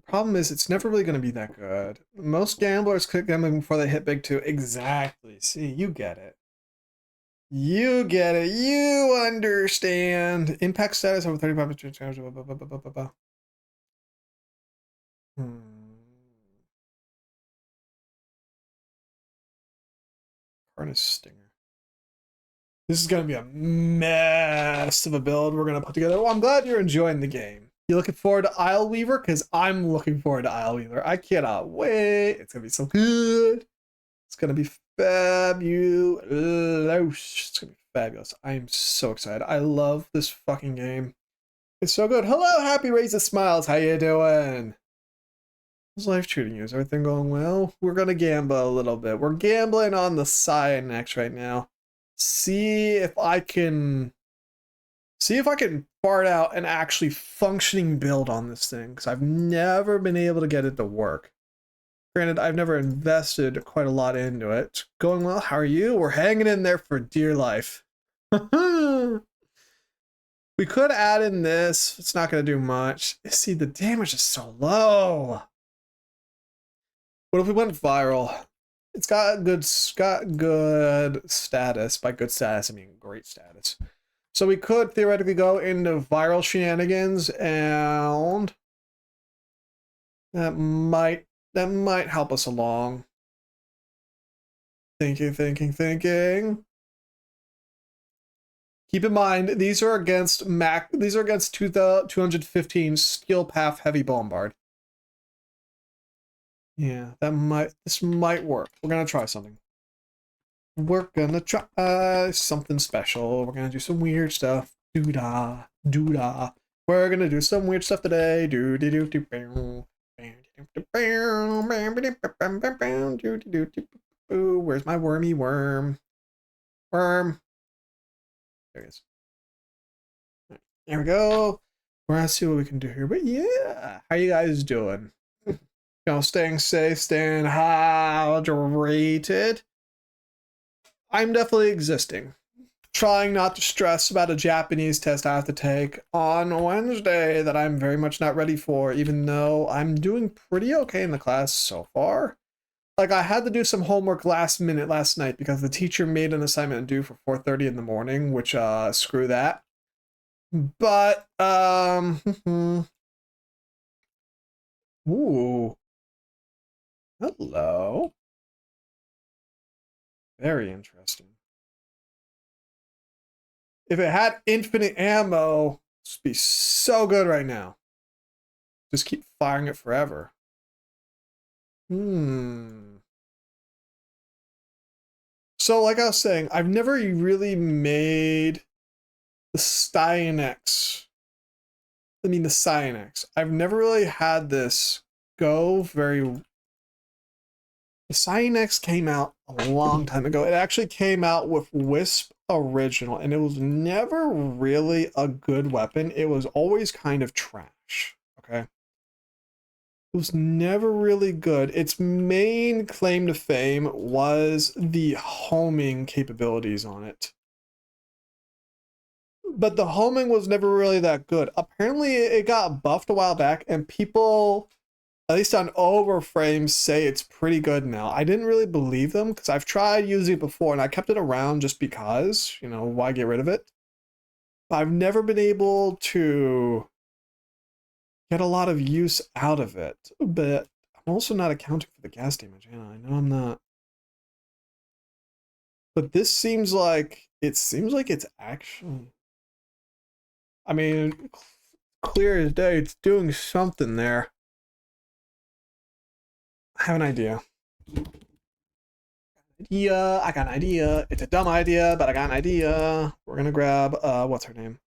problem is it's never really going to be that good. Most gamblers click gambling before they hit big too. Exactly. See, you get it. You get it. You understand. Impact status over 35%. Harness Stinger. This is going to be a mess of a build we're going to put together. Well, I'm glad you're enjoying the game. You looking forward to Isle Weaver? Because I'm looking forward to Isle Weaver. I cannot wait. It's going to be so good. It's going to be fabulous. It's going to be fabulous. I am so excited. I love this fucking game. It's so good. Hello, Happy Raise of Smiles. How you doing? How's life treating you? Is everything going well? We're going to gamble a little bit. We're gambling on the Cyanex right now. See if I can fart out an actually functioning build on this thing, because I've never been able to get it to work. Granted, I've never invested quite a lot into it. It's going well. How are you? We're hanging in there for dear life. We could add in this. It's not going to do much. See, the damage is so low. What if we went viral? It's got good status. By good status, I mean great status. So we could theoretically go into viral shenanigans, and that might help us along. Thinking. Keep in mind, these are against 215 skill path heavy bombard. Yeah, this might work. We're gonna try something. We're gonna try something special. We're gonna do some weird stuff. Doo-dah, doo-dah. We're gonna do some weird stuff today. Where's my wormy worm? Worm. There he is. There we go. We're gonna see what we can do here. But yeah, how you guys doing? You know, staying safe, staying hydrated. I'm definitely existing. Trying not to stress about a Japanese test I have to take on Wednesday that I'm very much not ready for, even though I'm doing pretty okay in the class so far. Like, I had to do some homework last minute last night because the teacher made an assignment due for 4:30 in the morning, which, screw that. But, ooh. Hello. Very interesting. If it had infinite ammo, it'd be so good right now. Just keep firing it forever. So, like I was saying, I've never really made the Cyanex. The Cyanex. I've never really had this go very... The Cyanex came out a long time ago. It actually came out with Wisp Original, and it was never really a good weapon. It was always kind of trash, okay? It was never really good. Its main claim to fame was the homing capabilities on it. But the homing was never really that good. Apparently, it got buffed a while back, and people, at least on overframes, say it's pretty good now. I didn't really believe them because I've tried using it before, and I kept it around just because, you know, why get rid of it? But I've never been able to get a lot of use out of it. But I'm also not accounting for the gas damage. Yeah, I know I'm not. But this seems like it's actually, I mean, clear as day, it's doing something there. I have an idea. idea. I got an idea. It's a dumb idea, but I got an idea. We're gonna grab what's her name?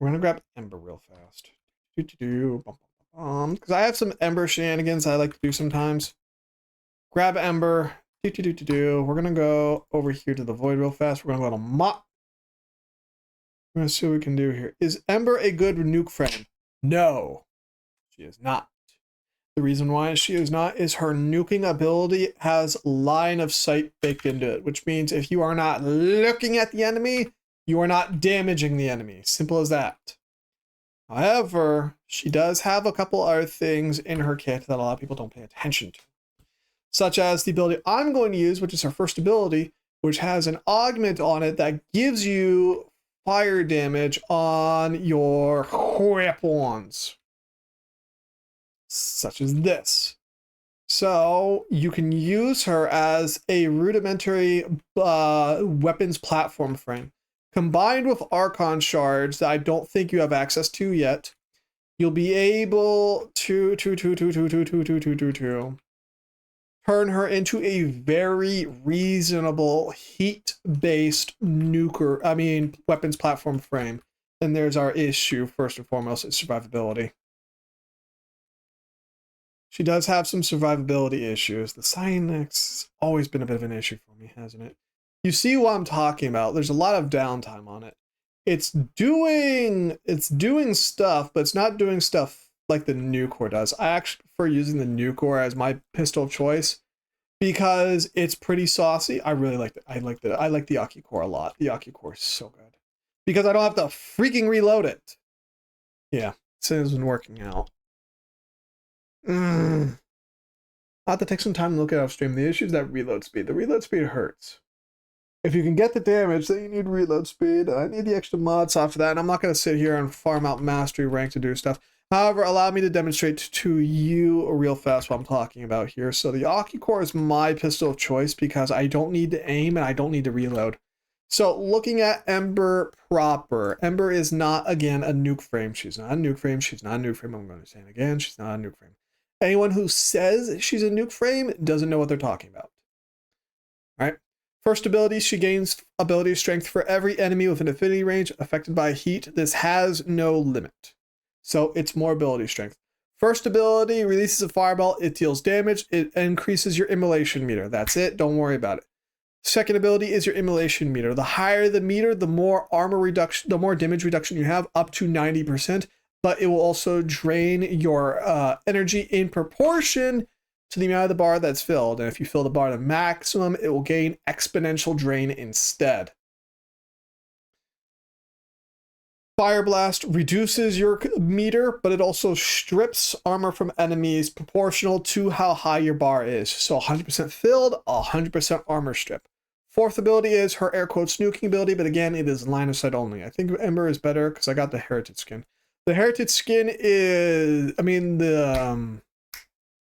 We're gonna grab Ember real fast. Because I have some Ember shenanigans I like to do sometimes. Grab Ember. We're gonna go over here to the Void real fast. We're gonna go to Mop. We're gonna see what we can do here. Is Ember a good nuke friend? No, she is not. The reason why she is not is her nuking ability has line of sight baked into it, which means if you are not looking at the enemy, you are not damaging the enemy. Simple as that. However, she does have a couple other things in her kit that a lot of people don't pay attention to, such as the ability I'm going to use, which is her first ability, which has an augment on it that gives you fire damage on your weapons, such as this. So you can use her as a rudimentary weapons platform frame. Combined with Archon shards that I don't think you have access to yet, you'll be able to turn her into a very reasonable heat-based weapons platform frame. And there's our issue, first and foremost, is survivability. She does have some survivability issues. The Cynex has always been a bit of an issue for me, hasn't it? You see what I'm talking about. There's a lot of downtime on it. It's doing stuff, but it's not doing stuff like the Nucor does. I actually prefer using the Nucor as my pistol of choice because it's pretty saucy. I really like it. I like the Aki Core a lot. The Aki Core is so good because I don't have to freaking reload it. Yeah, this has been working out. I'll have to take some time to look at off stream. The issue is that reload speed. The reload speed hurts. If you can get the damage, then you need reload speed. I need the extra mods off of that, and I'm not going to sit here and farm out mastery rank to do stuff. However, allow me to demonstrate to you real fast what I'm talking about here. So the Aki Core is my pistol of choice because I don't need to aim and I don't need to reload. So looking at Ember proper, Ember is not, again, a nuke frame. She's not a nuke frame. She's not a nuke frame. I'm going to say it again. She's not a nuke frame. Anyone who says she's a nuke frame doesn't know what they're talking about. All right. First ability, she gains ability strength for every enemy with an affinity range affected by heat. This has no limit. So it's more ability strength. First ability releases a fireball. It deals damage. It increases your immolation meter. That's it. Don't worry about it. Second ability is your immolation meter. The higher the meter, the more armor reduction, the more damage reduction you have, up to 90%. But it will also drain your energy in proportion to the amount of the bar that's filled. And if you fill the bar to maximum, it will gain exponential drain instead. Fire Blast reduces your meter, but it also strips armor from enemies proportional to how high your bar is. So 100% filled, 100% armor strip. Fourth ability is her air quotes nuking ability, but again, it is line of sight only. I think Ember is better because I got the Heritage skin. The Heritage skin is, the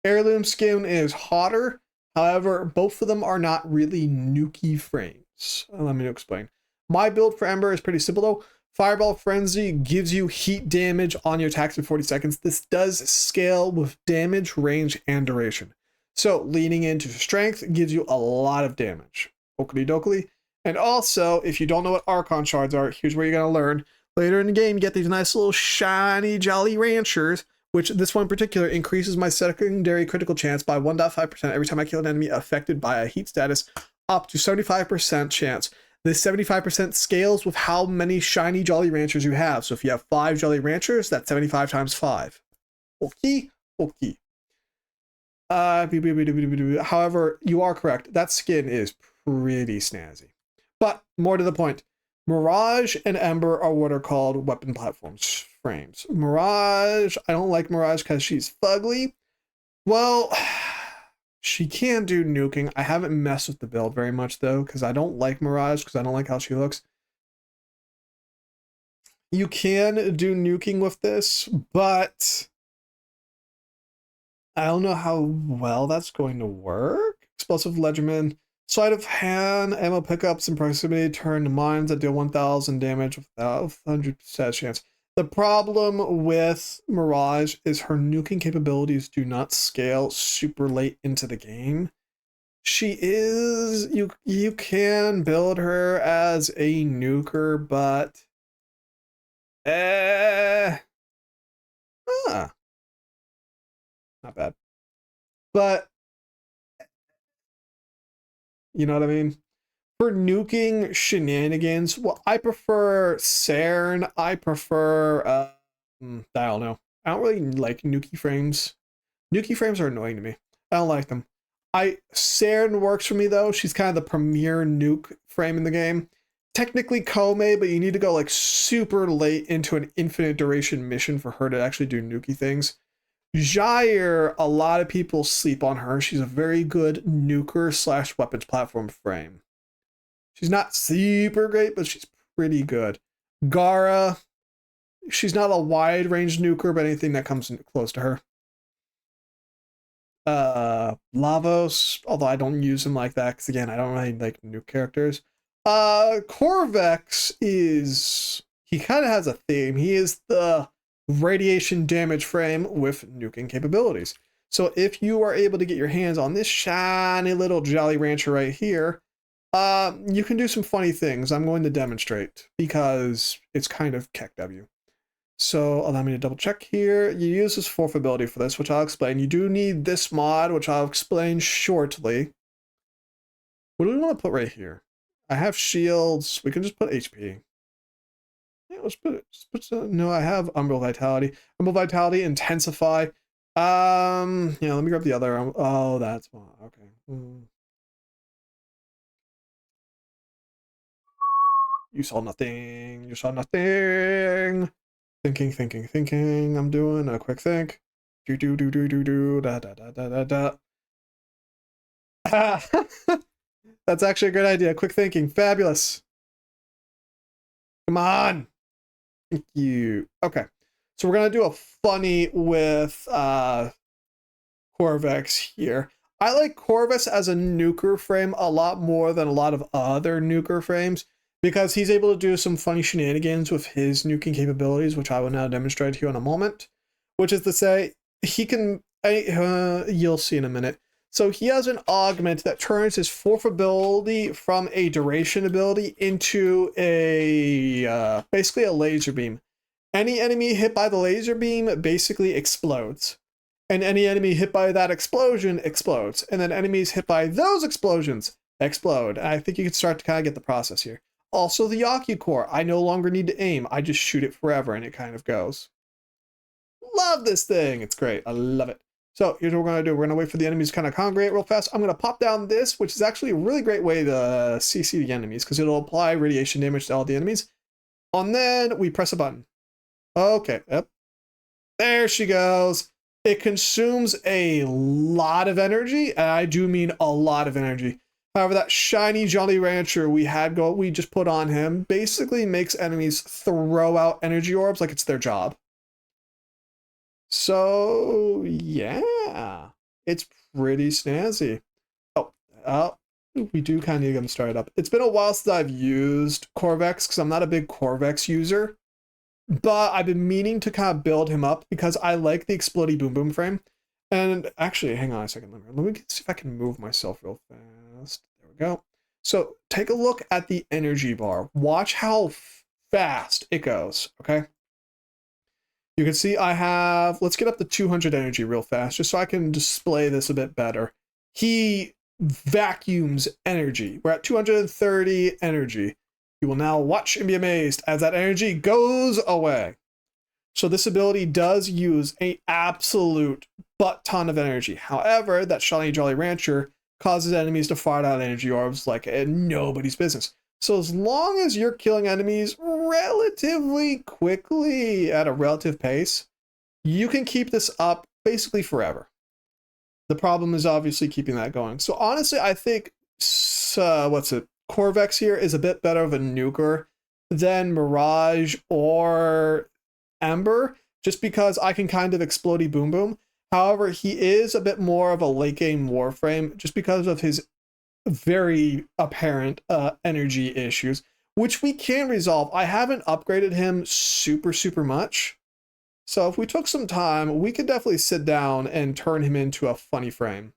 Heirloom skin is hotter. However, both of them are not really nuky frames. Let me explain. My build for Ember is pretty simple though. Fireball Frenzy gives you heat damage on your attacks in 40 seconds. This does scale with damage, range, and duration. So leaning into strength gives you a lot of damage. Oakley dokley. And also, if you don't know what Archon shards are, here's where you're going to learn. Later in the game, you get these nice little shiny Jolly Ranchers, which this one in particular increases my secondary critical chance by 1.5% every time I kill an enemy affected by a heat status, up to 75% chance. This 75% scales with how many shiny Jolly Ranchers you have. So if you have 5 Jolly Ranchers, that's 75 times 5. Okay. However, you are correct. That skin is pretty snazzy. But more to the point, Mirage and Ember are what are called weapon platforms frames. Mirage, I don't like Mirage because she's fugly. Well, she can do nuking. I haven't messed with the build very much though, because I don't like Mirage, because I don't like how she looks. You can do nuking with this, but I don't know how well that's going to work. Explosive Legerdman. Sleight of hand, ammo pickups, and proximity turn to mines that deal 1,000 damage without 100% chance. The problem with Mirage is her nuking capabilities do not scale super late into the game. She is, you can build her as a nuker, but ah, not bad. But you know what I mean? For nuking shenanigans, well, I prefer Cern. I prefer I don't know. I don't really like nuki frames. Nuki frames are annoying to me. I don't like them. Cern works for me though. She's kind of the premier nuke frame in the game. Technically Kome, but you need to go like super late into an infinite duration mission for her to actually do nuki things. Jair, a lot of people sleep on her. She's a very good nuker slash weapons platform frame. She's not super great, but she's pretty good. Gara, she's not a wide range nuker, but anything that comes close to her. Lavos, although I don't use him like that because again, I don't really like nuke characters. Corvex is, he kind of has a theme. He is the radiation damage frame with nuking capabilities. So if you are able to get your hands on this shiny little Jolly Rancher right here, you can do some funny things. I'm going to demonstrate because it's kind of KEKW. So allow me to double check here. You use this fourth ability for this, which I'll explain. You do need this mod, which I'll explain shortly. What do we want to put right here? I have shields. We can just put HP. Yeah, let's put it. No, I have Umbral Vitality. Umbral Vitality, Intensify. Yeah, let me grab the other. Oh, that's one. Okay. You saw nothing. You saw nothing. Thinking. I'm doing a quick think. Do. Da da da da da da. That's actually a good idea. Quick thinking. Fabulous. Come on. Thank you. Okay. So we're gonna do a funny with Corvex here. I like Corvus as a nuker frame a lot more than a lot of other nuker frames because he's able to do some funny shenanigans with his nuking capabilities, which I will now demonstrate to you in a moment. Which is to say, he can, you'll see in a minute. So he has an augment that turns his fourth ability from a duration ability into a, basically a laser beam. Any enemy hit by the laser beam basically explodes. And any enemy hit by that explosion explodes. And then enemies hit by those explosions explode. And I think you can start to kind of get the process here. Also the Yaku core. I no longer need to aim. I just shoot it forever and it kind of goes. Love this thing. It's great. I love it. So here's what we're going to do. We're going to wait for the enemies to kind of congregate real fast. I'm going to pop down this, which is actually a really great way to CC the enemies because it'll apply radiation damage to all the enemies. And then we press a button. Okay. Yep. There she goes. It consumes a lot of energy, and I do mean a lot of energy. However, that shiny Jolly Rancher we just put on him basically makes enemies throw out energy orbs like it's their job. So yeah, it's pretty snazzy. Oh, we do kind of need them started up. It's been a while since I've used Corvex because I'm not a big Corvex user. But I've been meaning to kind of build him up because I like the explodey boom boom frame. And actually, hang on a second. Let me see if I can move myself real fast. There we go. So take a look at the energy bar. Watch how fast it goes, okay? You can see I have, let's get up to 200 energy real fast just so I can display this a bit better. He vacuums energy. We're at 230 energy. You will now watch and be amazed as that energy goes away. So this ability does use an absolute butt ton of energy. However, that shiny Jolly Rancher causes enemies to fire out energy orbs like nobody's business. So as long as you're killing enemies relatively quickly at a relative pace, you can keep this up basically forever. The problem is obviously keeping that going. So honestly, I think, Corvex here is a bit better of a nuker than Mirage or Ember, just because I can kind of explodey boom boom. However, he is a bit more of a late game warframe just because of his very apparent energy issues, which we can resolve. I haven't upgraded him super much. So if we took some time, we could definitely sit down and turn him into a funny frame.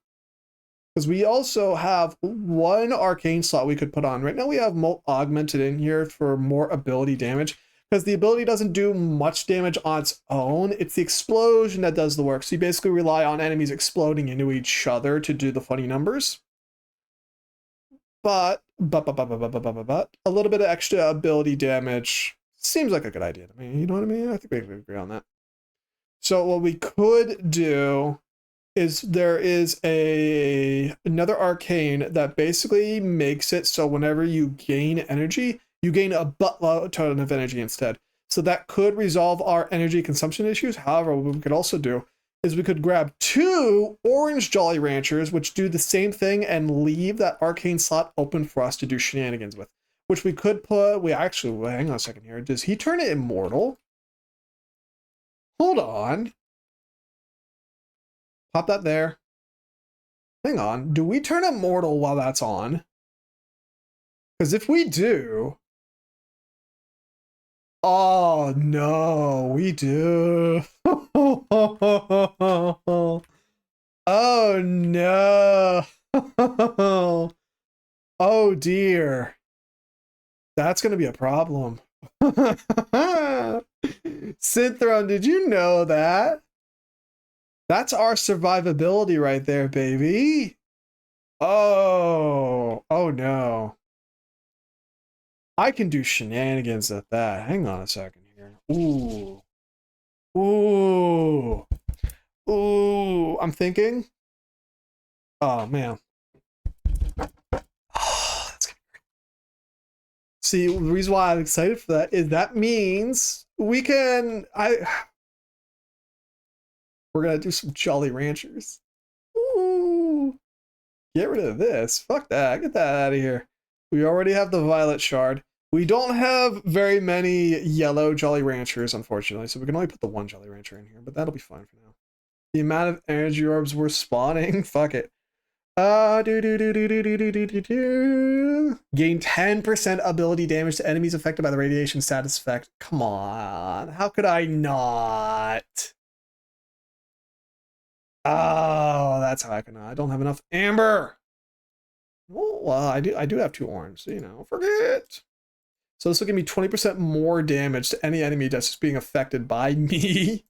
because we also have one arcane slot we could put on. Right now we have augmented in here for more ability damage, because the ability doesn't do much damage on its own. It's the explosion that does the work. So you basically rely on enemies exploding into each other to do the funny numbers. But a little bit of extra ability damage seems like a good idea to me. You know what I mean? I think we can agree on that. So what we could do is there is another arcane that basically makes it so whenever you gain energy, you gain a buttload ton of energy instead. So that could resolve our energy consumption issues. However, what we could also do is we could grab 2 orange Jolly Ranchers, which do the same thing and leave that arcane slot open for us to do shenanigans with, which we could put, hang on a second here. Does he turn it immortal? Hold on. Pop that there. Hang on. Do we turn immortal while that's on? Because if we do... Oh, no, we do. Oh, no. Oh, dear. That's going to be a problem. Synthrone, did you know that? That's our survivability right there, baby. Oh no. I can do shenanigans at that. Hang on a second here. Ooh. I'm thinking. Oh, man. That's gonna be great. See, the reason why I'm excited for that is that means we can... We're gonna do some Jolly Ranchers. Ooh. Get rid of this. Fuck that. Get that out of here. We already have the Violet Shard. We don't have very many yellow Jolly Ranchers, unfortunately, so we can only put the 1 Jolly Rancher in here, but that'll be fine for now. The amount of energy orbs we're spawning, fuck it. Gain 10% ability damage to enemies affected by the radiation status effect. Come on, how could I not? Oh, that's how I can. I don't have enough amber. Well, I do have 2 orange, so, you know, forget. So this will give me 20% more damage to any enemy that's just being affected by me.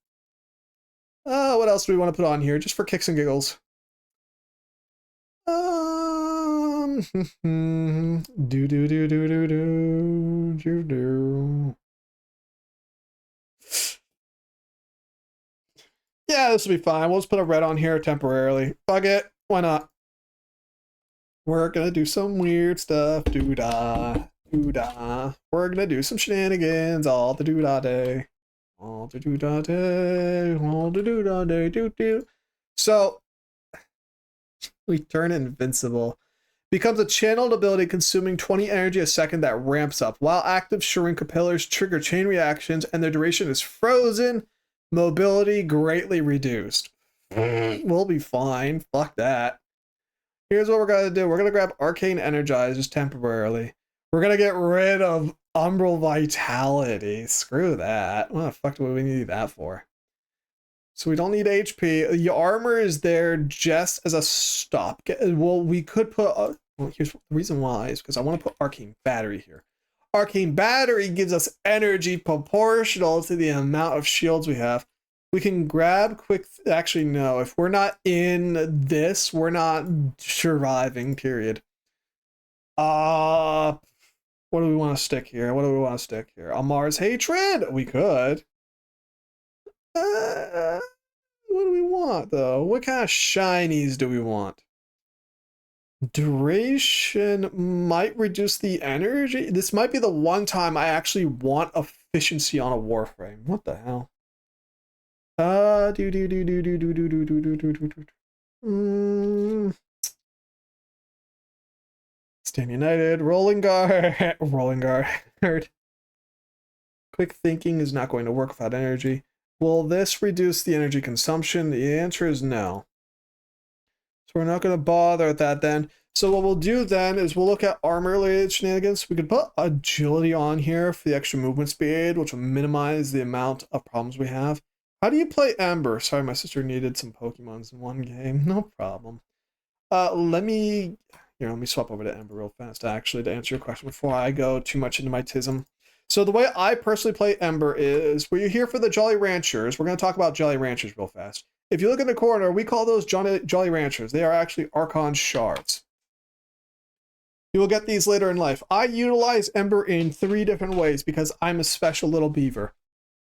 What else do we want to put on here, just for kicks and giggles? Yeah, this will be fine. We'll just put a red on here temporarily. Fuck it. Why not? We're gonna do some weird stuff. Doo-dah. Doo-dah. We're gonna do some shenanigans all the doo-dah day. All the doo-dah day. All the doo-dah day. Doo-doo. So, we turn invincible. Becomes a channeled ability consuming 20 energy a second that ramps up. While active, Shuriken capillars trigger chain reactions and their duration is frozen. Mobility greatly reduced. We'll be fine. Fuck that. Here's what we're gonna do. We're gonna grab Arcane Energize just temporarily. We're gonna get rid of Umbral Vitality. Screw that. What the fuck do we need that for? So we don't need HP. The armor is there just as a stop. Well, we could put... well, here's the reason why is because I want to put Arcane Battery here. Arcane Battery gives us energy proportional to the amount of shields we have. We can grab quick... Actually, no. If we're not in this, we're not surviving, period. What do we want to stick here? What do we want to stick here? Amar's Hatred? We could. What do we want, though? What kind of shinies do we want? Duration might reduce the energy. This might be the one time I actually want efficiency on a Warframe. What the hell? Stand United, Rolling Guard, Rolling Guard. Quick thinking is not going to work without energy. Will this reduce the energy consumption? The answer is no. So we're not going to bother with that then. So what we'll do then is we'll look at armor-related shenanigans. We could put agility on here for the extra movement speed, which will minimize the amount of problems we have. How do you play Ember? Sorry, my sister needed some Pokemons in one game. No problem. Let me let me swap over to Ember real fast, actually, to answer your question before I go too much into my tism. So the way I personally play Ember is, we're here for the Jolly Ranchers. We're going to talk about Jolly Ranchers real fast. If you look in the corner, we call those Jolly Ranchers. They are actually Archon Shards. You will get these later in life. I utilize Ember in 3 different ways because I'm a special little beaver.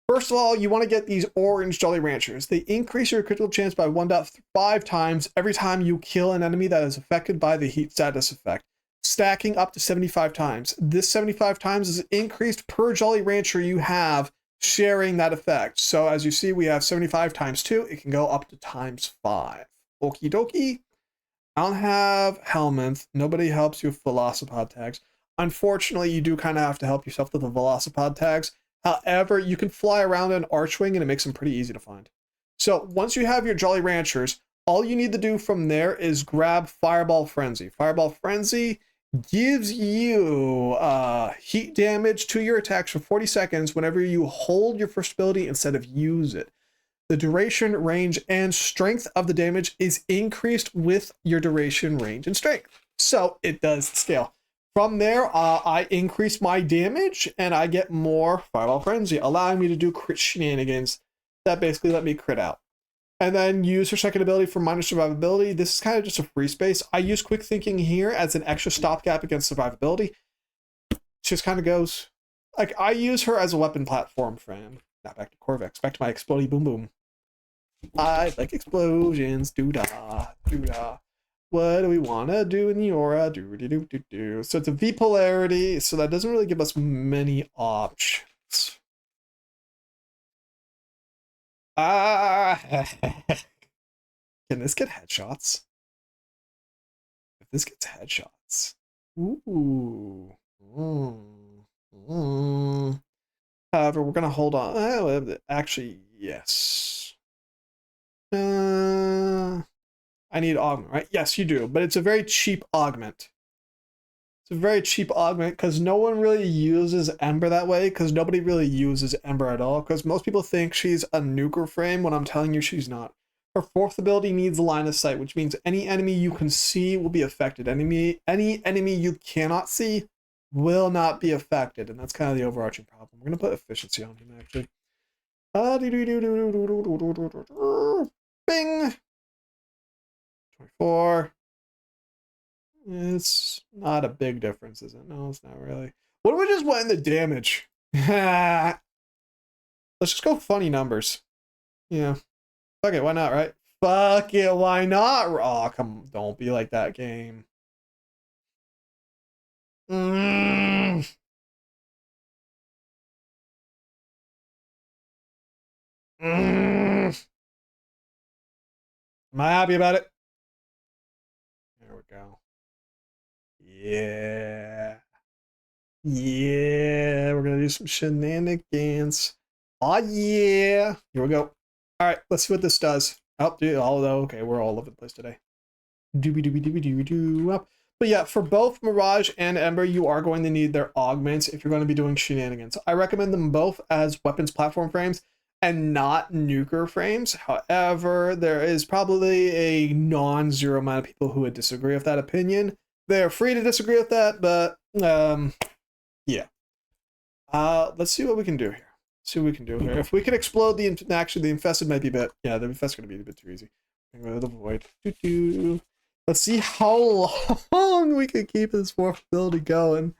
First of all, you want to get these orange Jolly Ranchers. They increase your critical chance by 1.5 times every time you kill an enemy that is affected by the heat status effect, stacking up to 75 times. This 75 times is increased per Jolly Rancher you have sharing that effect. So as you see, we have 75 times 2. It can go up to times 5. Okie dokie. I don't have Helminth. Nobody helps you with Velocipod tags. Unfortunately, you do kind of have to help yourself with the Velocipod tags. However, you can fly around an Archwing and it makes them pretty easy to find. So once you have your Jolly Ranchers, all you need to do from there is grab Fireball Frenzy. Fireball Frenzy gives you heat damage to your attacks for 40 seconds whenever you hold your first ability instead of use it. The duration, range, and strength of the damage is increased with your duration, range, and strength. So it does scale. From there, I increase my damage and I get more Fireball Frenzy, allowing me to do crit shenanigans that basically let me crit out. And then use her second ability for minor survivability. This is kind of just a free space. I use Quick Thinking here as an extra stopgap against survivability. Just kind of goes. Like, I use her as a weapon platform friend. Now back to Corvex. Back to my explodey boom boom. I like explosions. Doo-dah. Doo-dah. What do we want to do in the aura? Do-do-do-do-do. So it's a V polarity, so that doesn't really give us many options. Can this get headshots? If this gets headshots. Ooh. However, we're going to hold on. Actually, yes. I need augment, right? Yes, you do, but it's a very cheap augment. It's a very cheap augment because no one really uses Ember that way, because nobody really uses Ember at all, because most people think she's a nuker frame when I'm telling you she's not. Her 4th ability needs line of sight, which means any enemy you can see will be affected. Any enemy you cannot see will not be affected, and that's kind of the overarching problem. We're going to put efficiency on him, actually. Bing! 24. It's not a big difference, is it? No, it's not really. What if we just went in the damage? Let's just go funny numbers. Yeah. Fuck it, why not, right? Fuck it, why not? Oh, come on, don't be like that game. Am I happy about it? There we go. Yeah. Yeah, we're gonna do some shenanigans. Oh yeah. Here we go. All right, let's see what this does. Oh, dude, although, okay, we're all over the place today. Doobie. But yeah, for both Mirage and Ember, you are going to need their augments if you're going to be doing shenanigans. I recommend them both as weapons platform frames and not nuker frames. However, there is probably a non-zero amount of people who would disagree with that opinion. They're free to disagree with that, but yeah. Let's see what we can do here. See what we can do here. If we can explode the actually the infested might be a bit, yeah, the infested gonna be a bit too easy. Go to the void. Let's see how long we can keep this 4th ability going.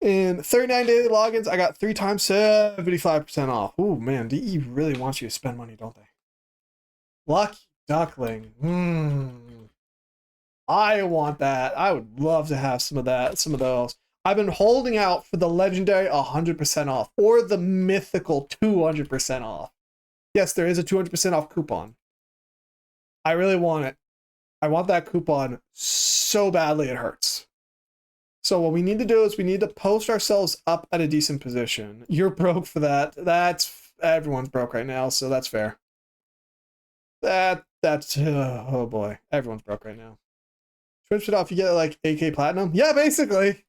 In 39 daily logins, I got 3 times 75% off. Ooh man, DE really wants you to spend money, don't they? Lucky Duckling. I want that. I would love to have some of that, some of those. I've been holding out for the legendary 100% off or the mythical 200% off. Yes, there is a 200% off coupon. I really want it. I want that coupon so badly it hurts. So what we need to do is we need to post ourselves up at a decent position. You're broke for that. That's everyone's broke right now, so that's fair. That's oh boy, everyone's broke right now. 20% off, you get like AK Platinum. Yeah, basically.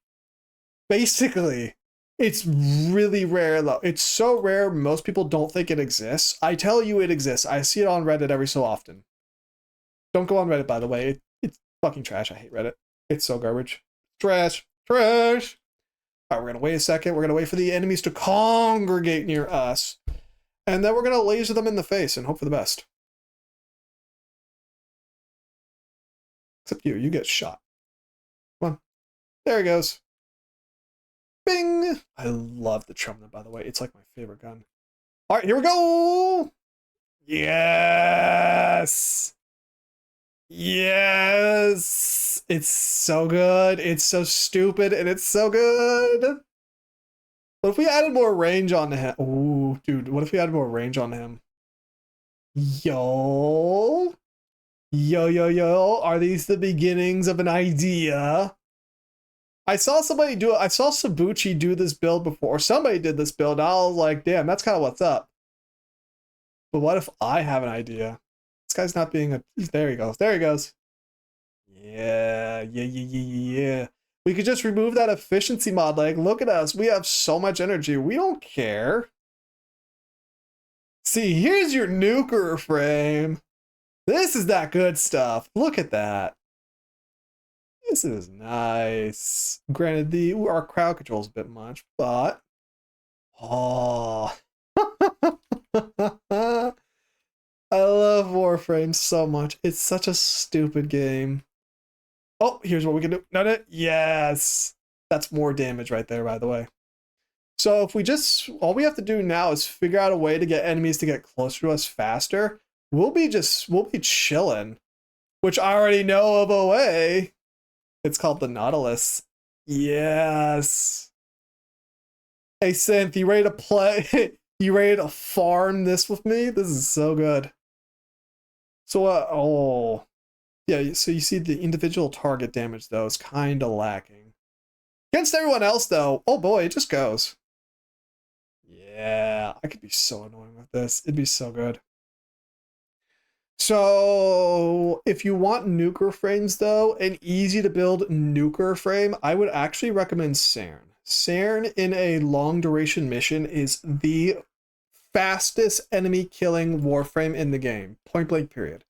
It's really rare though. It's so rare most people don't think it exists. I tell you it exists. I see it on Reddit every so often. Don't go on Reddit, by the way. fucking trash. I hate Reddit. It's so garbage. Trash. Trash. All right, we're gonna wait a second. We're gonna wait for the enemies to congregate near us. And then we're gonna laser them in the face and hope for the best. Except you get shot. Come on. There he goes. Bing! I love the Trumna, by the way. It's like my favorite gun. All right, here we go! Yes! Yes! It's so good. It's so stupid, and it's so good. What if we added more range on him? Ooh, dude, what if we added more range on him? Yo! Yo, yo, yo. Are these the beginnings of an idea? I saw somebody do it. I saw Sabuchi do this build before. Somebody did this build. I was like, damn, that's kind of what's up. But what if I have an idea? This guy's not being a... There he goes. There he goes. Yeah, yeah, yeah, yeah, yeah. We could just remove that efficiency mod. Like, look at us. We have so much energy. We don't care. See, here's your nuker frame. This is that good stuff. Look at that. This is nice. Granted, our crowd control is a bit much, but... Oh... I love Warframe so much. It's such a stupid game. Oh, here's what we can do. Not it? Yes. That's more damage right there, by the way. So if we just... All we have to do now is figure out a way to get enemies to get closer to us faster. We'll be chilling. Which I already know of a way. It's called the Nautilus. Yes. Hey, Synth, you ready to play? You ready to farm this with me? This is so good. So, oh. Yeah, so you see the individual target damage, though, is kind of lacking. Against everyone else, though, oh boy, it just goes. Yeah, I could be so annoying with this. It'd be so good. So, if you want nuker frames, though, an easy-to-build nuker frame, I would actually recommend Cairn. Cairn in a long-duration mission is the fastest enemy-killing warframe in the game. Point-blank, period.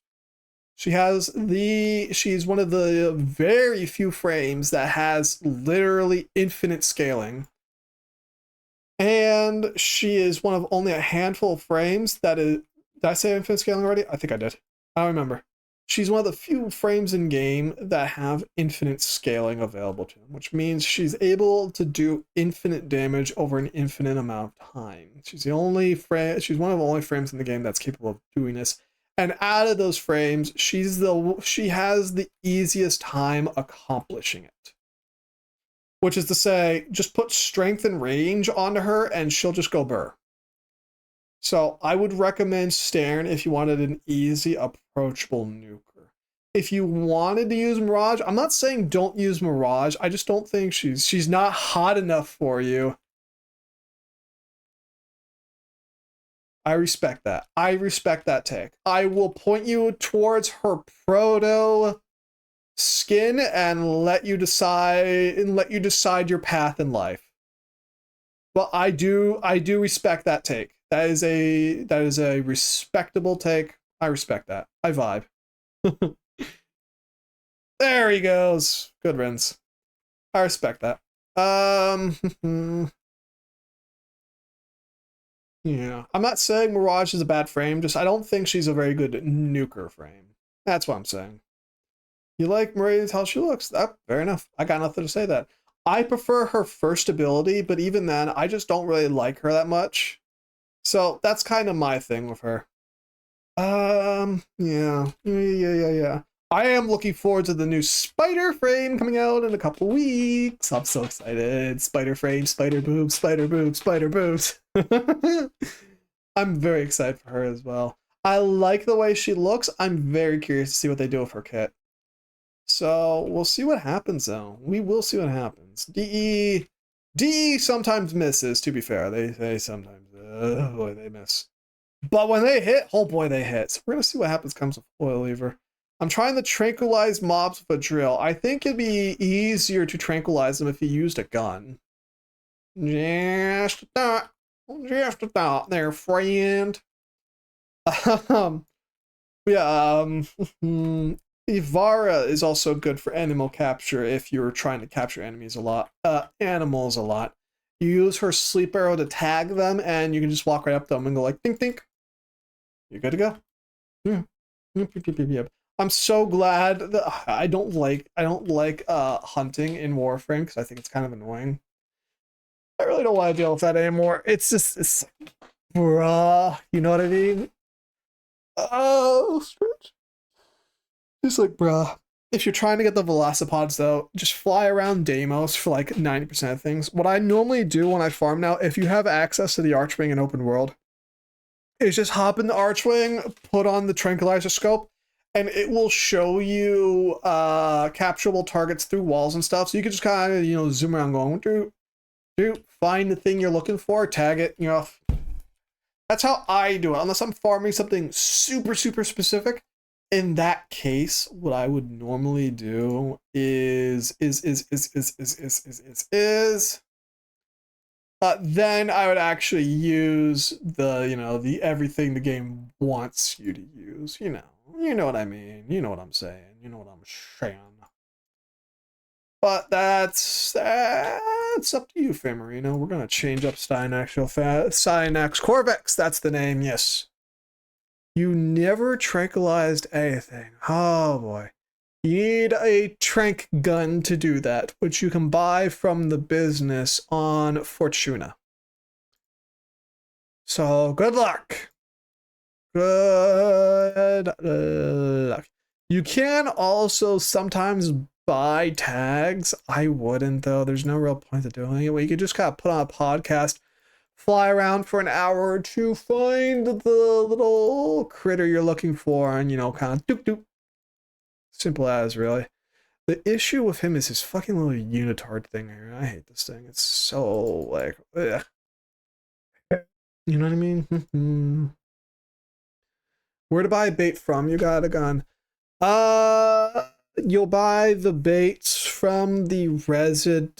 She's one of the very few frames that has literally infinite scaling. And she is one of only a handful of frames that is... Did I say infinite scaling already? I think I did. I don't remember. She's one of the few frames in game that have infinite scaling available to them, which means she's able to do infinite damage over an infinite amount of time. She's one of the only frames in the game that's capable of doing this. And out of those frames, she has the easiest time accomplishing it. Which is to say, just put strength and range onto her and she'll just go burr. So I would recommend Cairn if you wanted an easy, approachable nuker. If you wanted to use Mirage, I'm not saying don't use Mirage. I just don't think she's not hot enough for you. I respect that. I respect that take. I will point you towards her proto skin and let you decide your path in life. But I do respect that take. That is a respectable take. I respect that. I vibe. There he goes. Good riddance. I respect that. Yeah. I'm not saying Mirage is a bad frame, just I don't think she's a very good nuker frame. That's what I'm saying. You like Maria's how she looks? Fair enough. I got nothing to say that. I prefer her first ability, but even then, I just don't really like her that much. So that's kind of my thing with her. Yeah. I am looking forward to the new spider frame coming out in a couple weeks. I'm so excited. Spider frame, spider boobs, spider boobs, spider boobs. I'm very excited for her as well. I like the way she looks. I'm very curious to see what they do with her kit. So we'll see what happens, though. We will see what happens. DE sometimes misses, to be fair. They sometimes, oh boy, they miss. But when they hit, oh boy, they hit. So we're going to see what happens comes with Oil Lever. I'm trying to tranquilize mobs with a drill. I think it'd be easier to tranquilize them if you used a gun. Just a thought there, friend. Yeah, Ivara is also good for animal capture if you're trying to capture enemies a lot, animals a lot. You use her sleep arrow to tag them, and you can just walk right up to them and go like, think, think. You're good to go. Yeah. I'm so glad that I don't like hunting in Warframe because I think it's kind of annoying. I really don't want to deal with that anymore. It's bruh, you know what I mean? Oh, stretch. Just like, bruh. If you're trying to get the Velocipods, though, just fly around Deimos for like 90% of things. What I normally do when I farm now, if you have access to the Archwing in open world, is just hop in the Archwing, put on the Tranquilizer Scope, and it will show you capturable targets through walls and stuff. So you can just kind of, you know, zoom around going, find the thing you're looking for, tag it, you know. That's how I do it, unless I'm farming something super, super specific. In that case, what I would normally do is then I would actually use the, you know, the everything the game wants you to use. You know what I mean. You know what I'm saying. You know what I'm saying. But that's up to you, Famarino. We're gonna change up Cynax Corvex. That's the name. Yes. You never tranquilized anything. Oh boy. You need a trank gun to do that, which you can buy from the business on Fortuna. So good luck. Good luck. You can also sometimes buy tags. I wouldn't though. There's no real point to doing it. You could just kind of put on a podcast, fly around for an hour or two, find the little critter you're looking for, and, you know, kind of doop doop. Simple as, really. The issue with him is his fucking little unitard thing here. I hate this thing. It's so, like, ugh. You know what I mean? Where to buy bait from? You got a gun. You'll buy the baits from the resident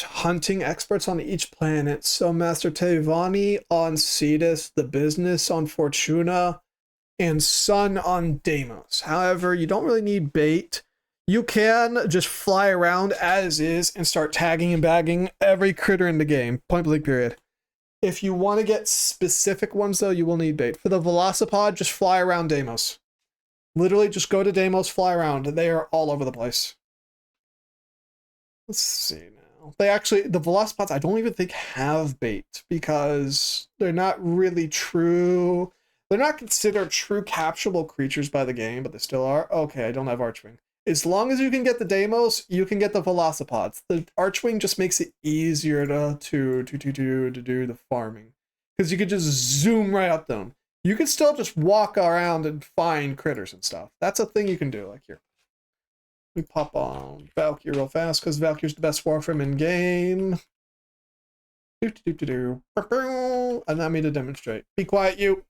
hunting experts on each planet. So Master Tevani on Cetus, the business on Fortuna, and Sun on Deimos. However, you don't really need bait. You can just fly around as is and start tagging and bagging every critter in the game. Point blank period. If you want to get specific ones, though, you will need bait. For the Velocipod, just fly around Deimos. Literally, just go to Deimos, fly around. They are all over the place. Let's see now. The Velocipods, I don't even think have bait because they're not really true. They're not considered true capturable creatures by the game, but they still are. Okay, I don't have Archwing. As long as you can get the Deimos, you can get the Velocipods. The Archwing just makes it easier to do the farming, because you could just zoom right up them. You can still just walk around and find critters and stuff. That's a thing you can do. Like here, we pop on Valkyrie real fast because Valkyrie's the best Warframe in game. Allow me to demonstrate. Be quiet, you.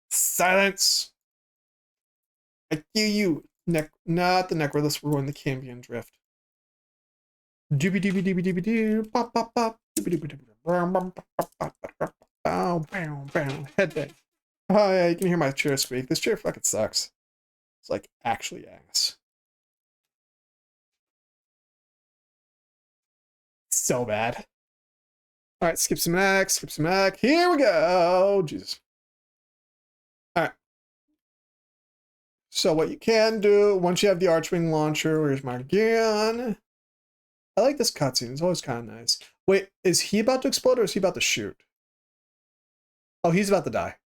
Silence. I hear you. Not the Necrolus, we're going the Cambion Drift. Doobie doobie doobie doobie doo. Pop pop pop. Doobie doobie doobie. Bow bow bow. Head bang. Oh yeah, you can hear my chair squeak. This chair fucking sucks. It's like actually ass. So bad. Alright, skip some act, skip some act. Here we go. Jesus. Alright. So what you can do, once you have the Archwing launcher, where's my gun? I like this cutscene. It's always kind of nice. Wait, is he about to explode or is he about to shoot? Oh, he's about to die.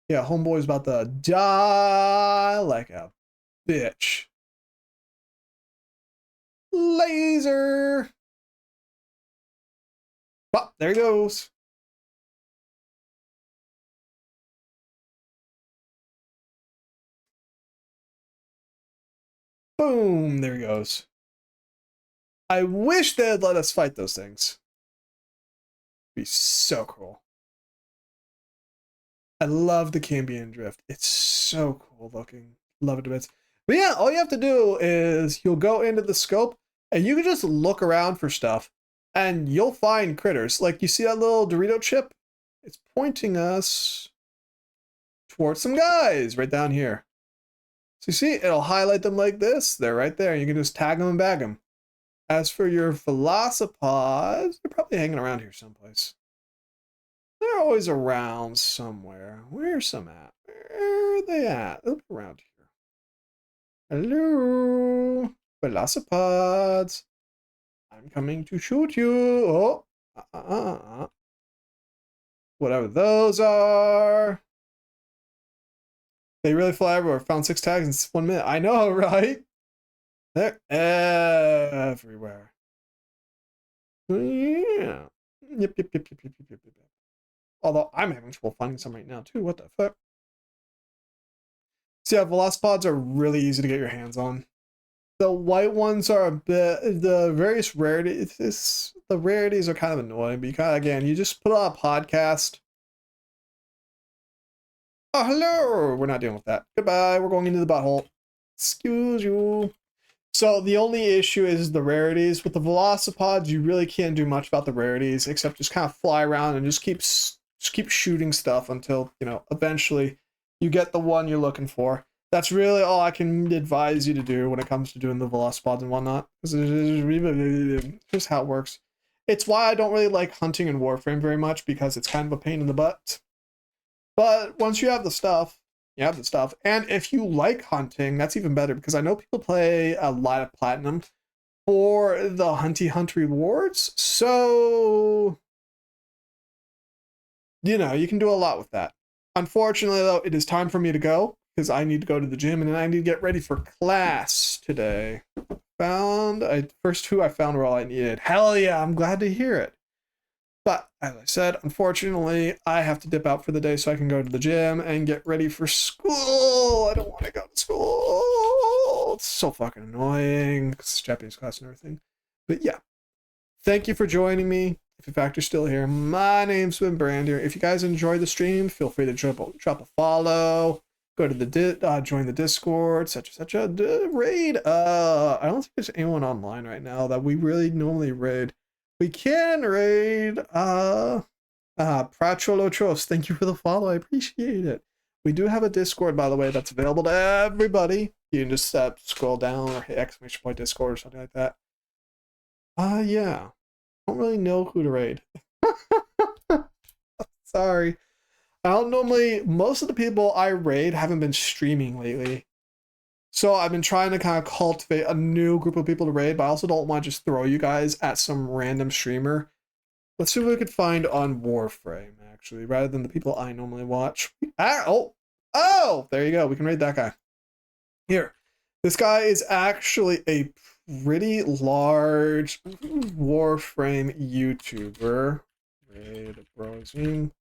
Yeah, homeboy's about to die like a bitch. Laser! Oh, there he goes. Boom, there he goes. I wish they'd let us fight those things. It'd be so cool. I love the Cambion Drift. It's so cool looking. Love it to bits. But yeah, all you have to do is you'll go into the scope and you can just look around for stuff and you'll find critters. Like you see that little Dorito chip? It's pointing us towards some guys right down here. So you see, it'll highlight them like this. They're right there. You can just tag them and bag them. As for your Velocipods, they're probably hanging around here someplace. They're always around somewhere. Where's some at? Where are they at? They'll be around here. Hello, Velocipods. I'm coming to shoot you. Oh, whatever those are. They really fly everywhere. Found 6 tags in 1 minute. I know, right? They're everywhere. Yeah. Yep. Although I'm having trouble finding some right now too. What the fuck? So yeah, Velocipods are really easy to get your hands on. The white ones are a bit, the various rarities, the rarities are kind of annoying, but you kind of, again, you just put on a podcast. Oh, hello! We're not dealing with that. Goodbye, we're going into the butthole. Excuse you. So the only issue is the rarities. With the Velocipods, you really can't do much about the rarities, except just kind of fly around and just keep shooting stuff until, you know, eventually you get the one you're looking for. That's really all I can advise you to do when it comes to doing the Velocipods and whatnot. Here's how it works. It's why I don't really like hunting in Warframe very much, because it's kind of a pain in the butt. But once you have the stuff, you have the stuff. And if you like hunting, that's even better, because I know people play a lot of Platinum for the Hunty Hunt rewards. So, you know, you can do a lot with that. Unfortunately, though, it is time for me to go, because I need to go to the gym and I need to get ready for class today. First 2 I found were all I needed. Hell yeah, I'm glad to hear it. But as I said, unfortunately, I have to dip out for the day so I can go to the gym and get ready for school. I don't want to go to school. It's so fucking annoying. It's Japanese class and everything. But yeah, thank you for joining me. If in fact you're still here, my name's been Brandier. If you guys enjoyed the stream, feel free to drop a follow. Go to the join the Discord, such a raid. I don't think there's anyone online right now that we really normally raid. We can raid Pratcholotros. Thank you for the follow. I appreciate it. We do have a Discord, by the way, that's available to everybody. You can just scroll down or hit ! Discord or something like that. Yeah. I don't really know who to raid. Sorry. I don't normally, most of the people I raid haven't been streaming lately. So I've been trying to kind of cultivate a new group of people to raid, but I also don't want to just throw you guys at some random streamer. Let's see what we could find on Warframe, actually, rather than the people I normally watch. Oh, there you go. We can raid that guy. Here. This guy is actually a pretty large Warframe YouTuber. Raid browsing.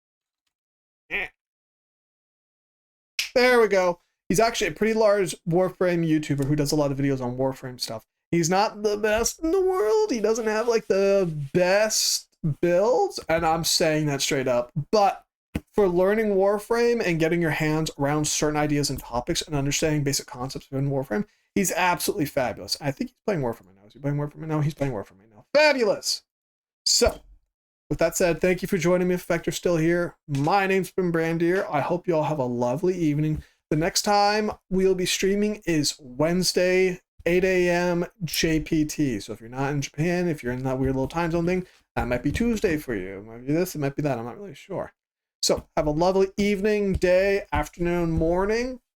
There we go. He's actually a pretty large Warframe YouTuber who does a lot of videos on Warframe stuff. He's not the best in the world. He doesn't have like the best builds, and I'm saying that straight up. But for learning Warframe and getting your hands around certain ideas and topics and understanding basic concepts in Warframe, he's absolutely fabulous. I think he's playing Warframe right now. Is he playing Warframe right now? He's playing Warframe right now. Fabulous! So, with that said, thank you for joining me if you're still here. My name's been Brandier. I hope you all have a lovely evening. The next time we'll be streaming is Wednesday, 8 a.m. JPT. So if you're not in Japan, if you're in that weird little time zone thing, that might be Tuesday for you. It might be this, it might be that. I'm not really sure. So have a lovely evening, day, afternoon, morning.